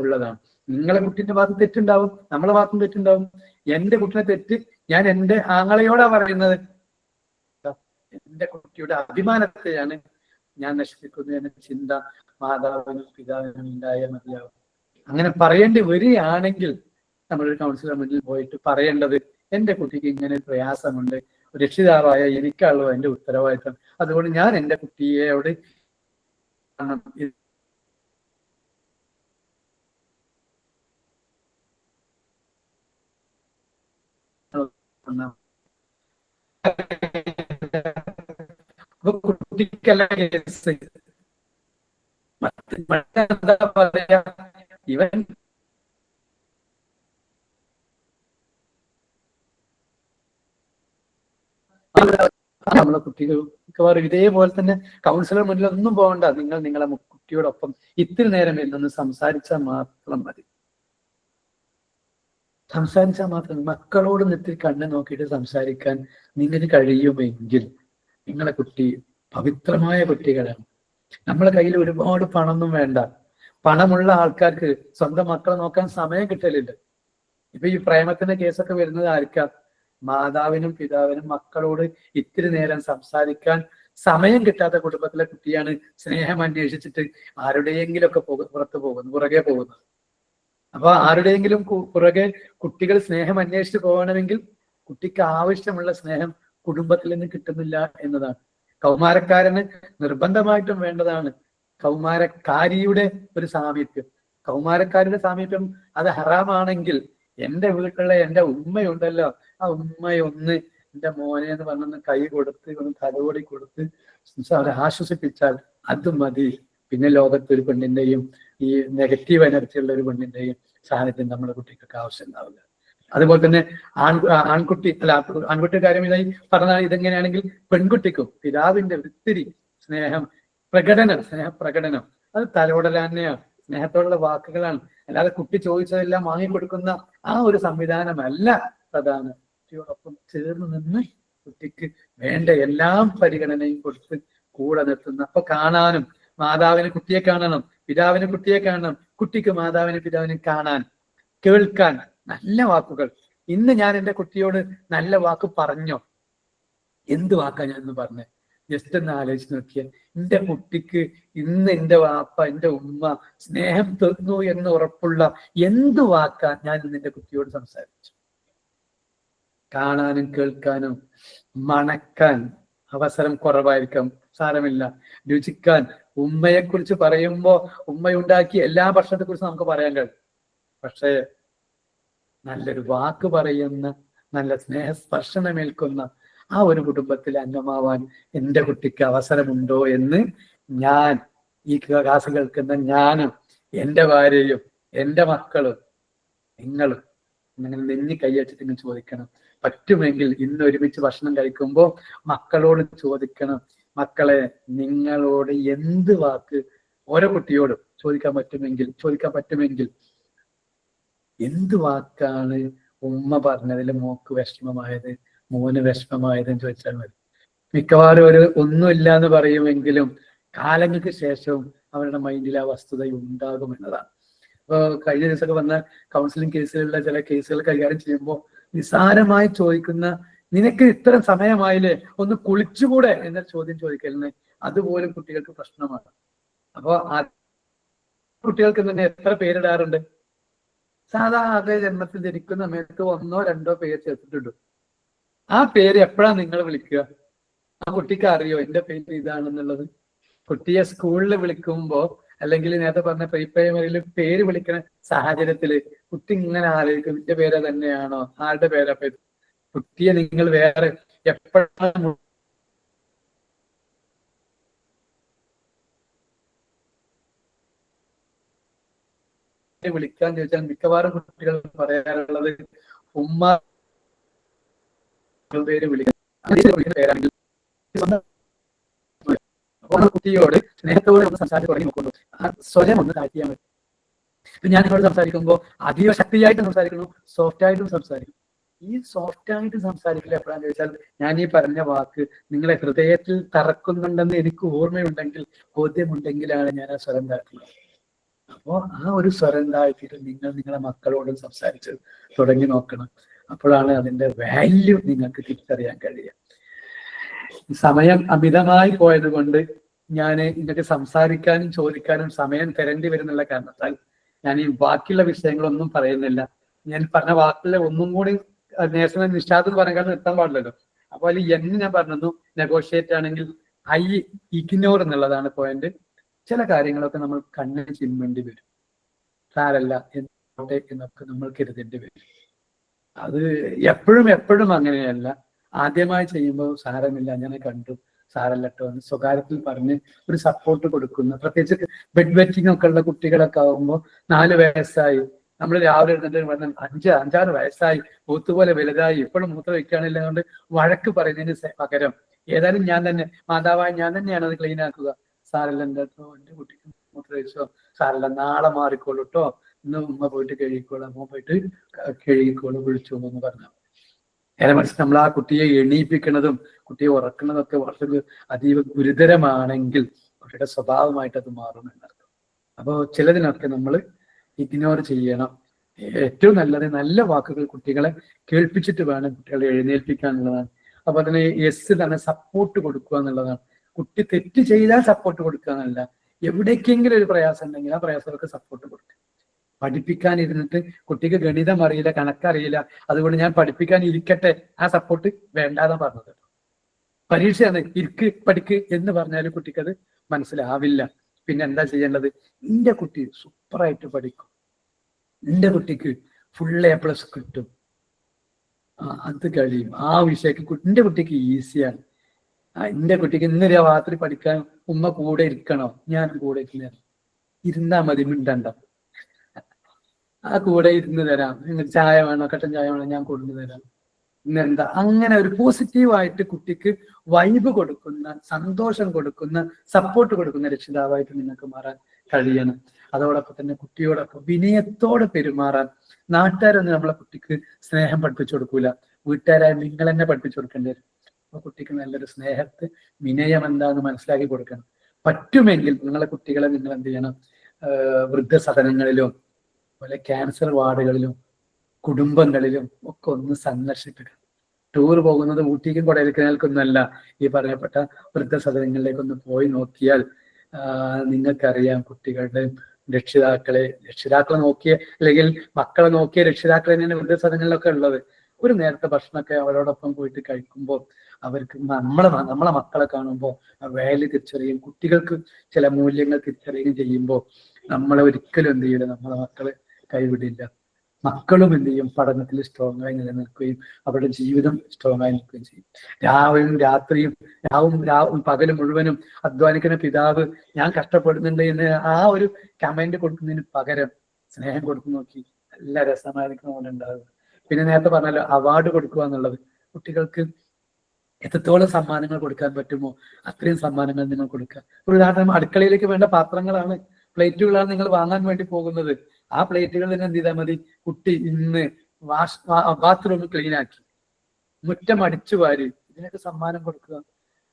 ഉള്ളതാണ്. നിങ്ങളെ കുട്ടീന്റെ ഭാഗത്ത് തെറ്റുണ്ടാവും, നമ്മളെ ഭാഗത്തും തെറ്റുണ്ടാവും. എന്റെ കുട്ടീനെ തെറ്റ് ഞാൻ എൻ്റെ ആങ്ങളയോടാ പറയുന്നത്, എന്റെ കുട്ടിയുടെ അഭിമാനത്തെയാണ് ഞാൻ നശിപ്പിക്കുന്നത് എന്ന ചിന്ത മാതാവിനും പിതാവിനും ഉണ്ടായാൽ മതിയാവും. അങ്ങനെ പറയേണ്ടി വരികയാണെങ്കിൽ നമ്മളൊരു കൗൺസിലർ മുന്നിൽ പോയിട്ട് പറയേണ്ടത്, എൻ്റെ കുട്ടിക്ക് ഇങ്ങനെ പ്രയാസമുണ്ട്, രക്ഷിതാവായ എനിക്കുള്ളൂ എൻ്റെ ഉത്തരവാദിത്തം, അതുകൊണ്ട് ഞാൻ എൻ്റെ കുട്ടിയോട് കുട്ടിക്കല്ല കേസ്, എന്താ പറയാ, ഇവൻ നമ്മളെ കുട്ടികൾ മിക്കവാറും ഇതേപോലെ തന്നെ കൗൺസിലർ മുന്നിൽ ഒന്നും പോകണ്ട, നിങ്ങൾ നിങ്ങളെ കുട്ടിയോടൊപ്പം ഇത്തിരി നേരം എന്നൊന്ന് സംസാരിച്ചാൽ മാത്രം മതി. സംസാരിച്ചാൽ മാത്രം, മക്കളോട് ഇത്തിരി കണ്ണ് നോക്കിയിട്ട് സംസാരിക്കാൻ നിങ്ങൾക്ക് കഴിയുമെങ്കിൽ നിങ്ങളെ കുട്ടി പവിത്രമായ കുട്ടികളാണ്. നമ്മളെ കയ്യിൽ ഒരുപാട് പണമൊന്നും വേണ്ട. പണമുള്ള ആൾക്കാർക്ക് സ്വന്തം മക്കളെ നോക്കാൻ സമയം കിട്ടലില്ല. ഇപ്പൊ ഈ പ്രേമത്തിന്റെ കേസൊക്കെ വരുന്നത് ആർക്കാ? മാതാവിനും പിതാവിനും മക്കളോട് ഇത്തിരി നേരം സംസാരിക്കാൻ സമയം കിട്ടാത്ത കുടുംബത്തിലെ കുട്ടിയാണ് സ്നേഹം അന്വേഷിച്ചിട്ട് ആരുടെയെങ്കിലും ഒക്കെ പുറകെ പോകുന്നത്. അപ്പൊ ആരുടെയെങ്കിലും പുറകെ കുട്ടികൾ സ്നേഹം അന്വേഷിച്ച് പോകണമെങ്കിൽ കുട്ടിക്ക് ആവശ്യമുള്ള സ്നേഹം കുടുംബത്തിൽ നിന്ന് കിട്ടുന്നില്ല എന്നതാണ്. കൗമാരക്കാരന് നിർബന്ധമായിട്ടും വേണ്ടതാണ് കൗമാരക്കാരിയുടെ ഒരു സാമീപ്യം. കൗമാരക്കാരുടെ സാമീപ്യം അത് ഹറാമാണെങ്കിൽ എൻ്റെ വീട്ടിലുള്ള എൻ്റെ ഉമ്മയുണ്ടല്ലോ, ആ ഉമ്മയൊന്ന് എൻ്റെ മോനെ എന്ന് പറഞ്ഞൊന്ന് കൈ കൊടുത്ത് ഒന്ന് തലോടി കൊടുത്ത് അവരെ ആശ്വസിപ്പിച്ചാൽ അത് മതി. പിന്നെ ലോകത്ത് ഒരു പെണ്ണിന്റെയും ഈ നെഗറ്റീവ് എനർജിയുള്ള ഒരു പെണ്ണിന്റെയും സാന്നിധ്യം നമ്മുടെ കുട്ടിക്കൊക്കെ ആവശ്യം ഉണ്ടാവില്ല. അതുപോലെ തന്നെ ആൺകുട്ടി കാര്യം ഇതായി പറഞ്ഞാൽ ഇതെങ്ങനെയാണെങ്കിൽ പെൺകുട്ടിക്കും പിതാവിന്റെ ഒത്തിരി സ്നേഹപ്രകടനം അത് തലോടൽ തന്നെയാണ്, സ്നേഹത്തോടുള്ള വാക്കുകളാണ്. അല്ലാതെ കുട്ടി ചോദിച്ചതെല്ലാം വാങ്ങിക്കൊടുക്കുന്ന ആ ഒരു സംവിധാനമല്ല പ്രധാനം. കുട്ടിയോടൊപ്പം ചേർന്ന് നിന്ന് കുട്ടിക്ക് വേണ്ട എല്ലാം പരിഗണനയും കൊടുത്ത് കൂടെ നിർത്തുന്ന. അപ്പൊ കാണാനും മാതാവിന് കുട്ടിയെ കാണണം, പിതാവിന് കുട്ടിയെ കാണണം, കുട്ടിക്ക് മാതാവിനെ പിതാവിനെ കാണാൻ, കേൾക്കാൻ നല്ല വാക്കുകൾ. ഇന്ന് ഞാൻ എൻ്റെ കുട്ടിയോട് നല്ല വാക്ക് പറഞ്ഞോ? എന്ത് വാക്കാ ഞാൻ ഇന്ന് പറഞ്ഞേ? ജസ്റ്റ് ഒന്ന് ആലോചിച്ച് നോക്കിയാൽ എൻ്റെ കുട്ടിക്ക് ഇന്ന് എൻ്റെ വാപ്പ എൻ്റെ ഉമ്മ സ്നേഹം തന്നു എന്ന് ഉറപ്പുള്ള എന്ത് വാക്കാ ഞാൻ ഇന്ന് എൻ്റെ കുട്ടിയോട് സംസാരിച്ചു? കാണാനും കേൾക്കാനും മണക്കാൻ അവസരം കുറവായിരിക്കാം, സാരമില്ല. രുചിക്കാൻ, ഉമ്മയെക്കുറിച്ച് പറയുമ്പോൾ ഉമ്മയുണ്ടാക്കിയ എല്ലാ ഭക്ഷണത്തെ കുറിച്ച് നമുക്ക് പറയാൻ കഴിയും. പക്ഷേ നല്ലൊരു വാക്ക് പറയുന്ന, നല്ല സ്നേഹസ്പർശനമേൽക്കുന്ന ആ ഒരു കുടുംബത്തിലെ അംഗമാവാൻ എൻ്റെ കുട്ടിക്ക് അവസരമുണ്ടോ എന്ന് ഞാൻ, ഈ ക്ലാസ് കേൾക്കുന്ന ഞാനും എൻ്റെ ഭാര്യയും എൻ്റെ മക്കളും നിങ്ങളും നിങ്ങൾ നെഞ്ഞി കൈയച്ചിട്ട് നിങ്ങൾ ചോദിക്കണം. പറ്റുമെങ്കിൽ ഇന്ന് ഒരുമിച്ച് ഭക്ഷണം കഴിക്കുമ്പോൾ മക്കളോട് ചോദിക്കണം, മക്കളെ നിങ്ങളോട് എന്ത് വാക്ക് ഓരോ കുട്ടിയോടും ചോദിക്കാൻ പറ്റുമെങ്കിൽ എന്ത് വാക്കാണ് ഉമ്മ പറഞ്ഞതിൽ മോക്ക് വിഷമമായത്, മോന് വിഷമമായതെന്ന് ചോദിച്ചാൽ മതി. മിക്കവാറും ഒന്നുമില്ല എന്ന് പറയുമെങ്കിലും കാലങ്ങൾക്ക് ശേഷവും അവരുടെ മൈൻഡിൽ ആ വസ്തുത ഉണ്ടാകുമെന്നതാണ്. ഇപ്പോൾ കഴിഞ്ഞ ദിവസമൊക്കെ വന്ന കൗൺസിലിംഗ് കേസുകളിലെ ചില കേസുകൾ കൈകാര്യം ചെയ്യുമ്പോൾ നിസ്സാരമായി ചോദിക്കുന്ന, നിനക്ക് ഇത്ര സമയമായില്ലേ, ഒന്ന് കുളിച്ചുകൂടെ എന്ന ചോദ്യം ചോദിക്കലിന് അതുപോലും കുട്ടികൾക്ക് പ്രശ്നമാണ്. അപ്പോൾ ആ കുട്ടികൾക്ക് തന്നെ എത്ര പേരിടാറുണ്ട്? സാധാരണ ജന്മത്തിൽ ജനിക്കുന്ന സമയത്ത് 1 or 2 പേര് ചേർത്തിട്ടുണ്ട്. ആ പേര് എപ്പോഴാണ് നിങ്ങൾ വിളിക്കുക? ആ കുട്ടിക്ക് അറിയോ എൻ്റെ പേര് ഇതാണെന്നുള്ളത്? കുട്ടിയെ സ്കൂളിൽ വിളിക്കുമ്പോ അല്ലെങ്കിൽ നേരത്തെ പറഞ്ഞ പ്രീ പ്രൈമറിയിൽ പേര് വിളിക്കുന്ന സാഹചര്യത്തില് കുട്ടി ഇങ്ങനെ ആലോചിക്കും, എന്റെ പേര് തന്നെയാണോ, ആരുടെ പേരാ പേര്? കുട്ടിയെ നിങ്ങൾ വേറെ എപ്പോഴാണ് വിളിക്കാൻ ചോദിച്ചാൽ മിക്കവാറും കുട്ടികൾ പറയാറുള്ളത് ഉമ്മ പേര് വിളിക്കുന്ന പേരാണെങ്കിൽ കുട്ടിയോട് സ്നേഹത്തോടെ ഒന്ന് സംസാരിച്ച് തുടങ്ങി നോക്കുന്നു. ആ സ്വരം ഒന്ന് താഴ്ത്തിയാൽ മതി. ഞാൻ നിങ്ങളോട് സംസാരിക്കുമ്പോൾ അതീവ ശക്തിയായിട്ട് സംസാരിക്കുന്നു, സോഫ്റ്റ് ആയിട്ടും സംസാരിക്കും. ഈ സോഫ്റ്റ് ആയിട്ട് സംസാരിക്കില്ല എപ്പോഴാന്ന് ചോദിച്ചാൽ, ഞാൻ ഈ പറഞ്ഞ വാക്ക് നിങ്ങളെ ഹൃദയത്തിൽ തറക്കുന്നുണ്ടെന്ന് എനിക്ക് ഓർമ്മയുണ്ടെങ്കിൽ, ബോധ്യമുണ്ടെങ്കിലാണ് ഞാൻ ആ സ്വരം താഴ്ത്തുന്നത്. അപ്പോൾ ആ ഒരു സ്വരം താഴ്ത്തിയിട്ട് നിങ്ങൾ നിങ്ങളെ മക്കളോട് സംസാരിച്ച് തുടങ്ങി നോക്കണം. അപ്പോഴാണ് അതിന്റെ വാല്യൂ നിങ്ങൾക്ക് തിരിച്ചറിയാൻ കഴിയുക. സമയം അമിതമായി പോയത് കൊണ്ട് ഞാൻ ഇതൊക്കെ സംസാരിക്കാനും ചോദിക്കാനും സമയം തരേണ്ടി വരുന്നുള്ള കാരണത്താൽ ഞാൻ ഈ ബാക്കിയുള്ള വിഷയങ്ങളൊന്നും പറയുന്നില്ല. ഞാൻ പറഞ്ഞ വാക്കിലെ ഒന്നും കൂടി നേഴ്സിനെ നിഷാദ് പറയാൻ നിർത്താൻ പാടില്ലല്ലോ. അപ്പോൾ അതിൽ ഞാൻ പറഞ്ഞു, നെഗോഷിയേറ്റ് ആണെങ്കിൽ ഇഗ്നോർ എന്നുള്ളതാണ് പോയിന്റ്. ചില കാര്യങ്ങളൊക്കെ നമ്മൾ കണ്ണിൽ ചിമ്മേണ്ടി വരും, സാരല്ല എന്നൊക്കെ നമ്മൾ കരുതേണ്ടി വരും. അത് എപ്പോഴും അങ്ങനെയല്ല. ആദ്യമായി ചെയ്യുമ്പോൾ സാരമില്ല, ഞാൻ കണ്ടു, സാരല്ലട്ടോ എന്ന് സ്വകാര്യത്തിൽ പറഞ്ഞ് ഒരു സപ്പോർട്ട് കൊടുക്കുന്ന, പ്രത്യേകിച്ച് ബെഡ് വെറ്റിംഗ് ഒക്കെ ഉള്ള കുട്ടികളൊക്കെ ആകുമ്പോൾ 4 വയസ്സായി, നമ്മൾ രാവിലെ എഴുന്നേറ്റ് പറഞ്ഞ 5-6 വയസ്സായി, മൂത്തുപോലെ വലുതായി, ഇപ്പോഴും മൂത്ര വയ്ക്കുകയാണില്ല കൊണ്ട് വഴക്ക് പറയുന്നതിന് പകരം ഏതായാലും ഞാൻ തന്നെ, മാതാവായ ഞാൻ തന്നെയാണ് അത് ക്ലീൻ ആക്കുക, സാരല്ല എൻ്റെ കുട്ടിക്ക് മൂത്ര കഴിച്ചോ, സാരല്ല നാളെ മാറിക്കോളൂ കേട്ടോ, ഇന്ന് ഉമ്മ പോയിട്ട് കഴുകിക്കോളൂ, അമ്മ പോയിട്ട് കഴുകിക്കോളൂ, വിളിച്ചു എന്ന് പറഞ്ഞു. നേരെ മറിച്ച് നമ്മൾ ആ കുട്ടിയെ എണീപ്പിക്കുന്നതും കുട്ടിയെ ഉറക്കുന്നതൊക്കെ വളരെ അതീവ ഗുരുതരമാണെങ്കിൽ കുട്ടിയുടെ സ്വഭാവമായിട്ട് അത് മാറും എന്നർത്ഥം. അപ്പോൾ ചിലതിനൊക്കെ നമ്മൾ ഇഗ്നോർ ചെയ്യണം. ഏറ്റവും നല്ലത് നല്ല വാക്കുകൾ കുട്ടികളെ കേൾപ്പിച്ചിട്ട് വേണം കുട്ടികളെ എഴുന്നേൽപ്പിക്കുക എന്നുള്ളതാണ്. അപ്പൊ അതിന് തന്നെ സപ്പോർട്ട് കൊടുക്കുക എന്നുള്ളതാണ്. കുട്ടി തെറ്റ് ചെയ്താൽ സപ്പോർട്ട് കൊടുക്കുക എന്നല്ല, എവിടേക്കെങ്കിലും ഒരു പ്രയാസം ഉണ്ടെങ്കിൽ ആ പ്രയാസങ്ങൾക്ക് സപ്പോർട്ട് കൊടുക്കുക. പഠിപ്പിക്കാൻ ഇരുന്നിട്ട് കുട്ടിക്ക് ഗണിതം അറിയില്ല, കണക്കറിയില്ല, അതുകൊണ്ട് ഞാൻ പഠിപ്പിക്കാൻ ഇരിക്കട്ടെ, ആ സപ്പോർട്ട് വേണ്ടാന്നാ പറഞ്ഞത്. പരീക്ഷയാണ്, ഇരിക്ക് പഠിക്ക് എന്ന് പറഞ്ഞാൽ കുട്ടിക്കത് മനസ്സിലാവില്ല. പിന്നെ എന്താ ചെയ്യേണ്ടത്? എൻ്റെ കുട്ടി സൂപ്പറായിട്ട് പഠിക്കും, എൻ്റെ കുട്ടിക്ക് ഫുൾ A+ കിട്ടും, അത് കഴിയും, ആ വിഷയക്ക് എൻ്റെ കുട്ടിക്ക് ഈസിയാണ്, എൻ്റെ കുട്ടിക്ക് ഇന്ന് രാത്രി പഠിക്കാൻ ഉമ്മ കൂടെ ഇരിക്കണോ, ഞാൻ കൂടെ ഇരുന്നാ മതി, മിണ്ടണ്ട, ആ കൂടെ ഇരുന്ന് തരാം, നിങ്ങൾക്ക് ചായ വേണോ, കട്ടൻ ചായ വേണോ, ഞാൻ കൊണ്ടു തരാം, ഇന്നെന്താ. അങ്ങനെ ഒരു പോസിറ്റീവായിട്ട് കുട്ടിക്ക് വൈബ് കൊടുക്കുന്ന, സന്തോഷം കൊടുക്കുന്ന, സപ്പോർട്ട് കൊടുക്കുന്ന രക്ഷിതാവായിട്ട് നിങ്ങൾക്ക് മാറാൻ കഴിയണം. അതോടൊപ്പം തന്നെ കുട്ടിയോടൊപ്പം വിനയത്തോടെ പെരുമാറാൻ. നാട്ടുകാരൊന്നും നമ്മളെ കുട്ടിക്ക് സ്നേഹം പഠിപ്പിച്ചു കൊടുക്കൂല, വീട്ടുകാരായ നിങ്ങൾ തന്നെ പഠിപ്പിച്ചു കൊടുക്കേണ്ടി വരും. അപ്പൊ കുട്ടിക്ക് നല്ലൊരു സ്നേഹത്തെ വിനയം എന്താന്ന് മനസ്സിലാക്കി കൊടുക്കണം. പറ്റുമെങ്കിൽ നിങ്ങളെ കുട്ടികളെ നിങ്ങൾ എന്ത് ചെയ്യണം, വൃദ്ധസദനങ്ങളിലും അതുപോലെ ക്യാൻസർ വാർഡുകളിലും കുടുംബങ്ങളിലും ഒക്കെ ഒന്ന് സന്ദർശിപ്പിക്കണം. ടൂർ പോകുന്നത് ഊട്ടിക്കും കൊടൈക്കനാൽക്കൊന്നുമല്ല, ഈ പറയപ്പെട്ട വൃദ്ധസദനങ്ങളിലേക്കൊന്ന് പോയി നോക്കിയാൽ നിങ്ങൾക്കറിയാം കുട്ടികളുടെ രക്ഷിതാക്കളെ നോക്കിയ, അല്ലെങ്കിൽ മക്കളെ നോക്കിയ രക്ഷിതാക്കൾ തന്നെയാണ് വൃദ്ധസദനങ്ങളിലൊക്കെ ഉള്ളത്. ഒരു നേരത്തെ ഭക്ഷണമൊക്കെ അവരോടൊപ്പം പോയിട്ട് കഴിക്കുമ്പോൾ അവർക്ക് നമ്മളെ മക്കളെ കാണുമ്പോൾ വാല്യൂ തിരിച്ചറിയും, കുട്ടികൾക്ക് ചില മൂല്യങ്ങൾ തിരിച്ചറിയുകയും ചെയ്യുമ്പോൾ നമ്മളെ ഒരിക്കലും എന്ത് ചെയ്യില്ല, നമ്മളെ മക്കളെ കൈവിടില്ല. മക്കളും എന്ത് ചെയ്യും, പഠനത്തിൽ സ്ട്രോങ് ആയി നിലനിൽക്കുകയും അവരുടെ ജീവിതം സ്ട്രോങ് ആയി നിൽക്കുകയും ചെയ്യും. രാവും പകലും മുഴുവനും അധ്വാനിക്കുന്ന പിതാവ് ഞാൻ കഷ്ടപ്പെടുന്നുണ്ട് എന്ന് ആ ഒരു കമന്റ് കൊടുക്കുന്നതിന് പകരം സ്നേഹം കൊടുത്തു നോക്കി നല്ല രസമായിരിക്കും അവിടെ ഉണ്ടാകുക. പിന്നെ നേരത്തെ പറഞ്ഞല്ലോ അവാർഡ് കൊടുക്കുക എന്നുള്ളത്, കുട്ടികൾക്ക് എത്രത്തോളം സമ്മാനങ്ങൾ കൊടുക്കാൻ പറ്റുമോ അത്രയും സമ്മാനങ്ങൾ നിങ്ങൾ കൊടുക്കുക. ഒരു ഉദാഹരണം, അടുക്കളയിലേക്ക് വേണ്ട പാത്രങ്ങളാണ്, പ്ലേറ്റുകളാണ് നിങ്ങൾ വാങ്ങാൻ വേണ്ടി പോകുന്നത്. ആ പ്ലേറ്റുകൾ തന്നെ എന്ത് ചെയ്താൽ മതി, കുട്ടി ഇന്ന് ബാത്റൂം ക്ലീൻ ആക്കി, മുറ്റം അടിച്ചു വാരി, ഇതിനൊക്കെ സമ്മാനം കൊടുക്കുക.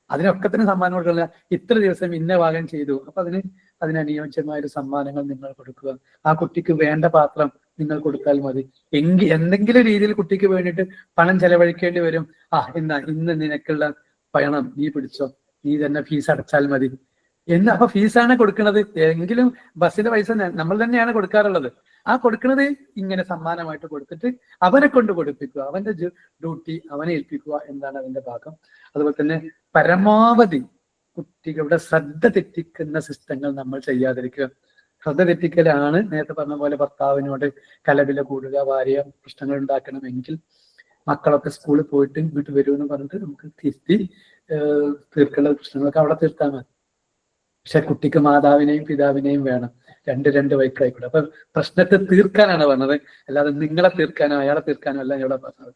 അതിനൊക്കെ തന്നെ സമ്മാനം കൊടുക്കുക. ഇത്ര ദിവസം ഇന്ന ഭാഗം ചെയ്തു, അപ്പൊ അതിനനുയോജ്യമായ ഒരു സമ്മാനങ്ങൾ നിങ്ങൾ കൊടുക്കുക. ആ കുട്ടിക്ക് വേണ്ട പാത്രം നിങ്ങൾ കൊടുത്താൽ മതി. എന്തെങ്കിലും രീതിയിൽ കുട്ടിക്ക് വേണ്ടിയിട്ട് പണം ചെലവഴിക്കേണ്ടി വരും. ഇന്ന് നിനക്കുള്ള പണം നീ പിടിച്ചോ, നീ തന്നെ ഫീസ് അടച്ചാൽ മതി എന്ന്. അപ്പൊ ഫീസാണ് കൊടുക്കുന്നത്, എങ്കിലും ബസ്സിന്റെ പൈസ നമ്മൾ തന്നെയാണ് കൊടുക്കാറുള്ളത്. ആ കൊടുക്കുന്നത് ഇങ്ങനെ സമ്മാനമായിട്ട് കൊടുത്തിട്ട് അവനെ കൊണ്ട് കൊടുപ്പിക്കുക, അവന്റെ ഡ്യൂട്ടി അവനെ ഏൽപ്പിക്കുക എന്താണ് അതിന്റെ ഭാഗം. അതുപോലെ തന്നെ പരമാവധി കുട്ടികളുടെ ശ്രദ്ധ തെറ്റിക്കുന്ന സിസ്റ്റങ്ങൾ നമ്മൾ ചെയ്യാതിരിക്കുക. ശ്രദ്ധ തെറ്റിക്കലാണ് നേരത്തെ പറഞ്ഞ പോലെ ഭർത്താവിനോട് കലവില കൂടുക, ഭാര്യ പ്രശ്നങ്ങൾ ഉണ്ടാക്കണമെങ്കിൽ മക്കളൊക്കെ സ്കൂളിൽ പോയിട്ട് ഇങ്ങോട്ട് വരുമെന്ന് പറഞ്ഞിട്ട് നമുക്ക് തിരുത്തി തീർക്കേണ്ട പ്രശ്നങ്ങളൊക്കെ അവിടെ തീർത്താൽ മതി. പക്ഷെ കുട്ടിക്ക് മാതാവിനെയും പിതാവിനെയും വേണം, രണ്ട് വൈക്കായിക്കൂടെ. അപ്പൊ പ്രശ്നത്തെ തീർക്കാനാണ് പറഞ്ഞത്, അല്ലാതെ നിങ്ങളെ തീർക്കാനോ അയാളെ തീർക്കാനോ അല്ല ഇവിടെ പറഞ്ഞത്.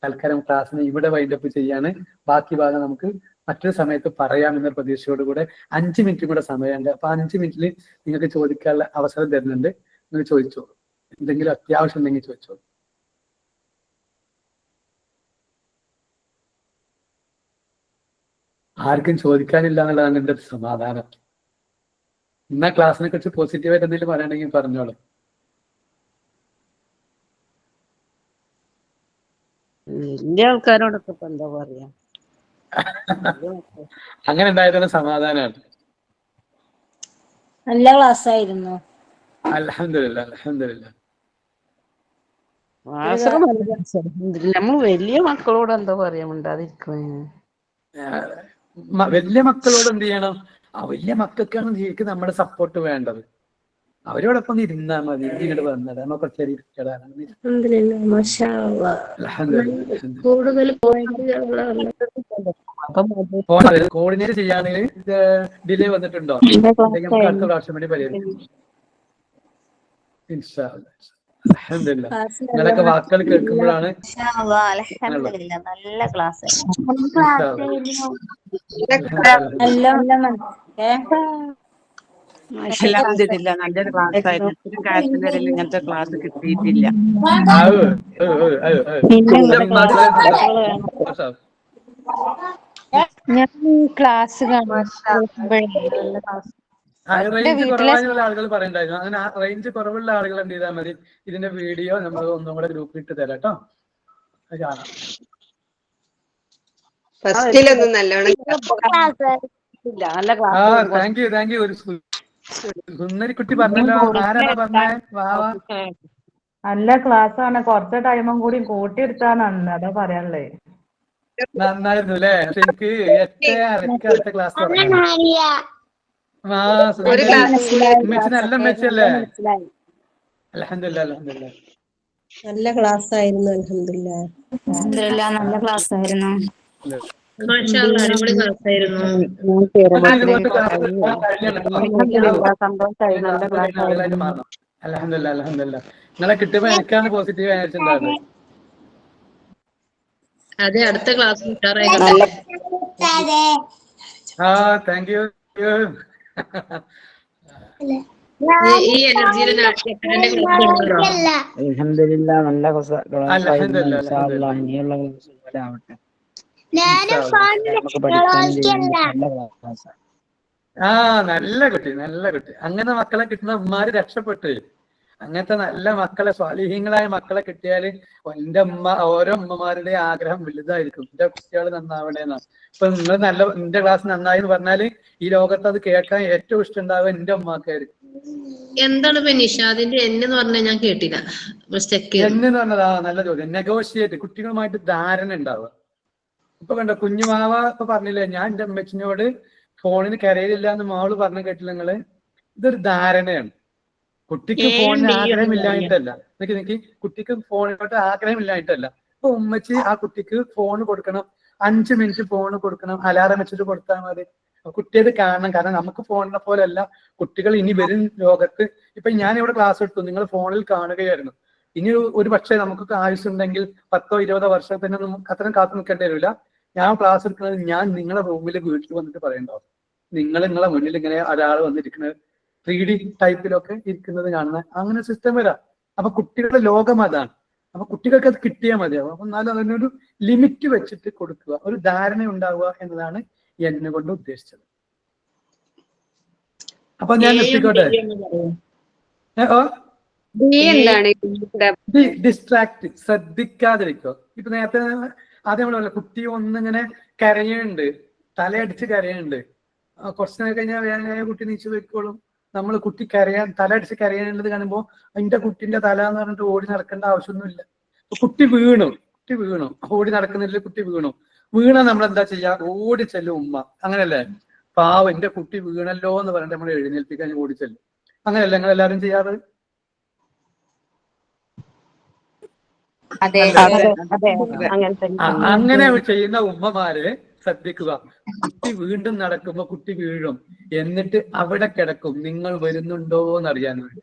തൽക്കാലം ക്ലാസ്സിനെ ഇവിടെ വൈൻഡപ്പ് ചെയ്യാണ്. ബാക്കി ഭാഗം നമുക്ക് മറ്റൊരു സമയത്ത് പറയാമെന്ന പ്രതീക്ഷയോടുകൂടെ 5 മിനിറ്റും കൂടെ സമയമുണ്ട്. അപ്പൊ 5 മിനിറ്റിൽ നിങ്ങൾക്ക് ചോദിക്കാനുള്ള അവസരം തരുന്നുണ്ട്. നിങ്ങൾ ചോദിച്ചോളൂ, എന്തെങ്കിലും അത്യാവശ്യം ഉണ്ടെങ്കിൽ ചോദിച്ചോളൂ. ആർക്കും ചോദിക്കാനില്ല എന്നുള്ളതാണ് എൻ്റെ സമാധാനം. എന്നാ ക്ലാസ്സിനെ കുറിച്ച് പോസിറ്റീവായിട്ട് എന്തെങ്കിലും പറയണമെങ്കിൽ പറഞ്ഞോളൂ. വലിയ ആൾക്കാരോടൊക്കെ ഇപ്പൊ എന്താ പറയാ, അങ്ങനെ ഉണ്ടായതാണ് സമാധാനമാണ്. നല്ല ക്ലാസ് ആയിരുന്നു. അൽഹംദുലില്ലാ അൽഹംദുലില്ലാ. നമ്മൾ വലിയ മക്കളോട് എന്താ പറയാ മിണ്ടാതിരിക്കണേ. വലിയ മക്കളോട് എന്ത് ചെയ്യണം, വലിയ മക്കൾക്കാണ് ശരിക്കും നമ്മുടെ സപ്പോർട്ട് വേണ്ടത്. അവരോടൊപ്പം ഇരുന്നാ മതി. ഇങ്ങോട്ട് വന്നത് നമുക്ക് കുറച്ചേരി കോർഡിനേറ്റ് ചെയ്യാണെങ്കിൽ ഡിലേ വന്നിട്ടുണ്ടോ, നമുക്ക് അടുത്ത പ്രാവശ്യം വേണ്ടി പരിഹരിക്കും. ഇൻഷാ അല്ലാഹ്. അൽഹംദുലില്ലാ. നിങ്ങളൊക്കെ വാക്കുകൾ കേൾക്കുമ്പോഴാണ് നല്ല ക്ലാസ്. നല്ലൊരു ക്ലാസ് ആയിരുന്നു. ഒരു കാര്യത്തിനിടയിൽ ഇങ്ങനത്തെ ക്ലാസ് കിട്ടിയിട്ടില്ല. ഞാൻ ക്ലാസ് റേഞ്ച് കുറവായുള്ള ആളുകൾ പറയണ്ടായിരുന്നു. അങ്ങനെ റേഞ്ച് കുറവുള്ള ആളുകൾ എന്ത് ചെയ്താൽ മതി, ഇതിന്റെ വീഡിയോ നമ്മൾ ഒന്നും കൂടെ ഗ്രൂപ്പിൽ ഇട്ട് തരാം കേട്ടോ, അത് കാണാം. Thank you. ഒരു സുന്ദരിക്കുട്ടി പറഞ്ഞല്ലോ, ആരാണ് പറഞ്ഞേ? വാവാ, നല്ല ക്ലാസ് ആണ്. കുറച്ച് ടൈമും കൂടി കൂട്ടിയെടുത്താണ് അതാ പറയാനുള്ളത്. നന്നായിരുന്നു അല്ലേ? പക്ഷെ എനിക്ക് അടുത്ത ക്ലാസ് നല്ല മെച്ചല്ലേ? അൽഹംദുലില്ലാ അൽഹംദുലില്ലാ. നല്ല ക്ലാസ് ആയിരുന്നു. അൽഹംദുലില്ലാ. നല്ല ക്ലാസ് ആയിരുന്നു. അടിപൊളി ക്ലാസ് ആയിരുന്നു. അൽഹംദുലില്ലാ അൽഹംദുലില്ലാ. നിങ്ങളെ കിട്ടുമ്പോ എനിക്കാണ് പോസിറ്റീവ് ആയിട്ടുണ്ടാകുന്നത്. അതെ, അടുത്ത ക്ലാസ് താങ്ക് യു. ഈ എനർജിയിൽ അൽഹംദുലില്ലാ നല്ല ക്ലാസ് ആയിരുന്നു. അൽഹംദുലില്ലാ, ഇൻഷാ അല്ലാ അൽഹംദുലില്ലാ. ഇനിയുള്ള ക്ലാസ് പോലെ ആവട്ടെ. ഇൻഷാ അല്ലാ. നമുക്ക് പഠിക്കാനും ചെയ്യാനും നല്ല ക്ലാസ്. നല്ല കുട്ടി, നല്ല കുട്ടി. അങ്ങനെ മക്കളെ കിട്ടുന്ന ഉമ്മാര് രക്ഷപ്പെട്ടു. അങ്ങനത്തെ നല്ല മക്കളെ, സ്വാലിഹീങ്ങളായ മക്കളെ കിട്ടിയാല് എന്റെ ഉമ്മ, ഓരോ ഉമ്മമാരുടെ ആഗ്രഹം വലുതായിരിക്കും, എന്റെ കുട്ടികൾ നന്നാവണേന്നാണ്. ഇപ്പൊ നിങ്ങൾ എന്റെ ക്ലാസ് നന്നായി എന്ന് പറഞ്ഞാല് ഈ ലോകത്ത് അത് കേൾക്കാൻ ഏറ്റവും ഇഷ്ടം ഉണ്ടാവുക എന്റെ ഉമ്മാക്കായിരിക്കും. എന്താണ് ഇപ്പൊ നിഷാദിന്റെ എന്ന് പറഞ്ഞാൽ ഞാൻ കേട്ടില്ല. എന്ന് പറഞ്ഞത് നല്ല ചോദ്യം. നെഗോഷിയേറ്റ്, കുട്ടികളുമായിട്ട് ധാരണ ഉണ്ടാവുക. ഇപ്പൊ കണ്ടോ, കുഞ്ഞുമാവ ഇപ്പൊ പറഞ്ഞില്ലേ, ഞാൻ എന്റെ അമ്മച്ചിനോട് ഫോണിന് കരയിലില്ല എന്ന് മാവള് പറഞ്ഞു കേട്ടില്ല നിങ്ങള്. ഇതൊരു ധാരണയാണ്. കുട്ടിക്ക് ഫോണിന് ആഗ്രഹമില്ലായിട്ടല്ല, കുട്ടിക്ക് ഫോണിനോട്ട് ആഗ്രഹമില്ലായിട്ടല്ല. ഇപ്പൊ ഉമ്മച്ചി ആ കുട്ടിക്ക് ഫോൺ കൊടുക്കണം, 5 മിനിറ്റ് ഫോൺ കൊടുക്കണം, അലാറം വെച്ചിട്ട് കൊടുത്താൽ മതി. കുട്ടിയത് കാണണം. കാരണം നമുക്ക് ഫോണിനെ പോലെയല്ല കുട്ടികൾ ഇനി വരും ലോകത്ത്. ഇപ്പൊ ഞാൻ ഇവിടെ ക്ലാസ് എടുത്തു, നിങ്ങൾ ഫോണിൽ കാണുകയായിരുന്നു. ഇനി ഒരു പക്ഷേ നമുക്ക് ആയുസ്സുണ്ടെങ്കിൽ 10 or 20 വർഷത്തിനൊന്നും അത്രയും കാത്തു നിൽക്കേണ്ടി വരില്ല. ഞാൻ ക്ലാസ് എടുക്കുന്നത് ഞാൻ നിങ്ങളെ റൂമിൽ വീട്ടിൽ വന്നിട്ട് പറയണ്ടാവും. നിങ്ങളെ മുന്നിൽ ഇങ്ങനെ ഒരാൾ വന്നിരിക്കുന്നത് 3D ടൈപ്പിലൊക്കെ ഇരിക്കുന്നത് കാണുന്ന അങ്ങനെ സിസ്റ്റം വരാം. അപ്പൊ കുട്ടികളുടെ ലോകം അതാണ്. അപ്പൊ കുട്ടികൾക്ക് അത് കിട്ടിയാൽ മതിയാവും. അപ്പൊ എന്നാലും അതിനൊരു ലിമിറ്റ് വെച്ചിട്ട് കൊടുക്കുക, ഒരു ധാരണ ഉണ്ടാവുക എന്നതാണ് എന്നെ കൊണ്ട് ഉദ്ദേശിച്ചത്. അപ്പൊ ഞാൻ നിർത്തിക്കോട്ടെ. ഡിസ്ട്രാക്ട്, ശ്രദ്ധിക്കാതിരിക്കുക. ഇപ്പൊ നേരത്തെ ആദ്യം നമ്മളല്ല, കുട്ടി ഒന്നിങ്ങനെ കരയുന്നുണ്ട്, തലയടിച്ച് കരയുന്നുണ്ട്. കുറച്ച് നേരം കഴിഞ്ഞാൽ വേഗം കുട്ടി നീച്ചു പോയിക്കോളും. നമ്മൾ കുട്ടി തലയടിച്ച് കരയാനുള്ളത് കാണുമ്പോൾ എന്റെ കുട്ടിന്റെ തല എന്ന് പറഞ്ഞിട്ട് ഓടി നടക്കേണ്ട ആവശ്യമൊന്നുമില്ല. കുട്ടി വീണു, ഓടി നടക്കുന്നില്ല, കുട്ടി വീണ നമ്മൾ എന്താ ചെയ്യാ? ഓടി ചെല്ലും ഉമ്മ. അങ്ങനെയല്ലേ? പാവം എന്റെ കുട്ടി വീണല്ലോ എന്ന് പറഞ്ഞിട്ട് നമ്മൾ എഴുന്നേൽപ്പിക്കാൻ ഓടി ചെല്ലും. അങ്ങനെയല്ലേ നിങ്ങൾ എല്ലാവരും ചെയ്യാറ്? അങ്ങനെ ചെയ്യുന്ന ഉമ്മമാര് ശ്രദ്ധിക്കുക. കുട്ടി വീണ്ടും നടക്കുമ്പോ കുട്ടി വീഴും, എന്നിട്ട് അവിടെ കിടക്കും. നിങ്ങൾ വരുന്നുണ്ടോ എന്ന് അറിയാൻ വേണ്ടി.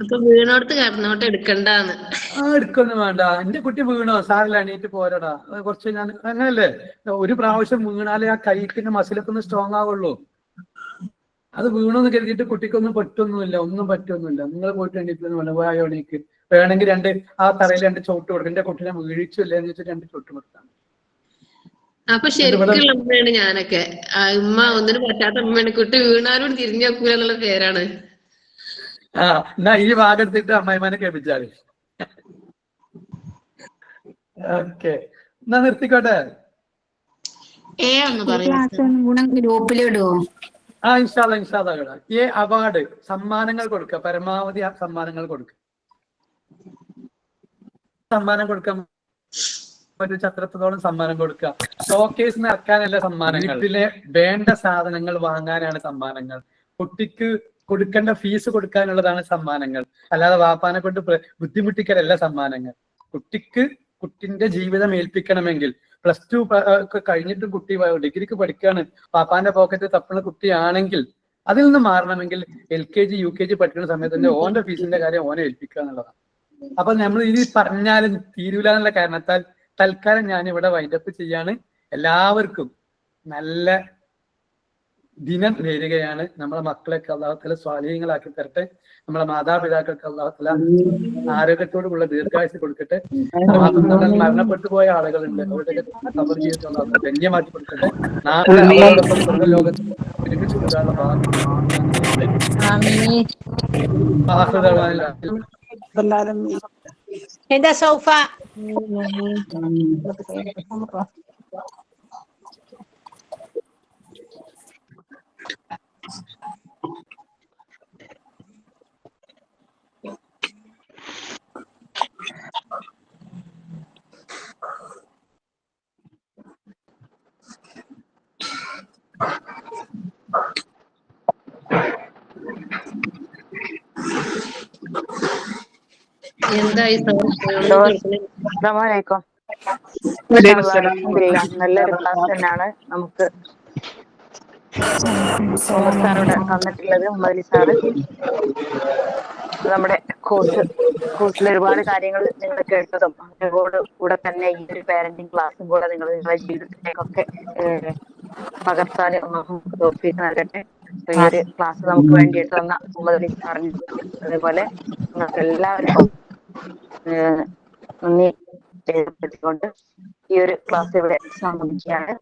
അപ്പൊ വീണോടത്ത് കിടന്നോട്ട് എടുക്കണ്ടാന്ന്. എടുക്കൊന്നും വേണ്ട. എന്റെ കുട്ടി വീണോ, സാറില്ല, എണീറ്റ് പോരടാ, കുറച്ച് ഞാൻ അങ്ങനല്ലേ. ഒരു പ്രാവശ്യം വീണാലേ ആ കൈക്കിന്റെ മസിലൊക്കെ ഒന്ന് സ്ട്രോങ് ആവുള്ളൂ. അത് വീണോന്ന് കരുതിയിട്ട് കുട്ടിക്കൊന്നും പറ്റൊന്നുമില്ല, ഒന്നും പറ്റൊന്നുമില്ല. നിങ്ങൾ പോയിട്ട് എണീറ്റ് വേണോ, എണീക്ക്. വേണമെങ്കിൽ ആ തറയിൽ 2 ചവിട്ട് കൊടുക്കും. എന്റെ കുട്ടിനെ വീഴ്ചയില്ല എന്ന് വെച്ചിട്ട് 2 ചവിട്ട് കൊടുക്കാം. അപ്പൊ ശരിക്കുള്ള ഉമ്മയാണ് ഞാനൊക്കെ. ഉമ്മ ഒന്നിനും പറ്റാത്ത ഉമ്മയാണ്. കുട്ടി വീണാലും തിരിഞ്ഞു നോക്കൂല എന്നുള്ള പേരാണ്. എന്നാ ഈ ഭാഗത്തിട്ട് അമ്മായിമാനെ കേൾപ്പിച്ചാല്. ഓക്കെ, എന്നാ നിർത്തിക്കോട്ടെ. ഗ്രൂപ്പിലിടുവോ? ഇൻഷാല്ലാ ഇടാം. ഈ അവാർഡ്, സമ്മാനങ്ങൾ കൊടുക്കുക, പരമാവധി സമ്മാനങ്ങൾ കൊടുക്കുക. സമ്മാനം കൊടുക്കാൻ ഒരു ചത്രത്തോളം സമ്മാനം കൊടുക്കുക. ഷോക്കേസ് നിറക്കാനല്ല സമ്മാനങ്ങൾ, ഇതിലെ വേണ്ട സാധനങ്ങൾ വാങ്ങാനാണ് സമ്മാനങ്ങൾ. കുട്ടിക്ക് കൊടുക്കേണ്ട ഫീസ് കൊടുക്കാനുള്ളതാണ് സമ്മാനങ്ങൾ. അല്ലാതെ വാപ്പാനെ കൊണ്ട് ബുദ്ധിമുട്ടിക്കലല്ല സമ്മാനങ്ങൾ. കുട്ടിന്റെ ജീവിതം ഏൽപ്പിക്കണമെങ്കിൽ +2 കഴിഞ്ഞിട്ടും കുട്ടി ഡിഗ്രിക്ക് പഠിക്കുകയാണ്, പാപ്പാന്റെ പോക്കറ്റ് തപ്പുന്ന കുട്ടിയാണെങ്കിൽ അതിൽ നിന്ന് മാറണമെങ്കിൽ LKG UKG പഠിക്കുന്ന സമയത്ത് തന്നെ ഓന്റെ ഫീസിന്റെ കാര്യം ഓനെ ഏൽപ്പിക്കുക എന്നുള്ളതാണ്. അപ്പൊ നമ്മൾ ഇനി പറഞ്ഞാലും തീരൂല എന്നുള്ള കാരണത്താൽ തൽക്കാലം ഞാൻ ഇവിടെ വൈൻഡപ്പ് ചെയ്യാണ്. എല്ലാവർക്കും നല്ല ദിനം നേരുകയാണ്. നമ്മളെ മക്കളൊക്കെ അല്ലാഹു തആല സ്വാലിഹീങ്ങളാക്കി തരട്ടെ. നമ്മളെ മാതാപിതാക്കൾക്ക് അല്ലാഹു തആല ആരോഗ്യത്തോടുള്ള ദീർഘായുസ് കൊടുക്കട്ടെ. നമ്മൾ മരണപ്പെട്ടു പോയ ആളുകളുണ്ട്, അവരുടെ ഖബർ ജീവിതം അല്ലാഹു തആല ധന്യമാക്കി കൊടുക്കട്ടെ. നാളെ സ്വർഗ്ഗലോകത്ത് ഒരുമിച്ച് കൂടാനുള്ള ഭാഗ്യം. എന്താ സൗഫ? എന്തായി അസ്സലാമലൈക്കും. നല്ലൊരു ക്ലാസ് തന്നെയാണ് നമുക്ക് സാറോടെ തന്നിട്ടുള്ളത്. ഉമ്മലി സാറ് നമ്മുടെ കോഴ്സിൽ ഒരുപാട് കാര്യങ്ങൾ നിങ്ങൾ കേട്ടതും അതോട് കൂടെ തന്നെ ഈ ഒരു പാരന്റിങ് ക്ലാസ്സും കൂടെ നിങ്ങളുടെ ജീവിതത്തിലേക്കൊക്കെ പകർത്താൻ തൗഫീഖ് നൽകട്ടെ. ഈ ഒരു ക്ലാസ് നമുക്ക് വേണ്ടി എടുത്തു തന്ന മുഹമ്മദ് സാറിന് അതേപോലെ നിങ്ങൾക്ക് എല്ലാവർക്കും നന്ദി രേഖപ്പെടുത്തിക്കൊണ്ട് ഈ ഒരു ക്ലാസ് ഇവിടെ സമാപിക്കുകയാണ്.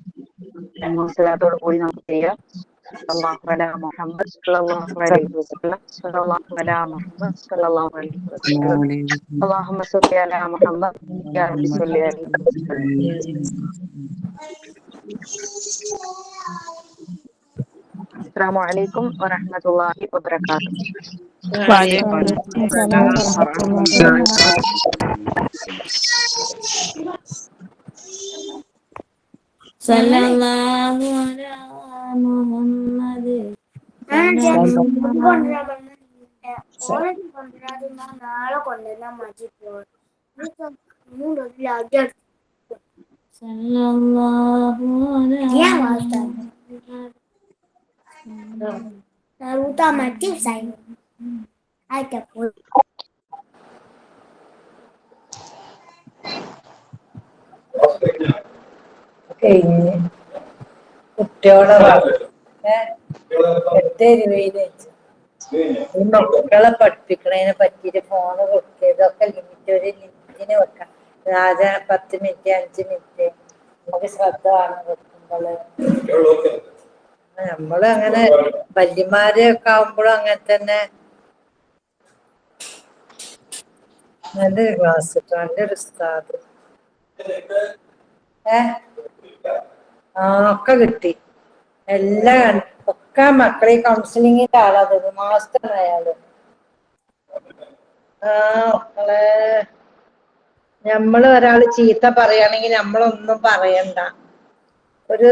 മനസ്സിലാത്തോടു കൂടി നമുക്ക് ചെയ്യാം. സല്ലല്ലാഹു അലാ മുഹമ്മദ് സല്ലല്ലാഹു അലൈഹി വസല്ലം സല്ലല്ലാഹു അലാ മുഹമ്മദ് സല്ലല്ലാഹു അലൈഹി വസല്ലം അല്ലാഹുമ്മ സ്വല്ലി അലാ മുഹമ്മദ് യാ റബ്ബി സ്വല്ലി അലൈഹി വസല്ലം. അസ്സലാമു അലൈക്കും വറഹ്മത്തുള്ളാഹി വബറകാതുഹു. സല്ലല്ലാഹു അലാ മുഹമ്മദ് നാളെ കൊണ്ടുവന്ന മതി സല്ലല്ലാഹു അലാ കഴിഞ്ഞ് കുട്ടികളെ 8:20 മക്കളെ പഠിപ്പിക്കണതിനെ പറ്റിയിട്ട് ഫോണ് കൊടുത്തതൊക്കെ ഒരു ലിമിറ്റിന് വെക്കാം. 10 മിനിറ്റ് 5 മിനിറ്റ് നമുക്ക് ശ്രദ്ധ വേണം വെക്കുമ്പോള്. നമ്മള് അങ്ങനെ വല്യമാരെ ഒക്കെ ആവുമ്പോഴും അങ്ങനെ തന്നെ. നല്ലൊരു ക്ലാസ്, നല്ലൊരു ഉസ്താദ്. ഒക്കെ കിട്ടി എല്ലാം. ഒക്കെ മക്കളെ കൗൺസിലിങ്ങിന്റെ ആളാ തോന്നുന്നു, മാസ്റ്റർ ആയാലും. മക്കളെ നമ്മള് ഒരാള് ചീത്ത പറയുകയാണെങ്കിൽ നമ്മളൊന്നും പറയണ്ട. ഒരു